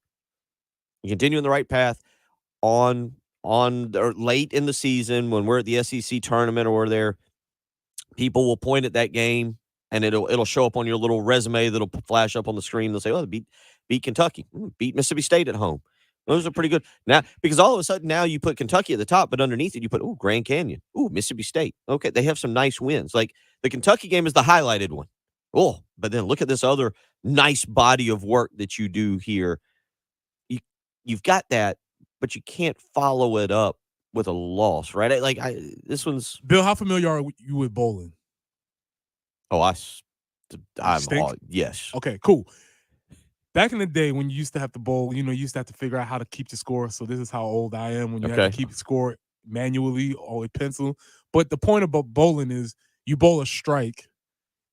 on or late in the season when we're at the SEC tournament or there, people will point at that game and it'll show up on your little resume that'll flash up on the screen. They'll say, "Oh, beat Kentucky, beat Mississippi State at home." Those are pretty good. Now, because all of a sudden now you put Kentucky at the top, but underneath it you put, Grand Canyon. Mississippi State. Okay, they have some nice wins. Like the Kentucky game is the highlighted one. But then look at this other nice body of work that you do here. You've got that, but you can't follow it up with a loss, right? This one's... Bill, how familiar are you with bowling? Yes. Okay, cool. Back in the day when you used to have to bowl, you used to have to figure out how to keep the score. So this is how old I am when you have to keep the score manually or with pencil. But the point about bowling is you bowl a strike,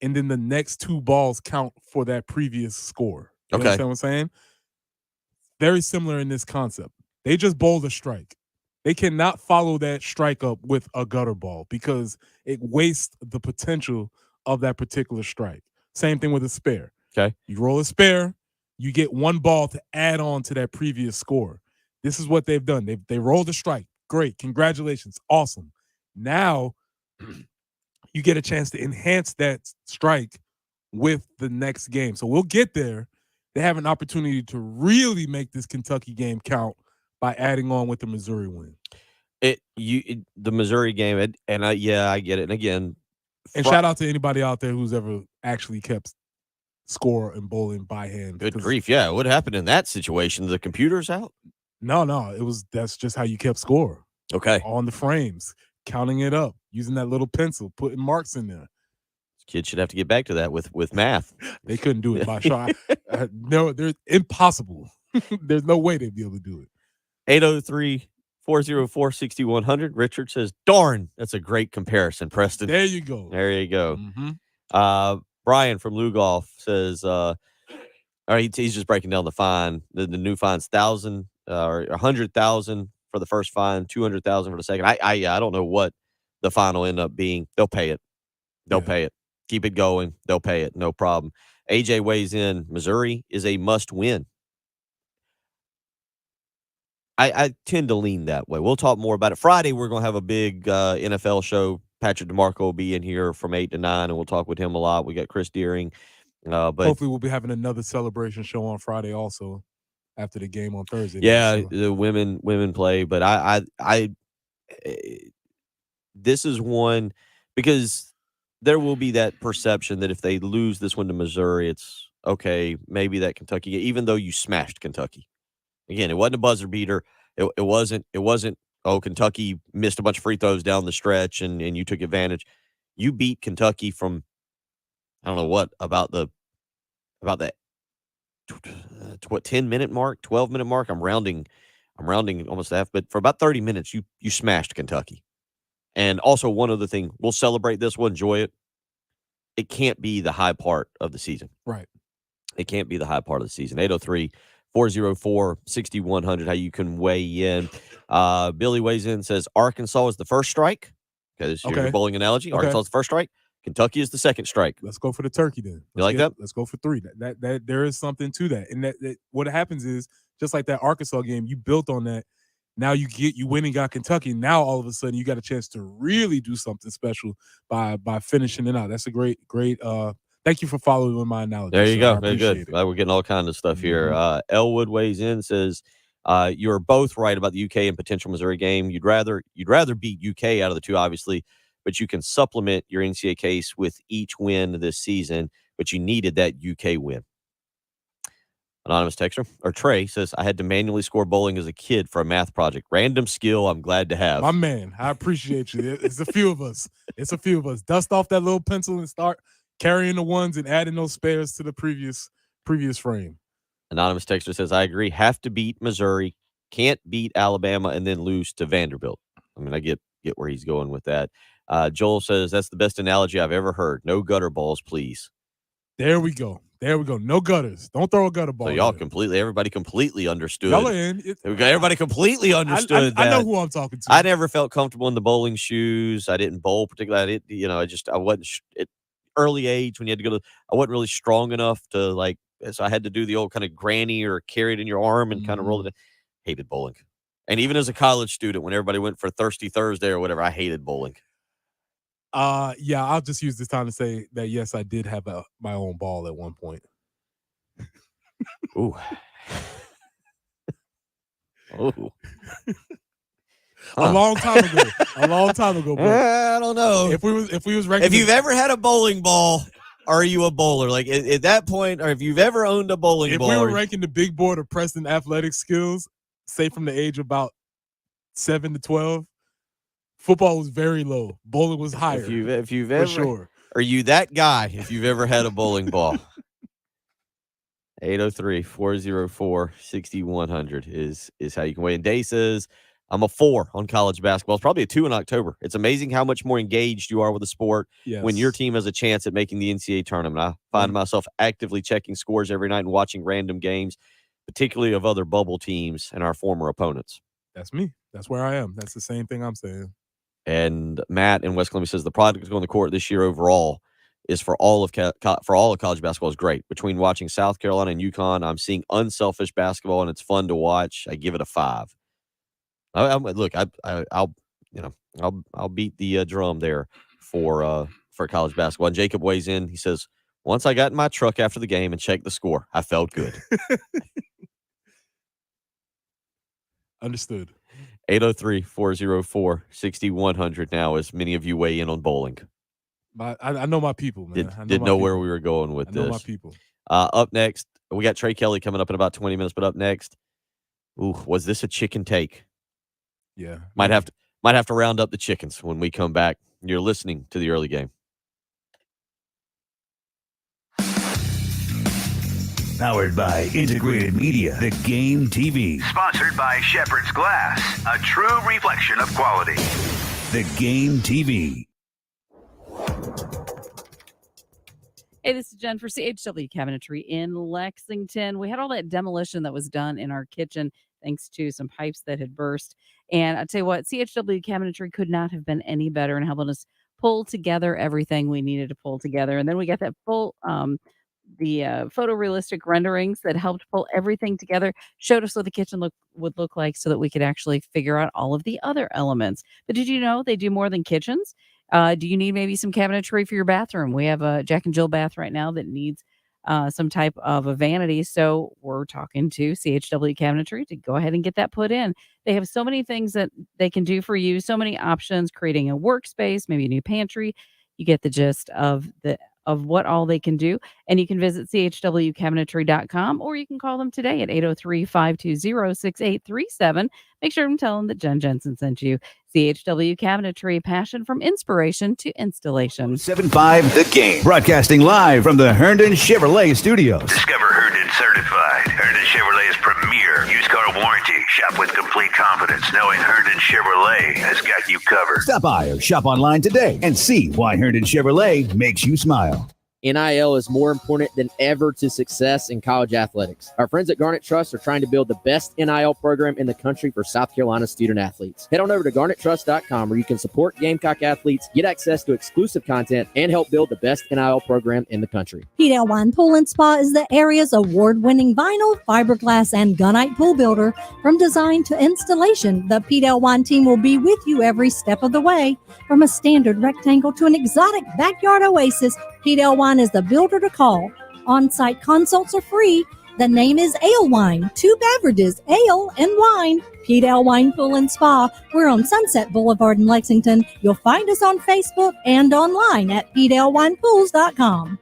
and then the next two balls count for that previous score. You understand what I'm saying? Very similar in this concept. They just bowled a strike. They cannot follow that strike up with a gutter ball because it wastes the potential of that particular strike. Same thing with a spare. Okay. You roll a spare, you get one ball to add on to that previous score. This is what they've done. They rolled a strike. Great. Congratulations. Awesome. Now you get a chance to enhance that strike with the next game. So we'll get there. They have an opportunity to really make this Kentucky game count by adding on with the Missouri win. The Missouri game, I get it. And again, shout out to anybody out there who's ever actually kept score and bowling by hand. Good grief, yeah. What happened in that situation? The computer's out? No, that's just how you kept score. Okay. On the frames, counting it up, using that little pencil, putting marks in there. Kids should have to get back to that with math. They couldn't do it by shot. No, they're impossible. There's no way they'd be able to do it. 803-404-6100. Richard says, darn, that's a great comparison, Preston. There you go. There you go. Mm-hmm. Brian from Lugoff says, he's just breaking down the fine. The new fine's 1,000 or 100,000 for the first fine, 200,000 for the second. I don't know what the fine will end up being. They'll pay it. They'll pay it. Keep it going. They'll pay it. No problem. AJ weighs in. Missouri is a must win. I tend to lean that way. We'll talk more about it. Friday, we're going to have a big NFL show. Patrick DeMarco will be in here from 8 to 9, and we'll talk with him a lot. We got Chris Deering. But hopefully we'll be having another celebration show on Friday also after the game on Thursday. Yeah, the women play. But I this is one because there will be that perception that if they lose this one to Missouri, it's okay, maybe that Kentucky, even though you smashed Kentucky. Again, it wasn't a buzzer beater. It wasn't, Kentucky missed a bunch of free throws down the stretch and you took advantage. You beat Kentucky from, I don't know what, about that 10-minute mark, 12-minute mark. I'm rounding almost half, but for about 30 minutes, you smashed Kentucky. And also one other thing, we'll celebrate this, we'll enjoy it. It can't be the high part of the season. Right. It can't be the high part of the season. 803-404-6100, how you can weigh in. Billy weighs in, says Arkansas is the first strike. Okay, this is your bowling analogy. Okay. Arkansas is the first strike. Kentucky is the second strike. Let's go for the turkey then. You like that? Let's go for 3. That there is something to that. And that what happens is, just like that Arkansas game, you built on that. Now you win and got Kentucky. Now all of a sudden you got a chance to really do something special by finishing it out. That's a great. Thank you for following my analogy. There you go. I Very good. We're getting all kinds of stuff here. Elwood weighs in, says you're both right about the UK and potential Missouri game. You'd rather beat UK out of the two, obviously, but you can supplement your NCAA case with each win this season. But you needed that UK win. Anonymous texter or Trey says, I had to manually score bowling as a kid for a math project. Random skill I'm glad to have. My man, I appreciate you. It's a few of us. Dust off that little pencil and start carrying the ones and adding those spares to the previous frame. Anonymous texter says, I agree. Have to beat Missouri. Can't beat Alabama and then lose to Vanderbilt. I mean, I get where he's going with that. Joel says, that's the best analogy I've ever heard. No gutter balls, please. There we go. No gutters. Don't throw a gutter ball. So everybody completely understood. Y'all are in. Everybody completely understood I know who I'm talking to. I never felt comfortable in the bowling shoes. I didn't bowl particularly. I wasn't at early age when you had to go to, I wasn't really strong enough to so I had to do the old kind of granny or carry it in your arm and kind of roll it. Hated bowling. And even as a college student, when everybody went for Thirsty Thursday or whatever, I hated bowling. Yeah, I'll just use this time to say that yes, I did have my own ball at one point. Ooh. Oh. A long time ago. Bro. I don't know. If we was ranking, if you've ever had a bowling ball, are you a bowler? Like at that point, or if you've ever owned a bowling ball, if we were ranking the big board of Preston athletic skills, say from the age of about 7 to 12. Football was very low. Bowling was higher. If you've ever, sure. Are you that guy? If you've ever had a bowling ball, 803-404-6100 is how you can weigh in. Day says, I'm a 4 on college basketball. It's probably a 2 in October. It's amazing how much more engaged you are with the sport when your team has a chance at making the NCAA tournament. I find myself actively checking scores every night and watching random games, particularly of other bubble teams and our former opponents. That's me. That's where I am. That's the same thing I'm saying. And Matt in West Columbia says the product that's going to court this year overall is for all of college basketball is great. Between watching South Carolina and UConn, I'm seeing unselfish basketball and it's fun to watch. I give it a 5. I'll beat the drum there for college basketball. And Jacob weighs in. He says, once I got in my truck after the game and checked the score, I felt good. Understood. 803-404-6100 now, as many of you weigh in on bowling. I know my people, man. Didn't know where we were going with this. I know my people. Up next, we got Tre Kelley coming up in about 20 minutes, but up next, was this a chicken take? Yeah. Might have to round up the chickens when we come back. You're listening to the early game. Powered by Integrated Media, The Game TV. Sponsored by Shepherd's Glass, a true reflection of quality. The Game TV. Hey, this is Jen for CHW Cabinetry in Lexington. We had all that demolition that was done in our kitchen thanks to some pipes that had burst. And I tell you what, CHW Cabinetry could not have been any better in helping us pull together everything we needed to pull together. And then we got that full photorealistic renderings that helped pull everything together, showed us what the kitchen would look like so that we could actually figure out all of the other elements. But did you know they do more than kitchens? Do you need maybe some cabinetry for your bathroom? We have a Jack and Jill bath right now that needs some type of a vanity. So we're talking to CHW Cabinetry to go ahead and get that put in. They have so many things that they can do for you, so many options, creating a workspace, maybe a new pantry. You get the gist of what all they can do. And you can visit chwcabinetry.com, or you can call them today at 803-520-6837. Make sure to tell them that Jen Jensen sent you. CHW Cabinetry, passion from inspiration to installation. 7.5 The Game. Broadcasting live from the Herndon Chevrolet Studios. Discover Herndon Certified. Herndon Chevrolet's premier used car warranty. Shop with complete confidence knowing Herndon Chevrolet has got you covered. Stop by or shop online today and see why Herndon Chevrolet makes you smile. NIL is more important than ever to success in college athletics. Our friends at Garnet Trust are trying to build the best NIL program in the country for South Carolina student athletes. Head on over to garnettrust.com where you can support Gamecock athletes, get access to exclusive content, and help build the best NIL program in the country. Pedale Wine Pool and Spa is the area's award-winning vinyl, fiberglass, and gunite pool builder. From design to installation, the Pedale Wine team will be with you every step of the way. From a standard rectangle to an exotic backyard oasis, Pedale Wine is the builder to call. On-site consults are free. The name is Ale Wine. 2 beverages, ale and wine. Pedale Wine Pool and Spa. We're on Sunset Boulevard in Lexington. You'll find us on Facebook and online at PedaleWinePools.com.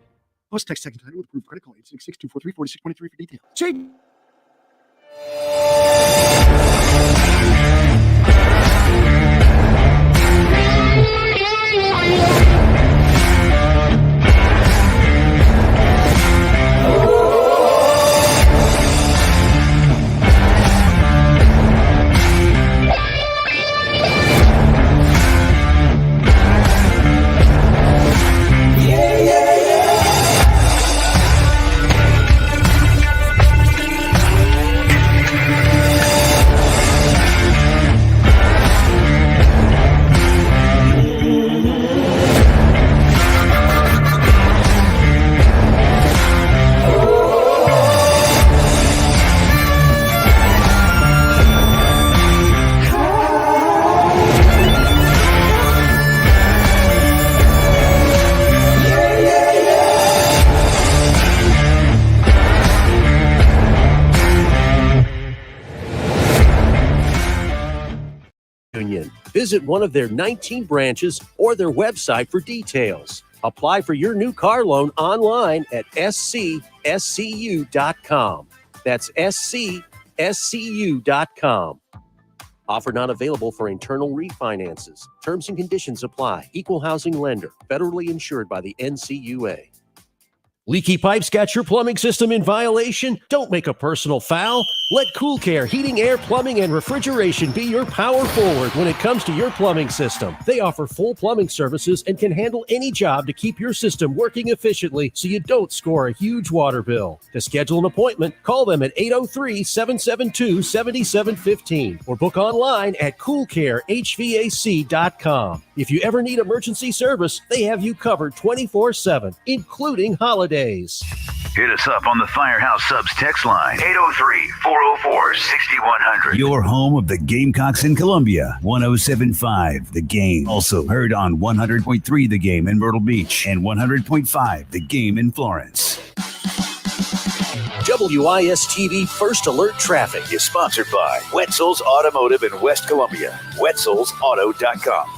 Plus text second title with approved credit call 866-243-4623 for details. Visit one of their 19 branches or their website for details. Apply for your new car loan online at scscu.com. That's scscu.com. Offer not available for internal refinances. Terms and conditions apply. Equal housing lender. Federally insured by the NCUA. Leaky pipes got your plumbing system in violation? Don't make a personal foul. Let Cool Care Heating, Air, Plumbing, and Refrigeration be your power forward when it comes to your plumbing system. They offer full plumbing services and can handle any job to keep your system working efficiently so you don't score a huge water bill. To schedule an appointment, call them at 803-772-7715 or book online at coolcarehvac.com. If you ever need emergency service, they have you covered 24/7, including holidays. Hit us up on the Firehouse Subs text line, 803-404-6100. Your home of the Gamecocks in Columbia, 107.5 The Game. Also heard on 100.3 The Game in Myrtle Beach and 100.5 The Game in Florence. WIS-TV First Alert Traffic is sponsored by Wetzel's Automotive in West Columbia. Wetzel'sAuto.com.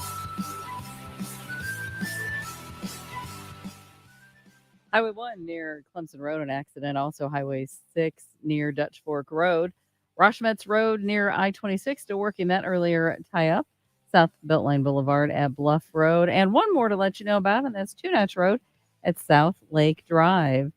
Highway 1 near Clemson Road, an accident. Also Highway 6 near Dutch Fork Road. Rochemetz Road near I-26, still working that earlier tie-up. South Beltline Boulevard at Bluff Road. And one more to let you know about, and that's Two Notch Road at South Lake Drive.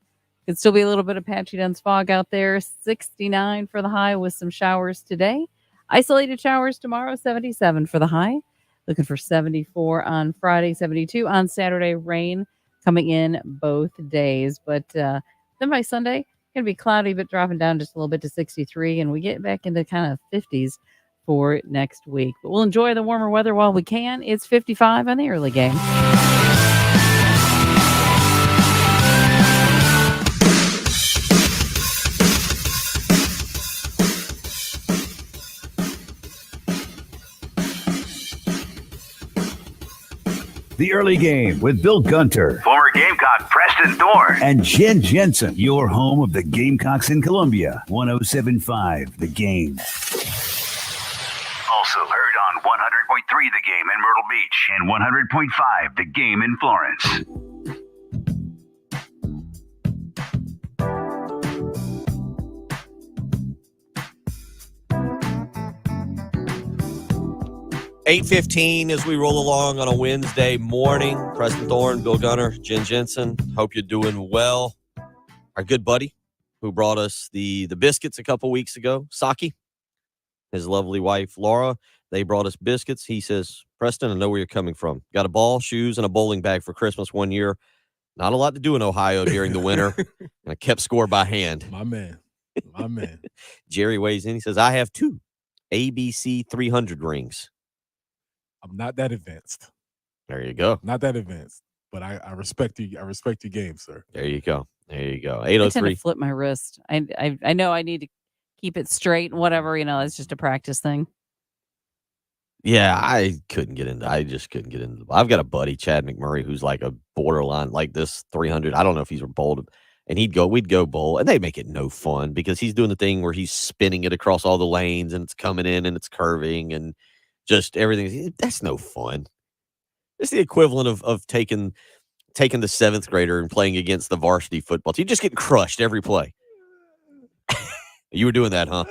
Could still be a little bit of patchy dense fog out there. 69 for the high with some showers today. Isolated showers tomorrow, 77 for the high. Looking for 74 on Friday, 72 on Saturday. Rain coming in both days. But then by Sunday, going to be cloudy, but dropping down just a little bit to 63. And we get back into kind of 50s for next week. But we'll enjoy the warmer weather while we can. It's 55 on the early game. The Early Game with Bill Gunter. Former Gamecock Preston Thorne. And Jen Jensen, your home of the Gamecocks in Columbia. 107.5 The Game. Also heard on 100.3 The Game in Myrtle Beach and 100.5 The Game in Florence. $8:15 as we roll along on a Wednesday morning. Preston Thorne, Bill Gunner, Jen Jensen. Hope you're doing well. Our good buddy who brought us the biscuits a couple weeks ago, Saki, his lovely wife, Laura, they brought us biscuits. He says, Preston, I know where you're coming from. Got a ball, shoes, and a bowling bag for Christmas one year. Not a lot to do in Ohio during the winter. And I kept score by hand. My man. Jerry weighs in. He says, I have 2 ABC 300 rings. I'm not that advanced. There you go. Not that advanced, but I respect you. I respect your game, sir. There you go. There you go. I tend 803. to flip my wrist. I know I need to keep it straight and whatever. It's just a practice thing. Yeah, I just couldn't get into I've got a buddy, Chad McMurray, who's like a borderline like this 300. I don't know if he's bowled, and we'd go bowl, and they make it no fun because he's doing the thing where he's spinning it across all the lanes and it's coming in and it's curving and just everything. That's no fun. It's the equivalent of taking the 7th grader and playing against the varsity football team. You're just getting crushed every play. You were doing that, huh?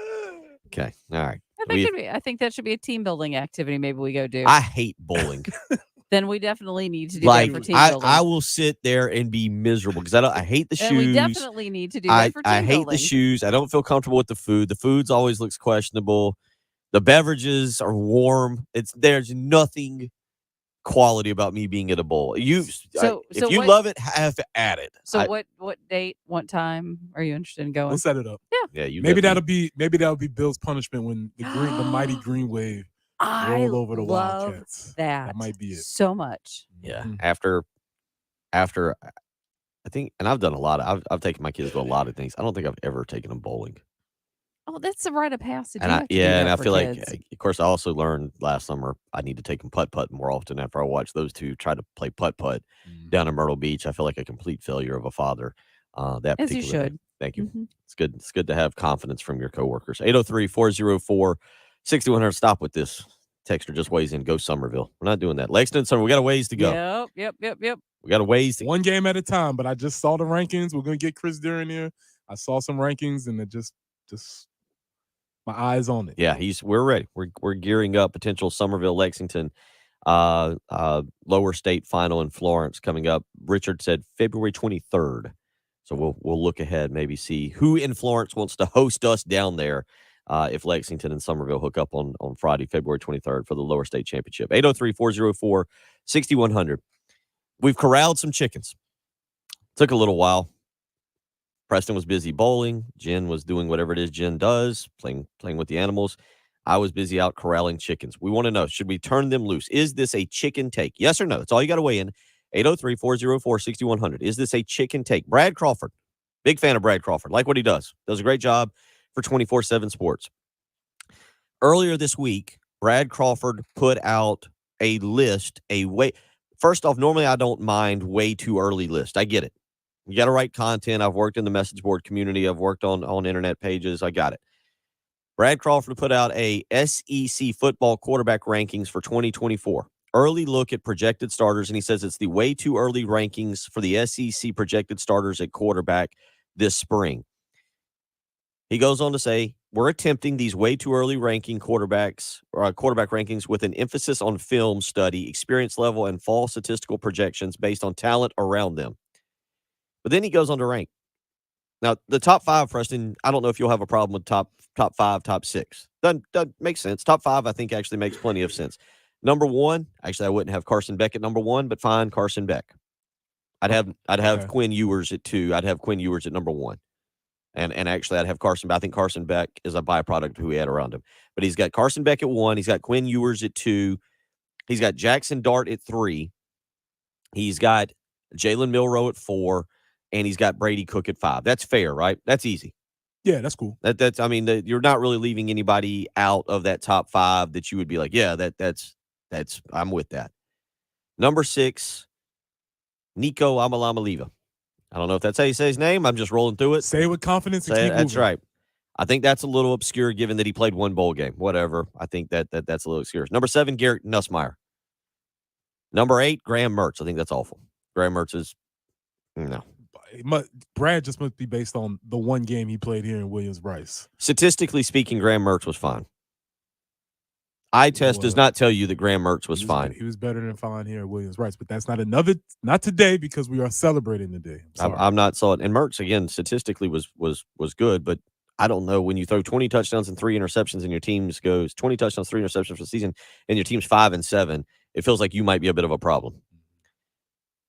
Okay. All right. I think that should be a team building activity. Maybe we go do. I hate bowling. Then we definitely need to do that for team building. I will sit there and be miserable because I hate the shoes. And we definitely need to do that for team building. I hate the shoes. I don't feel comfortable with the food. The food's always looks questionable. The beverages are warm. There's nothing quality about me being at a bowl. If you love it, have at it. So what date, what time are you interested in going? We'll set it up. Yeah. Maybe that'll be Bill's punishment when the mighty green wave roll over the Wildcats. That might be it. So much. Yeah. After I think, and I've done a lot. I've taken my kids to a lot of things. I don't think I've ever taken them bowling. Oh, that's a rite of passage. And I feel like, of course, I also learned last summer I need to take them putt-putt more often after I watched those two try to play putt-putt down in Myrtle Beach. I feel like a complete failure of a father. As you should. Thank you. Mm-hmm. It's good. It's good to have confidence from your coworkers. 803-404-6100. Stop with this. Texter just weighs in. Go Somerville. We're not doing that. Lexington, Summer, we got a ways to go. Yep. We got a ways to one game at a time, but I just saw the rankings. We're going to get Chris Duran here. I saw some rankings, and it just my eyes on it. Yeah, we're ready. We're gearing up. Potential Somerville, Lexington, lower state final in Florence coming up. Richard said February 23rd. So we'll look ahead, maybe see who in Florence wants to host us down there. If Lexington and Somerville hook up on Friday, February 23rd for the lower state championship. 803-404-6100. We've corralled some chickens. Took a little while. Preston was busy bowling. Jen was doing whatever it is Jen does, playing with the animals. I was busy out corralling chickens. We want to know, should we turn them loose? Is this a chicken take? Yes or no? That's all you got to weigh in. 803-404-6100. Is this a chicken take? Brad Crawford. Big fan of Brad Crawford. Like what he does. Does a great job for 24/7 Sports. Earlier this week, Brad Crawford put out a list, First off, normally I don't mind way too early list. I get it. You got to write content. I've worked in the message board community. I've worked on internet pages. I got it. Brad Crawford put out a SEC football quarterback rankings for 2024. Early look at projected starters, and he says it's the way too early rankings for the SEC projected starters at quarterback this spring. He goes on to say, we're attempting these way too early quarterback rankings with an emphasis on film study, experience level, and fall statistical projections based on talent around them. But then he goes on to rank. Now, the top 5, Preston, I don't know if you'll have a problem with top 5, top 6. Doesn't make sense. Top 5, I think, actually makes plenty of sense. Number 1, actually, I wouldn't have Carson Beck at number 1, but fine, Carson Beck. I'd have Quinn Ewers at 2. I'd have Quinn Ewers at number 1. And actually, I'd have Carson. I think Carson Beck is a byproduct of who he had around him. But he's got Carson Beck at 1. He's got Quinn Ewers at 2. He's got Jackson Dart at 3. He's got Jalen Milroe at 4. And he's got Brady Cook at 5. That's fair, right? That's easy. Yeah, that's cool. That's. I mean, you're not really leaving anybody out of that top 5 that you would be like, yeah, that's. I'm with that. Number 6, Nico Amalamaliva. I don't know if that's how you say his name. I'm just rolling through it. Say it with confidence and keep That's moving. right. I think that's a little obscure given that he played 1 bowl game. Whatever. I think that's a little obscure. Number 7, Garrett Nussmeier. Number 8, Graham Mertz. I think that's awful. Graham Mertz is no. Brad just must be based on the 1 game he played here in Williams-Brice. Statistically speaking, Graham Mertz was fine. Eye test does not tell you that Graham Mertz was fine. He was better than fine here at Williams-Brice, but that's not today because we are celebrating today. I'm not solid. And Mertz, again, statistically was good, but I don't know, when you throw 20 touchdowns and 3 interceptions and your team's goes 20 touchdowns, 3 interceptions for the season, and your team's 5-7, it feels like you might be a bit of a problem.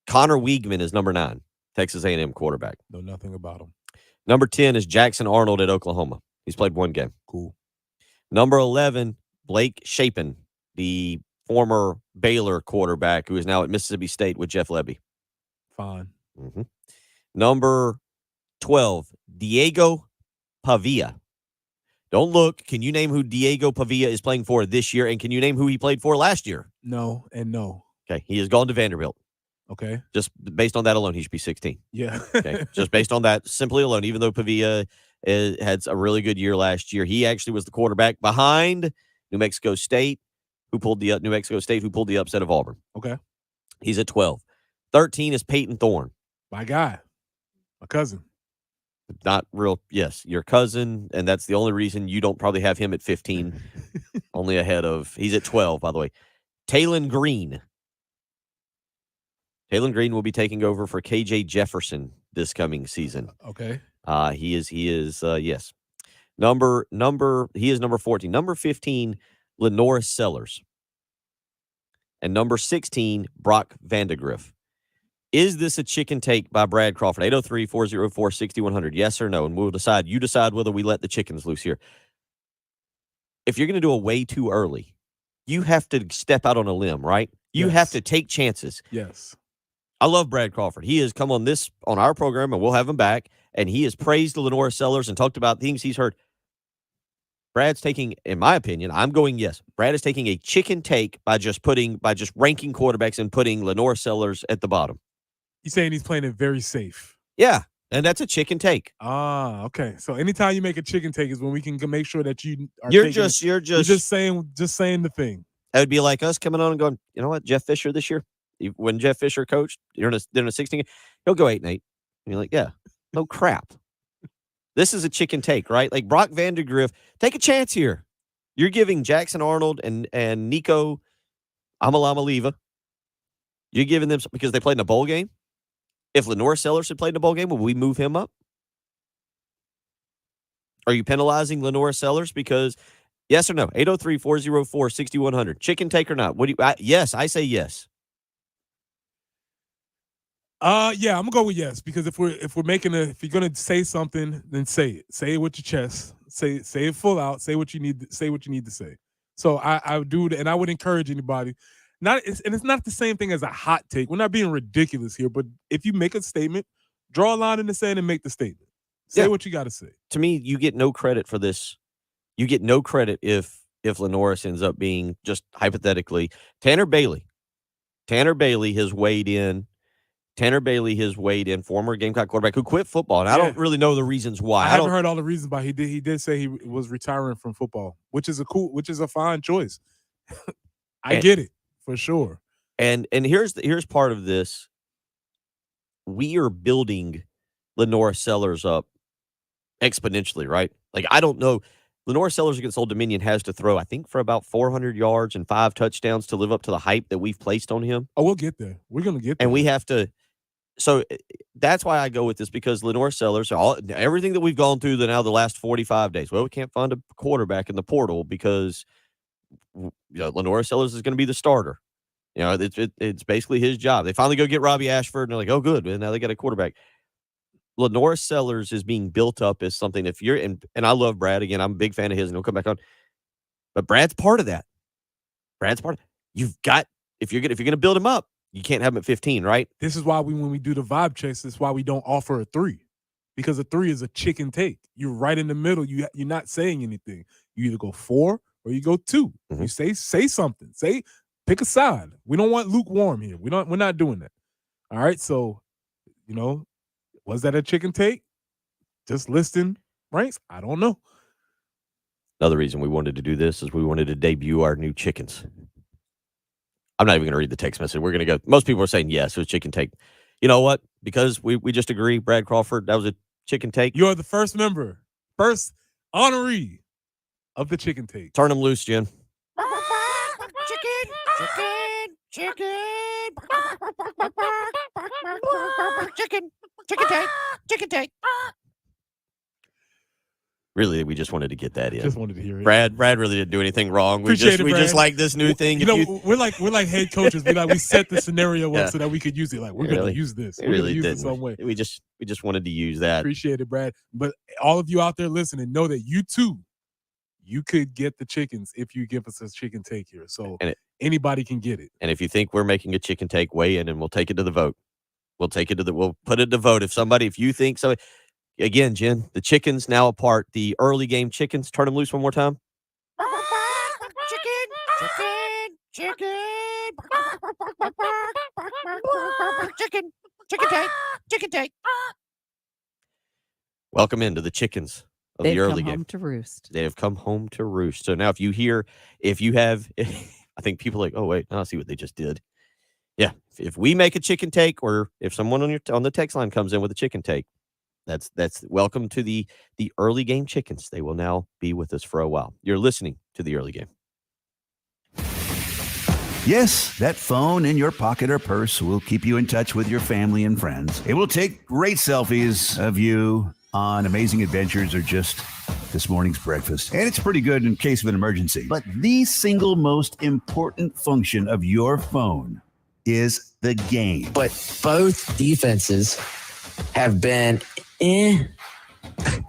Connor Wiegman is number 9, Texas A&M quarterback. Know nothing about him. Number 10 is Jackson Arnold at Oklahoma. He's played 1 game. Cool. Number 11, Blake Shapen, the former Baylor quarterback who is now at Mississippi State with Jeff Lebby. Fine. Mm-hmm. Number 12, Diego Pavia. Don't look. Can you name who Diego Pavia is playing for this year? And can you name who he played for last year? No and no. Okay. He has gone to Vanderbilt. Okay. Just based on that alone, he should be 16. Yeah. Okay. Just based on that simply alone, even though Pavia had a really good year last year, he actually was the quarterback behind New Mexico State, who pulled the upset of Auburn. Okay. He's at 12. 13 is Peyton Thorne. My guy. My cousin. Not real. Yes, your cousin, and that's the only reason you don't probably have him at 15. Only ahead of, he's at 12, by the way. Talon Green. Talon Green will be taking over for KJ Jefferson this coming season. Okay. He is yes. He is number 14. Number 15, Lenora Sellers. And number 16, Brock Vandegrift. Is this a chicken take by Brad Crawford? 803-404-6100. Yes or no? And we'll decide. You decide whether we let the chickens loose here. If you're going to do it way too early, you have to step out on a limb, right? You have to take chances. Yes. I love Brad Crawford. He has come on our program, and we'll have him back, and he has praised Lenora Sellers and talked about things he's heard. Brad's taking, in my opinion, I'm going yes. Brad is taking a chicken take by just ranking quarterbacks and putting Lenora Sellers at the bottom. He's saying he's playing it very safe. Yeah, and that's a chicken take. Ah, okay. So anytime you make a chicken take is when we can make sure that you are you're just saying the thing. That would be like us coming on and going, you know what, Jeff Fisher this year, when Jeff Fisher coached, they're in a 16, he'll go 8-8. And you're like, yeah, no crap. This is a chicken take, right? Like Brock Vandegrift, take a chance here. You're giving Jackson Arnold and Nico Amalamaliva. You're giving them because they played in a bowl game. If Lenora Sellers had played in a bowl game, would we move him up? Are you penalizing Lenora Sellers because yes or no? 803-404-6100. Chicken take or not? What do you? Yes, I say yes. Yeah, I'm gonna go with yes because if you're gonna say something, then say it. Say it with your chest. Say it full out. Say what you need to say. So I do, and I would encourage anybody. It's not the same thing as a hot take. We're not being ridiculous here, but if you make a statement, draw a line in the sand and make the statement. Say what you got to say. To me, you get no credit for this. You get no credit if Lenoris ends up being, just hypothetically, Tanner Bailey. Tanner Bailey has weighed in, former Gamecock quarterback who quit football. And I don't really know the reasons why. I haven't heard all the reasons why. He did say he was retiring from football, which is a fine choice. I get it. For sure. And here's part of this. We are building Lenora Sellers up exponentially, right? Like, I don't know. Lenora Sellers against Old Dominion has to throw, I think, for about 400 yards and 5 touchdowns to live up to the hype that we've placed on him. Oh, we'll get there. We're going to get there. And we have to. So that's why I go with this, because Lenore Sellers, everything that we've gone through the last 45 days. Well, we can't find a quarterback in the portal because Lenore Sellers is going to be the starter. It's basically his job. They finally go get Robbie Ashford, and they're like, oh, good. And now they got a quarterback. Lenore Sellers is being built up as something. If you're and I love Brad. Again, I'm a big fan of his, and he'll come back on. But Brad's part of that. You've got, if you're going to build him up, you can't have him at 15, right? This is why when we do the vibe checks, that's why we don't offer a 3, because a 3 is a chicken take. You're right in the middle. You're not saying anything. You either go 4 or you go 2. Mm-hmm. You say something. Pick a side. We don't want lukewarm here. We're not doing that. All right. So, was that a chicken take? Just listing ranks? I don't know. Another reason we wanted to do this is we wanted to debut our new chickens. I'm not even going to read the text message. We're going to go. Most people are saying yes, it was chicken take. You know what? Because we just agree, Brad Crawford, that was a chicken take. You are the first honoree of the chicken take. Turn them loose, Jen. Chicken take. Really, we just wanted to get that in. Just wanted to hear it. Brad really didn't do anything wrong. We just like this new thing. We're like head coaches. We set the scenario up so that we could use it. Like, we're going to use this. We're going to use it some way. We just wanted to use that. Appreciate it, Brad. But all of you out there listening, know that you too, you could get the chickens if you give us a chicken take here. So anybody can get it. And if you think we're making a chicken take, weigh in, and we'll take it to the vote. We'll put it to vote. If you think so. Again, Jen, the chickens now apart. The early game chickens. Turn them loose one more time. Chicken take. Welcome into the chickens of the early game. They've come home to roost. They have come home to roost. So now if you have, I think people are like, oh, wait, I see what they just did. Yeah. If we make a chicken take, or if someone on the text line comes in with a chicken take, that's welcome to the early game chickens. They will now be with us for a while. You're listening to the early game. Yes, that phone in your pocket or purse will keep you in touch with your family and friends. It will take great selfies of you on amazing adventures or just this morning's breakfast. And it's pretty good in case of an emergency. But the single most important function of your phone is the game. But both defenses have been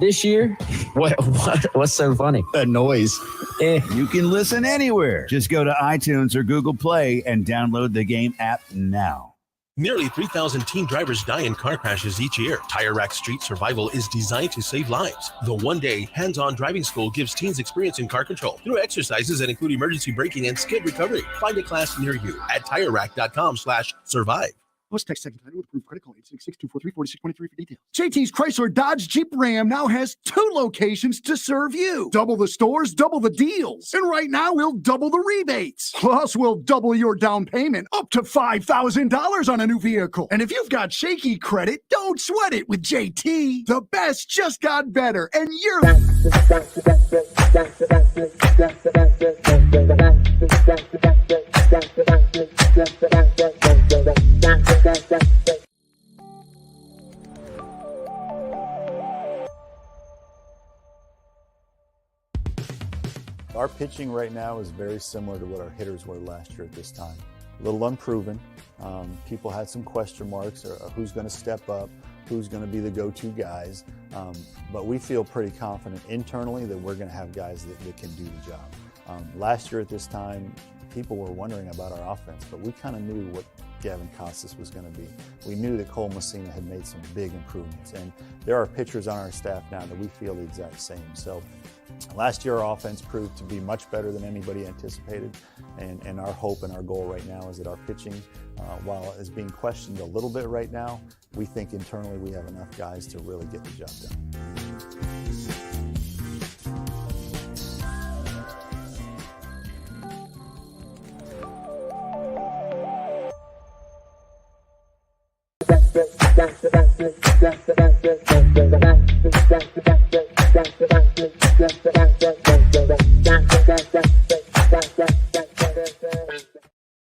this year. What's so funny? The noise. You can listen anywhere. Just go to iTunes or Google Play and download the Game app now. Nearly 3,000 teen drivers die in car crashes each year. Tire Rack Street Survival is designed to save lives. The one-day hands-on driving school gives teens experience in car control through exercises that include emergency braking and skid recovery. Find a class near you at TireRack.com/survive. Plus, text second title with approved credit call 866-243-4623 for details. JT's Chrysler Dodge Jeep Ram now has 2 locations to serve you. Double the stores, double the deals. And right now, we'll double the rebates. Plus, we'll double your down payment up to $5,000 on a new vehicle. And if you've got shaky credit, don't sweat it with JT. The best just got better, and you're... Our pitching right now is very similar to what our hitters were last year at this time. A little unproven. People had some question marks, or who's going to step up, who's going to be the go-to guys. But we feel pretty confident internally that we're going to have guys that can do the job. Last year at this time, people were wondering about our offense, but we kind of knew what Gavin Costas was going to be. We knew that Cole Messina had made some big improvements, and there are pitchers on our staff now that we feel the exact same. So last year our offense proved to be much better than anybody anticipated, and our hope and our goal right now is that our pitching, while it is being questioned a little bit right now, we think internally we have enough guys to really get the job done.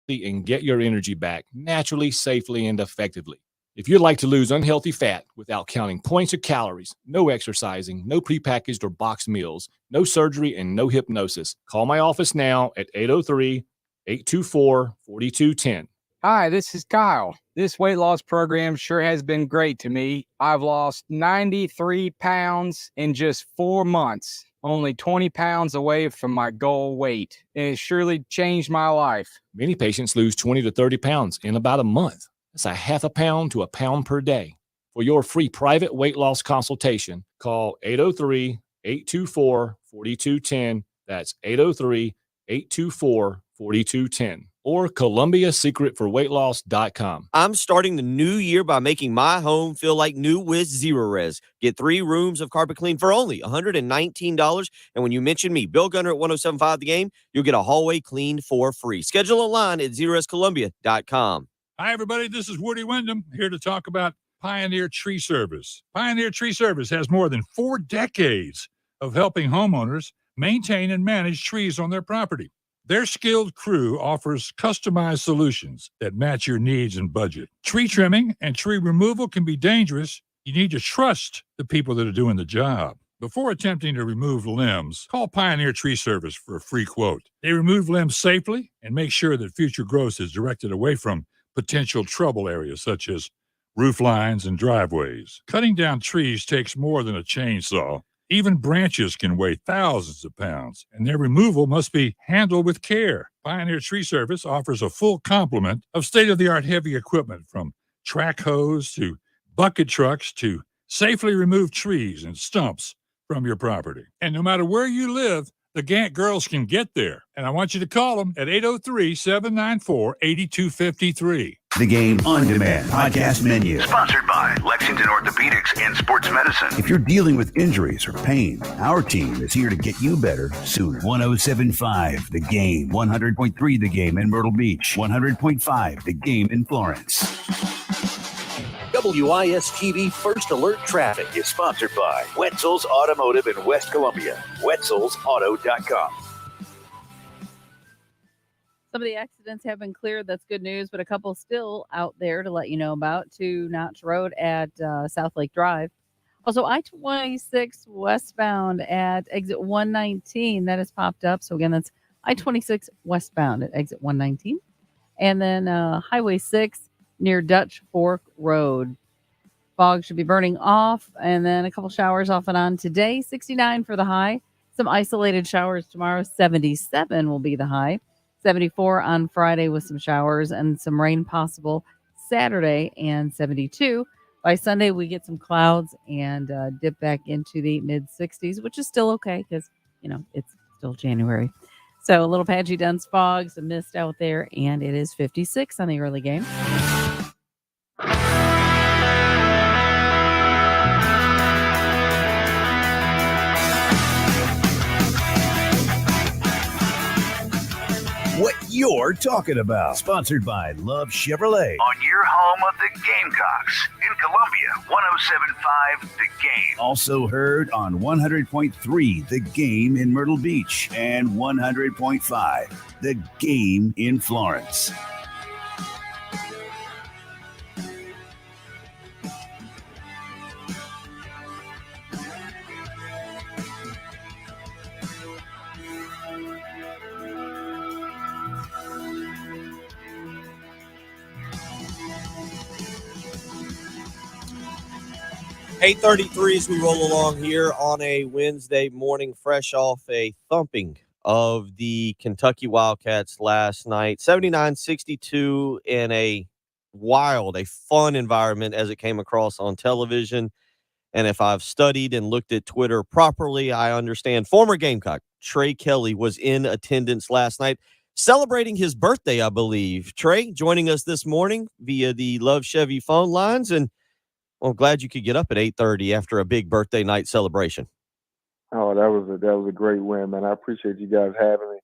And get your energy back naturally, safely, and effectively. If you'd like to lose unhealthy fat without counting points or calories, no exercising, no prepackaged or boxed meals, no surgery, and no hypnosis, call my office now at 803-824-4210. Hi, this is Kyle. This weight loss program sure has been great to me. I've lost 93 pounds in just 4 months, only 20 pounds away from my goal weight. And it surely changed my life. Many patients lose 20 to 30 pounds in about a month. That's a half a pound to a pound per day. For your free private weight loss consultation, call 803-824-4210. That's 803-824-4210. Or ColumbiaSecretForWeightLoss.com. I'm starting the new year by making my home feel like new with Zerorez. Get 3 rooms of carpet clean for only $119. And when you mention me, Bill Gunner at 107.5 The Game, you'll get a hallway cleaned for free. Schedule online at ZerorezColumbia.com. Hi, everybody. This is Woody Wyndham here to talk about Pioneer Tree Service. Pioneer Tree Service has more than 4 decades of helping homeowners maintain and manage trees on their property. Their skilled crew offers customized solutions that match your needs and budget. Tree trimming and tree removal can be dangerous. You need to trust the people that are doing the job. Before attempting to remove limbs, call Pioneer Tree Service for a free quote. They remove limbs safely and make sure that future growth is directed away from potential trouble areas such as roof lines and driveways. Cutting down trees takes more than a chainsaw. Even branches can weigh thousands of pounds, and their removal must be handled with care. Pioneer Tree Service offers a full complement of state-of-the-art heavy equipment, from track hose to bucket trucks to safely remove trees and stumps from your property. And no matter where you live, the Gant girls can get there. And I want you to call them at 803-794-8253. The Game On Demand podcast menu. Sponsored by Lexington Orthopedics and Sports Medicine. If you're dealing with injuries or pain, our team is here to get you better sooner. 107.5 The Game, 100.3 The Game in Myrtle Beach, 100.5 The Game in Florence. WISTV First Alert Traffic is sponsored by Wetzel's Automotive in West Columbia. Wetzel'sAuto.com. Some of the accidents have been cleared. That's good news, but a couple still out there to let you know about. 2 Notch Road at South Lake Drive. Also, I-26 westbound at exit 119. That has popped up. So, again, that's I-26 westbound at exit 119. And then Highway 6 near Dutch Fork Road. Fog should be burning off, and then a couple showers off and on today. 69 for the high. Some isolated showers tomorrow. 77 will be the high. 74 on Friday with some showers and some rain possible Saturday, and 72. By Sunday, we get some clouds and dip back into the mid-60s, which is still okay because, it's still January. So a little patchy, dense fog, some mist out there, and it is 56 on the early game. What you're talking about. Sponsored by Love Chevrolet. On your home of the Gamecocks in Columbia, 107.5 The Game. Also heard on 100.3 The Game in Myrtle Beach and 100.5 The Game in Florence. Eight 8:33 as we roll along here on a Wednesday morning, fresh off a thumping of the Kentucky Wildcats last night. 79-62 in a fun environment as it came across on television. And if I've studied and looked at Twitter properly, I understand former Gamecock Tre Kelley was in attendance last night, celebrating his birthday, I believe. Trey, joining us this morning via the Love Chevy phone lines, and I'm glad you could get up at 8:30 after a big birthday night celebration. Oh, that was a great win, man. I appreciate you guys having me.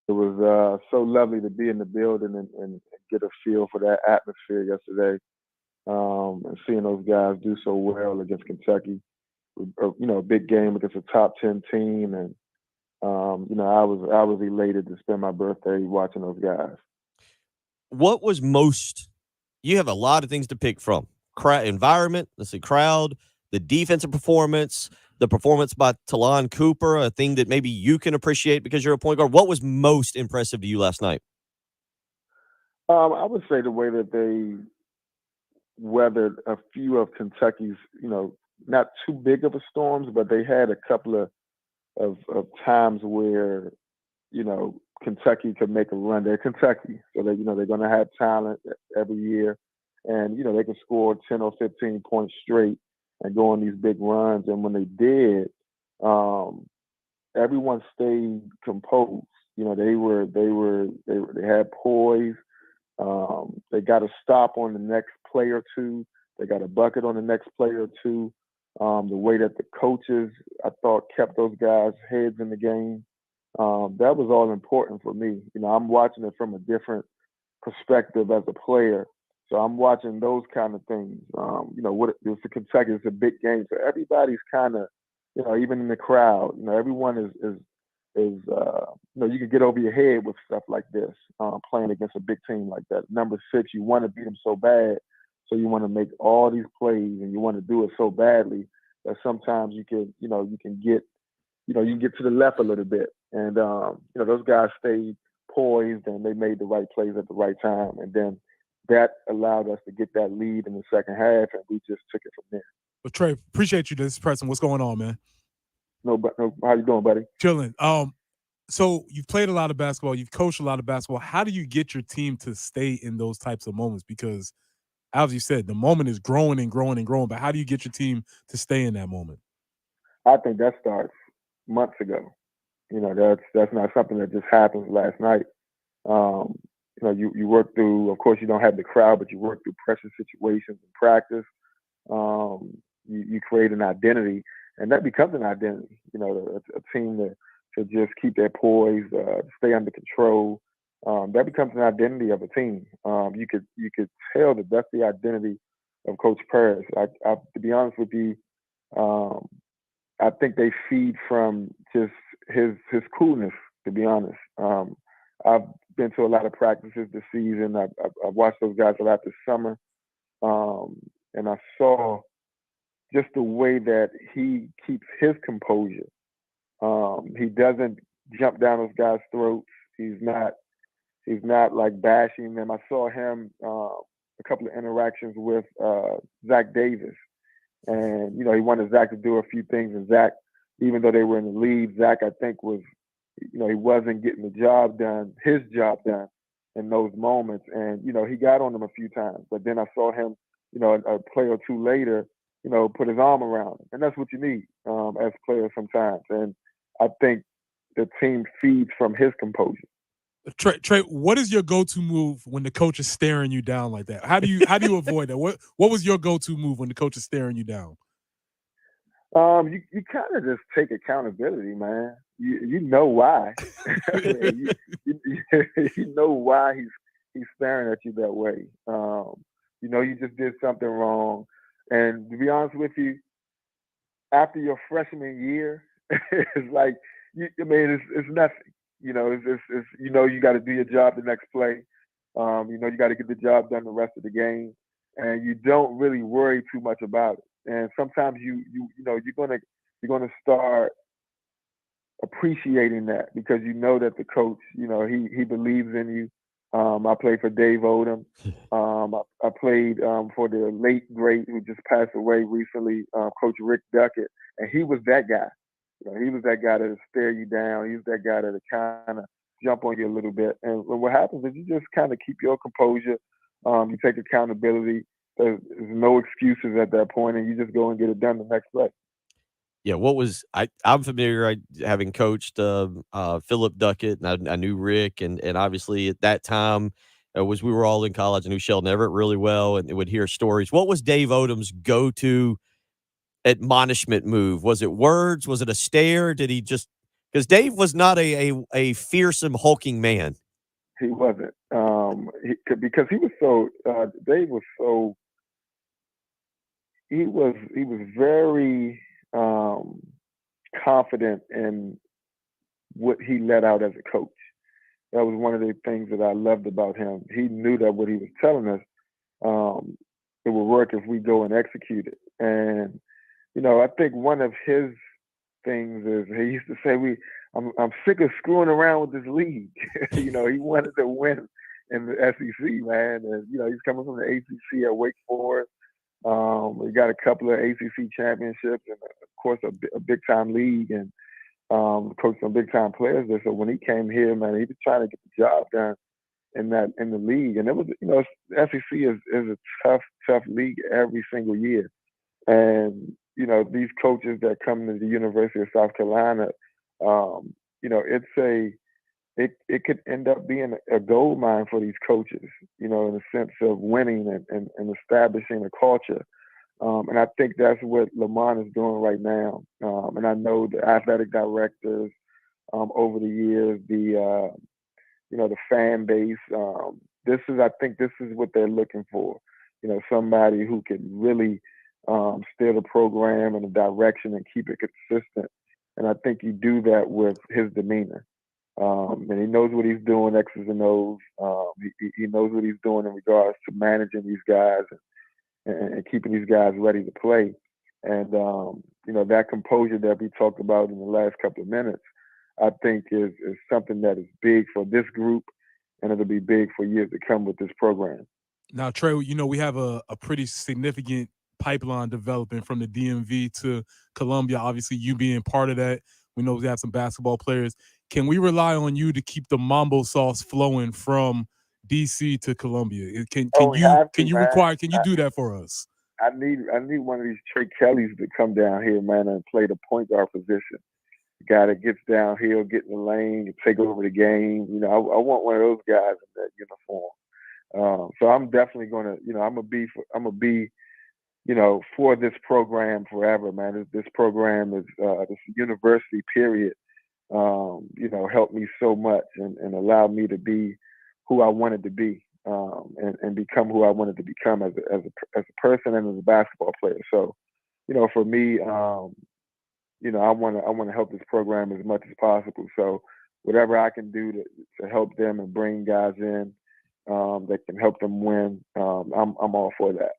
It was so lovely to be in the building and get a feel for that atmosphere yesterday, and seeing those guys do so well against Kentucky. A big game against a top 10 team, and I was elated to spend my birthday watching those guys. What was you have a lot of things to pick from. environment, let's say crowd, the defensive performance, the performance by Talon Cooper, a thing that maybe you can appreciate because you're a point guard. What was most impressive to you last night? I would say the way that they weathered a few of Kentucky's, not too big of a storms, but they had a couple of times where, Kentucky could make a run. They're Kentucky, so they're going to have talent every year, and they can score 10 or 15 points straight and go on these big runs. And when they did, everyone stayed composed. They had poise. They got a stop on the next play or two. They got a bucket on the next play or two. The way that the coaches, I thought, kept those guys' heads in the game. That was all important for me. I'm watching it from a different perspective as a player. So I'm watching those kind of things. What it's for Kentucky, it's a big game. So everybody's kind of, even in the crowd, everyone is you can get over your head with stuff like this, playing against a big team like that. Number 6, you want to beat them so bad, so you want to make all these plays, and you want to do it so badly that sometimes you can get to the left a little bit. And those guys stayed poised and they made the right plays at the right time, and then that allowed us to get that lead in the second half, and we just took it from there. Well, Trey, appreciate you. This is Preston. What's going on, man? No, how you doing, buddy? Chilling. So you've played a lot of basketball. You've coached a lot of basketball. How do you get your team to stay in those types of moments? Because, as you said, the moment is growing and growing and growing. But how do you get your team to stay in that moment? I think that starts months ago. That's not something that just happens last night. You work through. Of course, you don't have the crowd, but you work through pressure situations in practice. You create an identity, and that becomes an identity. A team to just keep their poise, stay under control. That becomes an identity of a team. You could tell that that's the identity of Coach Paris. To be honest with you, I think they feed from just his coolness. To be honest, I've been to a lot of practices this season. I've watched those guys a lot this summer, and I saw just the way that he keeps his composure. He doesn't jump down those guys' throats. He's not like bashing them. I saw him a couple of interactions with Zach Davis, and he wanted Zach to do a few things, and Zach, even though they were in the lead, Zach, I think, was he wasn't getting his job done in those moments, and he got on them a few times, but then I saw him a play or two later put his arm around him, and that's what you need as players sometimes. And I think the team feeds from his composure. Trey, what is your go-to move when the coach is staring you down like that? How do you avoid that? What was your go-to move when the coach is staring you down? You kind of just take accountability, man. You know why. you know why he's staring at you that way. You just did something wrong. And to be honest with you, after your freshman year, it's like, it's nothing. It's you got to do your job the next play. You got to get the job done the rest of the game, and you don't really worry too much about it. And sometimes you're gonna start appreciating that because that the coach, he believes in you. I played for Dave Odom. I played for the late great who just passed away recently, Coach Rick Duckett, and he was that guy. He was that guy that would stare you down. He was that guy that would kind of jump on you a little bit. And what happens is you just kind of keep your composure. You take accountability. There's no excuses at that point, and you just go and get it done the next play. Yeah, I'm familiar having coached Philip Duckett, and I knew Rick, and obviously at that time, we were all in college. I knew Sheldon Everett really well, and would hear stories. What was Dave Odom's go-to admonishment move? Was it words? Was it a stare? Did he just – because Dave was not a fearsome, hulking man. He wasn't. Because he was so Dave was so – he was very confident in what he let out as a coach. That was one of the things that I loved about him. He knew that what he was telling us, it will work if we go and execute it. And I think one of his things is he used to say, I'm sick of screwing around with this league. He wanted to win in the SEC, man. And he's coming from the ACC at Wake Forest. We got a couple of ACC championships and, of course, a big time league, and coached some big time players there. So when he came here, man, he was trying to get the job done in the league. And it was, SEC is a tough league every single year. And these coaches that come to the University of South Carolina, it could end up being a gold mine for these coaches, in the sense of winning and establishing a culture. And I think that's what Lamont is doing right now. And I know the athletic directors over the years, the fan base. I think this is what they're looking for. Somebody who can really steer the program in a direction and keep it consistent. And I think you do that with his demeanor. And he knows what he's doing, X's and O's. He knows what he's doing in regards to managing these guys and keeping these guys ready to play. And, that composure that we talked about in the last couple of minutes, I think is something that is big for this group, and it'll be big for years to come with this program. Now, Trey, we have a pretty significant pipeline developing from the DMV to Columbia. Obviously, you being part of that. We know we have some basketball players. Can we rely on you to keep the mambo sauce flowing from DC to Columbia? Can you do that for us? I need one of these Tre Kelleys to come down here, man, and play the point guard position. The guy that gets downhill, get in the lane, and take over the game. I want one of those guys in that uniform. So I'm definitely gonna, I'm gonna be, for this program forever, man. This program is this university period. Helped me so much and allowed me to be who I wanted to be, and become who I wanted to become as a person and as a basketball player. So, for me, I want to help this program as much as possible. So, whatever I can do to help them and bring guys in that can help them win, I'm all for that.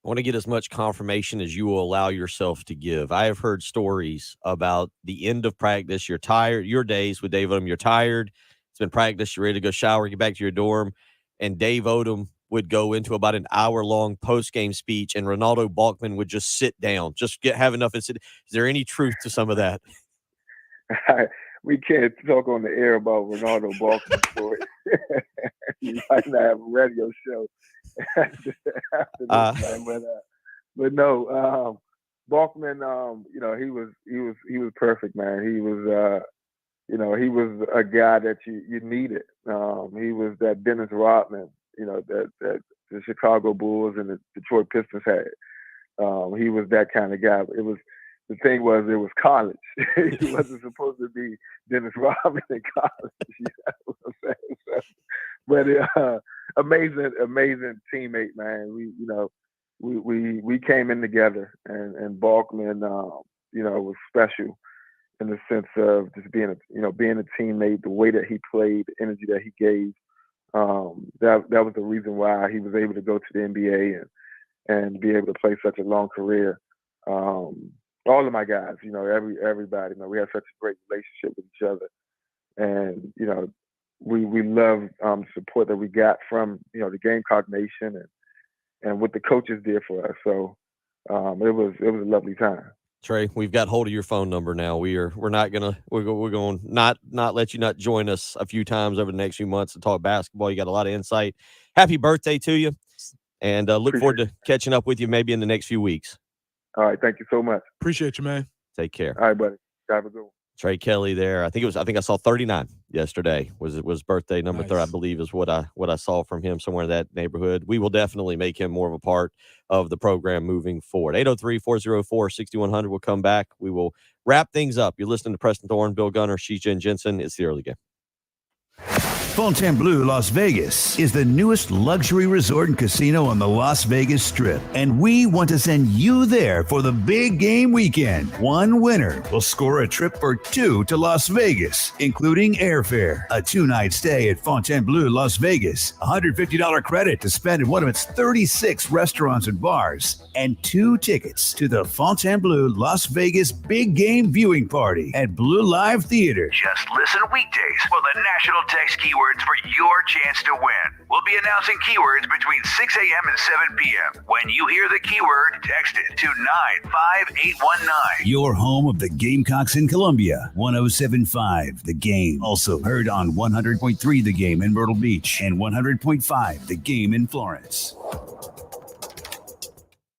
I want to get as much confirmation as you will allow yourself to give. I have heard stories about the end of practice. You're tired. Your days with Dave Odom, you're tired. It's been practice. You're ready to go shower, get back to your dorm. And Dave Odom would go into about an hour-long post-game speech, and Ronaldo Balkman would just sit down, just have enough and sit. Is there any truth to some of that? We can't talk on the air about Ronaldo Balkman's story. You might not have a radio show after this, man. But no, Balkman, he was perfect, man. He was, he was a guy that you needed. He was that Dennis Rodman, that the Chicago Bulls and the Detroit Pistons had. He was that kind of guy. The thing was, it was college. He wasn't supposed to be Dennis Rodman in college. You know what I'm saying? So, but amazing teammate, man. We came in together, and Balkman, was special in the sense of just being a teammate, the way that he played, the energy that he gave. That was the reason why he was able to go to the NBA and be able to play such a long career. All of my guys, everybody, we have such a great relationship with each other, and we love support that we got from the Gamecock Nation and what the coaches did for us. So it was a lovely time. Trey, we've got hold of your phone number now. We're going to not let you not join us a few times over the next few months to talk basketball. You got a lot of insight. Happy birthday to you, and look forward to catching up with you maybe in the next few weeks. All right, thank you so much. Appreciate you, man. Take care. All right, buddy. Have a good one. Tre Kelley there. I think I saw 39 yesterday. Was birthday number 30, I believe, is what I saw from him somewhere in that neighborhood. We will definitely make him more of a part of the program moving forward. 803-404-6100. We'll come back. We will wrap things up. You're listening to Preston Thorne, Bill Gunner, Sheehan Jensen. It's the early game. Fontainebleau Las Vegas is the newest luxury resort and casino on the Las Vegas Strip, and we want to send you there for the big game weekend. One winner will score a trip for two to Las Vegas, including airfare, a 2-night stay at Fontainebleau Las Vegas, $150 credit to spend in one of its 36 restaurants and bars, and 2 tickets to the Fontainebleau Las Vegas big game viewing party at Blue Live Theater. Just listen weekdays for the national text keywords for your chance to win. We'll be announcing keywords between 6 a.m. and 7 p.m. When you hear the keyword, text it to 95819. Your home of the Gamecocks in Columbia, 107.5 The Game. Also heard on 100.3 The Game in Myrtle Beach and 100.5 The Game in Florence.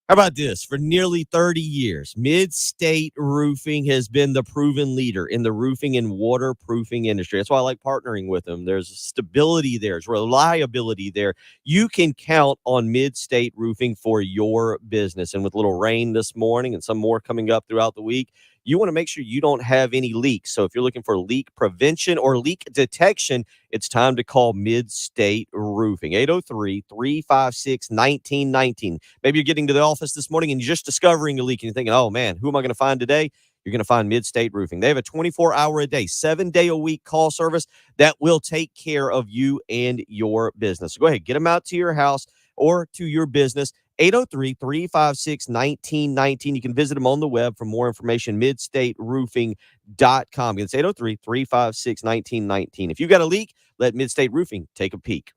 How about this? For nearly 30 years, Mid-State Roofing has been the proven leader in the roofing and waterproofing industry. That's why I like partnering with them. There's stability there. There's reliability there. You can count on Mid-State Roofing for your business. And with a little rain this morning and some more coming up throughout the week, you want to make sure you don't have any leaks. So if you're looking for leak prevention or leak detection, it's time to call Mid-State Roofing, 803-356-1919. Maybe you're getting to the office this morning and you're just discovering a leak and you're thinking, oh man, who am I going to find today? You're going to find Mid-State Roofing. They have a 24-hour-a-day, 7-day-a-week call service that will take care of you and your business. So go ahead, get them out to your house or to your business. 803-356-1919. You can visit them on the web for more information, midstateroofing.com. It's 803-356-1919. If you've got a leak, let Mid-State Roofing take a peek.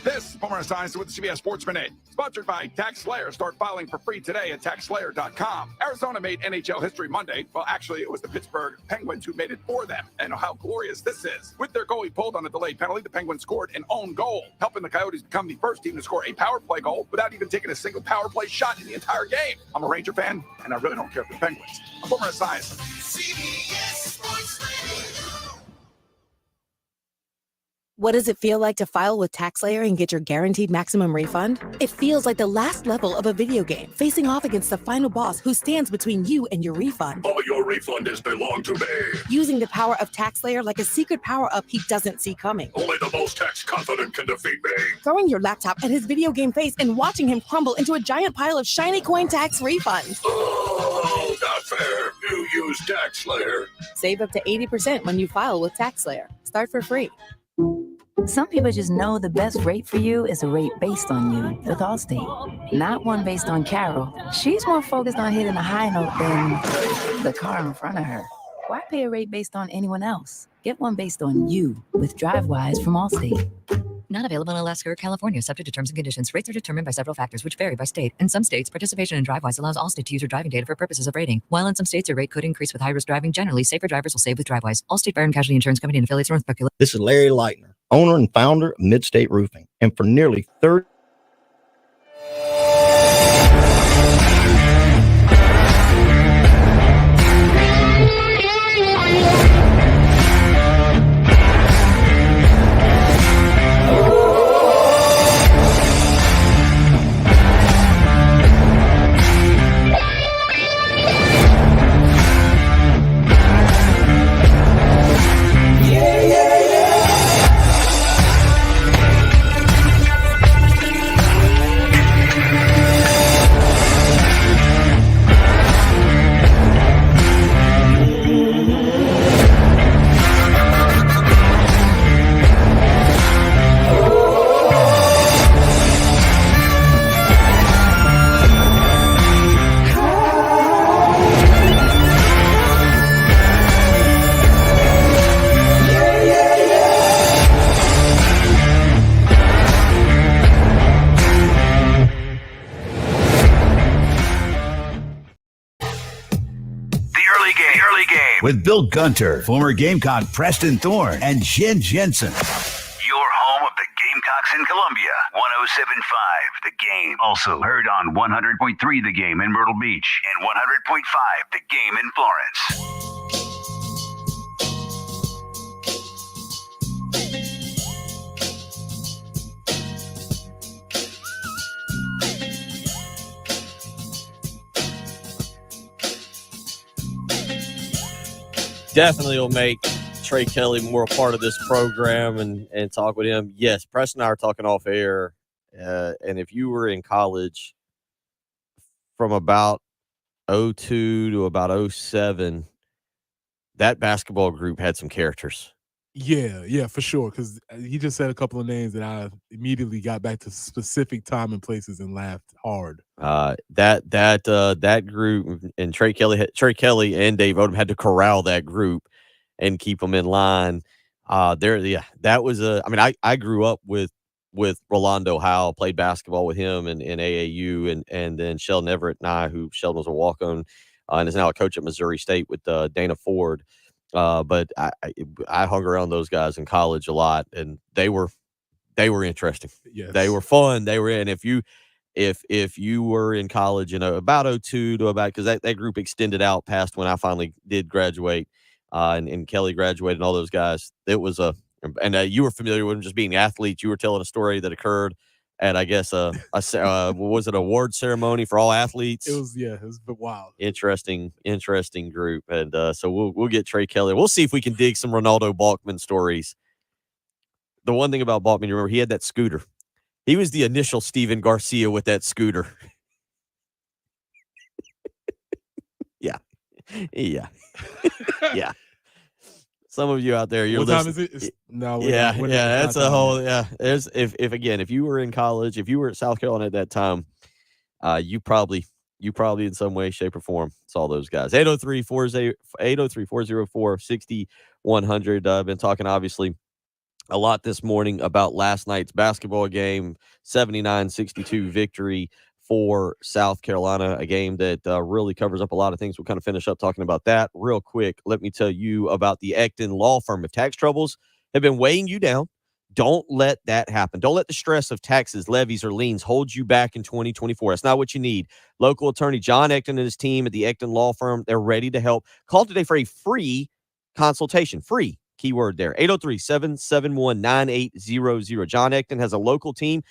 This is Boomer Esiason with the CBS Sports Minute, sponsored by Tax Slayer. Start filing for free today at taxslayer.com. Arizona made NHL history Monday. Well, actually, it was the Pittsburgh Penguins who made it for them. And how glorious this is. With their goalie pulled on a delayed penalty, the Penguins scored an own goal, helping the Coyotes become the first team to score a power play goal without even taking a single power play shot in the entire game. I'm a Ranger fan, and I really don't care for the Penguins. I'm Boomer Esiason. CBS Sports Radio. What does it feel like to file with TaxSlayer and get your guaranteed maximum refund? It feels like the last level of a video game, facing off against the final boss who stands between you and your refund. All your refund is belong to me. Using the power of TaxSlayer like a secret power-up he doesn't see coming. Only the most tax confident can defeat me. Throwing your laptop at his video game face and watching him crumble into a giant pile of shiny coin tax refunds. Oh, not fair. You use TaxSlayer. Save up to 80% when you file with TaxSlayer. Start for free. Some people just know the best rate for you is a rate based on you with Allstate, not one based on Carol. She's more focused on hitting a high note than the car in front of her. Why pay a rate based on anyone else? Get one based on you with DriveWise from Allstate. Not available in Alaska or California, subject to terms and conditions. Rates are determined by several factors, which vary by state. In some states, participation in DriveWise allows Allstate to use your driving data for purposes of rating. While in some states, your rate could increase with high-risk driving. Generally, safer drivers will save with DriveWise. Allstate Fire and Casualty Insurance Company and affiliates, North Buckley. This is Larry Leitner, owner and founder of Mid-State Roofing. And for nearly 30 with Bill Gunter, former Gamecock Preston Thorne, and Jen Jensen. Your home of the Gamecocks in Columbia, 107.5 The Game. Also heard on 100.3 The Game in Myrtle Beach and 100.5 The Game in Florence. definitely will make Tre Kelley more a part of this program and talk with him. Yes, Preston and I are talking off air. And if you were in college from about 02 to about 07, that basketball group had some characters. Yeah, for sure. Because he just said a couple of names that I immediately got back to specific time and places and laughed hard. That group and Tre Kelley and Dave Odom had to corral that group and keep them in line. That was I grew up with Rolando Howell, played basketball with him in AAU, and then Sheldon Everett and I, who Sheldon was a walk-on and is now a coach at Missouri State with Dana Ford. But I hung around those guys in college a lot, and they were interesting. Yes. They were fun. They were in. If you were in college, about 02 to about, because that group extended out past when I finally did graduate, and Kelly graduated and all those guys. It was you were familiar with them just being athletes. You were telling a story that occurred at, I guess, was it award ceremony for all athletes? It was a bit wild. Interesting group. And so we'll get Tre Kelley. We'll see if we can dig some Ronaldo Balkman stories. The one thing about Balkman, you remember, he had that scooter. He was the initial Steven Garcia with that scooter. Yeah. Yeah. Yeah. Some of you out there, you're what listening. time is it? No, that's a whole, There's if you were in college, if you were at South Carolina at that time, you probably in some way, shape, or form saw those guys. 803-404-6100. I've been talking obviously a lot this morning about last night's basketball game, 79-62 victory for South Carolina, a game that really covers up a lot of things. We'll kind of finish up talking about that real quick. Let me tell you about the Ecton Law Firm. If tax troubles have been weighing you down, don't let that happen. Don't let the stress of taxes, levies, or liens hold you back in 2024. That's not what you need. Local attorney John Ecton and his team at the Ecton Law Firm, they're ready to help. Call today for a free consultation. Free. Keyword there. 803-771-9800. John Ecton has a local team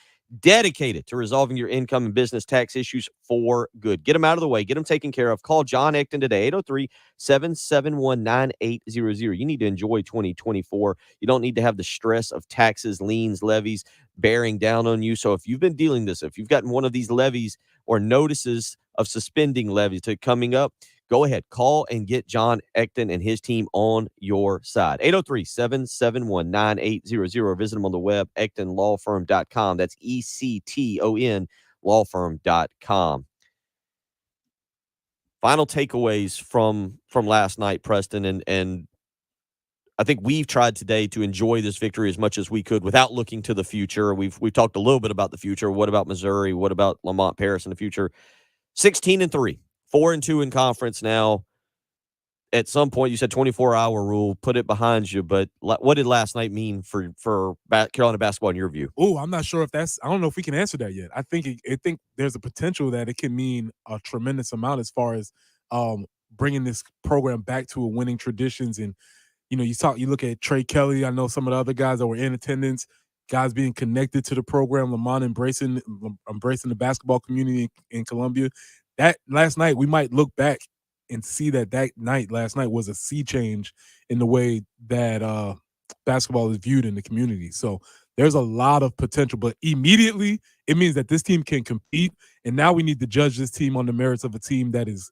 dedicated to resolving your income and business tax issues for good. Get them out of the way. Get them taken care of. Call John Ecton today, 803-771-9800. You need to enjoy 2024. You don't need to have the stress of taxes, liens, levies bearing down on you. So if you've been dealing this, if you've gotten one of these levies or notices of suspending levies coming up, go ahead, call and get John Ecton and his team on your side. 803-771-9800. Visit them on the web, ectonlawfirm.com. That's ECTON lawfirm.com. Final takeaways from last night, Preston, and I think we've tried today to enjoy this victory as much as we could without looking to the future. We've talked a little bit about the future. What about Missouri? What about Lamont Paris in the future? 16-3. 4-2 in conference now. At some point, you said 24-hour rule, put it behind you. But what did last night mean for Carolina basketball in your view? Oh, I'm not sure if I don't know if we can answer that yet. I think there's a potential that it can mean a tremendous amount as far as bringing this program back to a winning traditions. And you look at Tre Kelley. I know some of the other guys that were in attendance, guys being connected to the program. Lamont embracing the basketball community in Columbia. That last night, we might look back and see that night last night was a sea change in the way that basketball is viewed in the community. So there's a lot of potential, but immediately it means that this team can compete. And now we need to judge this team on the merits of a team that is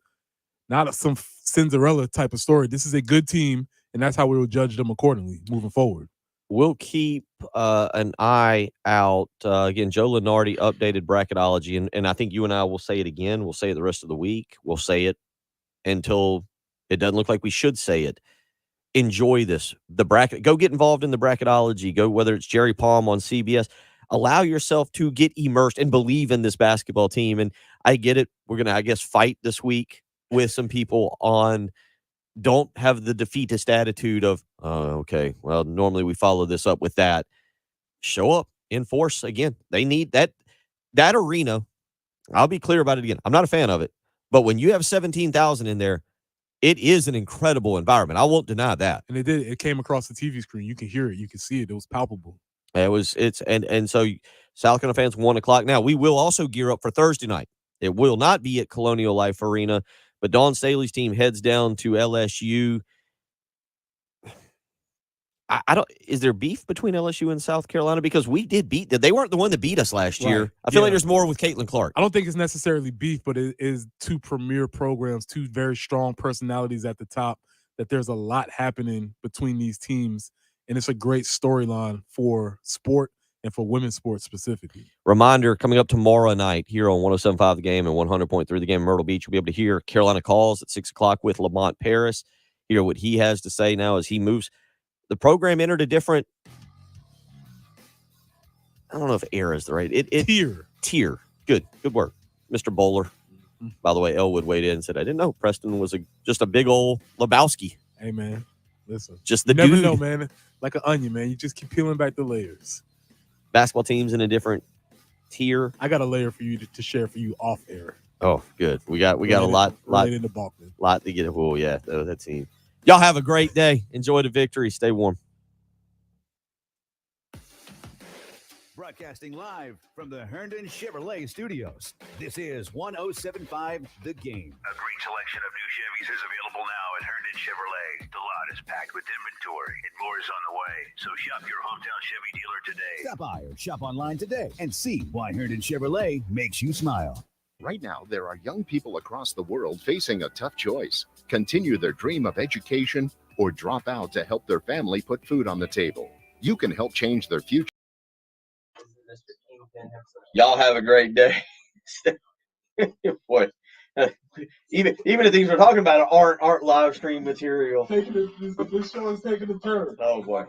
not some Cinderella type of story. This is a good team, and that's how we will judge them accordingly moving forward. We'll keep an eye out. Again, Joe Lenardi updated bracketology, and I think you and I will say it again. We'll say it the rest of the week. We'll say it until it doesn't look like we should say it. Enjoy this. The bracket. Go get involved in the bracketology. Go, whether it's Jerry Palm on CBS. Allow yourself to get immersed and believe in this basketball team. And I get it. We're going to, I guess, fight this week with some people on don't have the defeatist attitude of, okay, well, normally we follow this up with that. Show up, enforce. Again, they need that arena. I'll be clear about it again. I'm not a fan of it. But when you have 17,000 in there, it is an incredible environment. I won't deny that. And it came across the TV screen. You can hear it. You can see it. It was palpable. So South Carolina fans, 1:00 now. We will also gear up for Thursday night. It will not be at Colonial Life Arena, but Dawn Staley's team heads down to LSU. I don't. Is there beef between LSU and South Carolina? Because we did beat them. They weren't the one that beat us last year. Right. I feel like Yeah. there's more with Caitlin Clark. I don't think it's necessarily beef, but it is two premier programs, two very strong personalities at the top, that there's a lot happening between these teams, and it's a great storyline for sport and for women's sports specifically. Reminder, coming up tomorrow night here on 107.5 The Game and 100.3 The Game in Myrtle Beach, you'll be able to hear Carolina Calls at 6 o'clock with Lamont Paris, hear what he has to say now as he moves. The program entered a different, I don't know if era is the right. Tier. Good work. Mr. Bowler. By the way, Elwood weighed in and said, I didn't know Preston was just a big old Lebowski. Hey, man, listen. Just the you never dude. know, man. Like an onion, man. You just keep peeling back the layers. Basketball teams in a different tier. I got a layer for you to share for you off air. Oh, good. We got a lot related to Balkman. Lot to get. Oh, yeah, that team. Y'all have a great day. Enjoy the victory. Stay warm. Broadcasting live from the Herndon Chevrolet Studios. This is 107.5 The Game. A great selection of new Chevys is available now at Herndon Chevrolet. The lot is packed with inventory and more is on the way. So shop your hometown Chevy dealer today. Stop by or shop online today and see why Herndon Chevrolet makes you smile. Right now, there are young people across the world facing a tough choice. Continue their dream of education or drop out to help their family put food on the table. You can help change their future. Y'all have a great day. Boy, even the things we're talking about aren't live stream material. This show is taking a turn. Oh boy.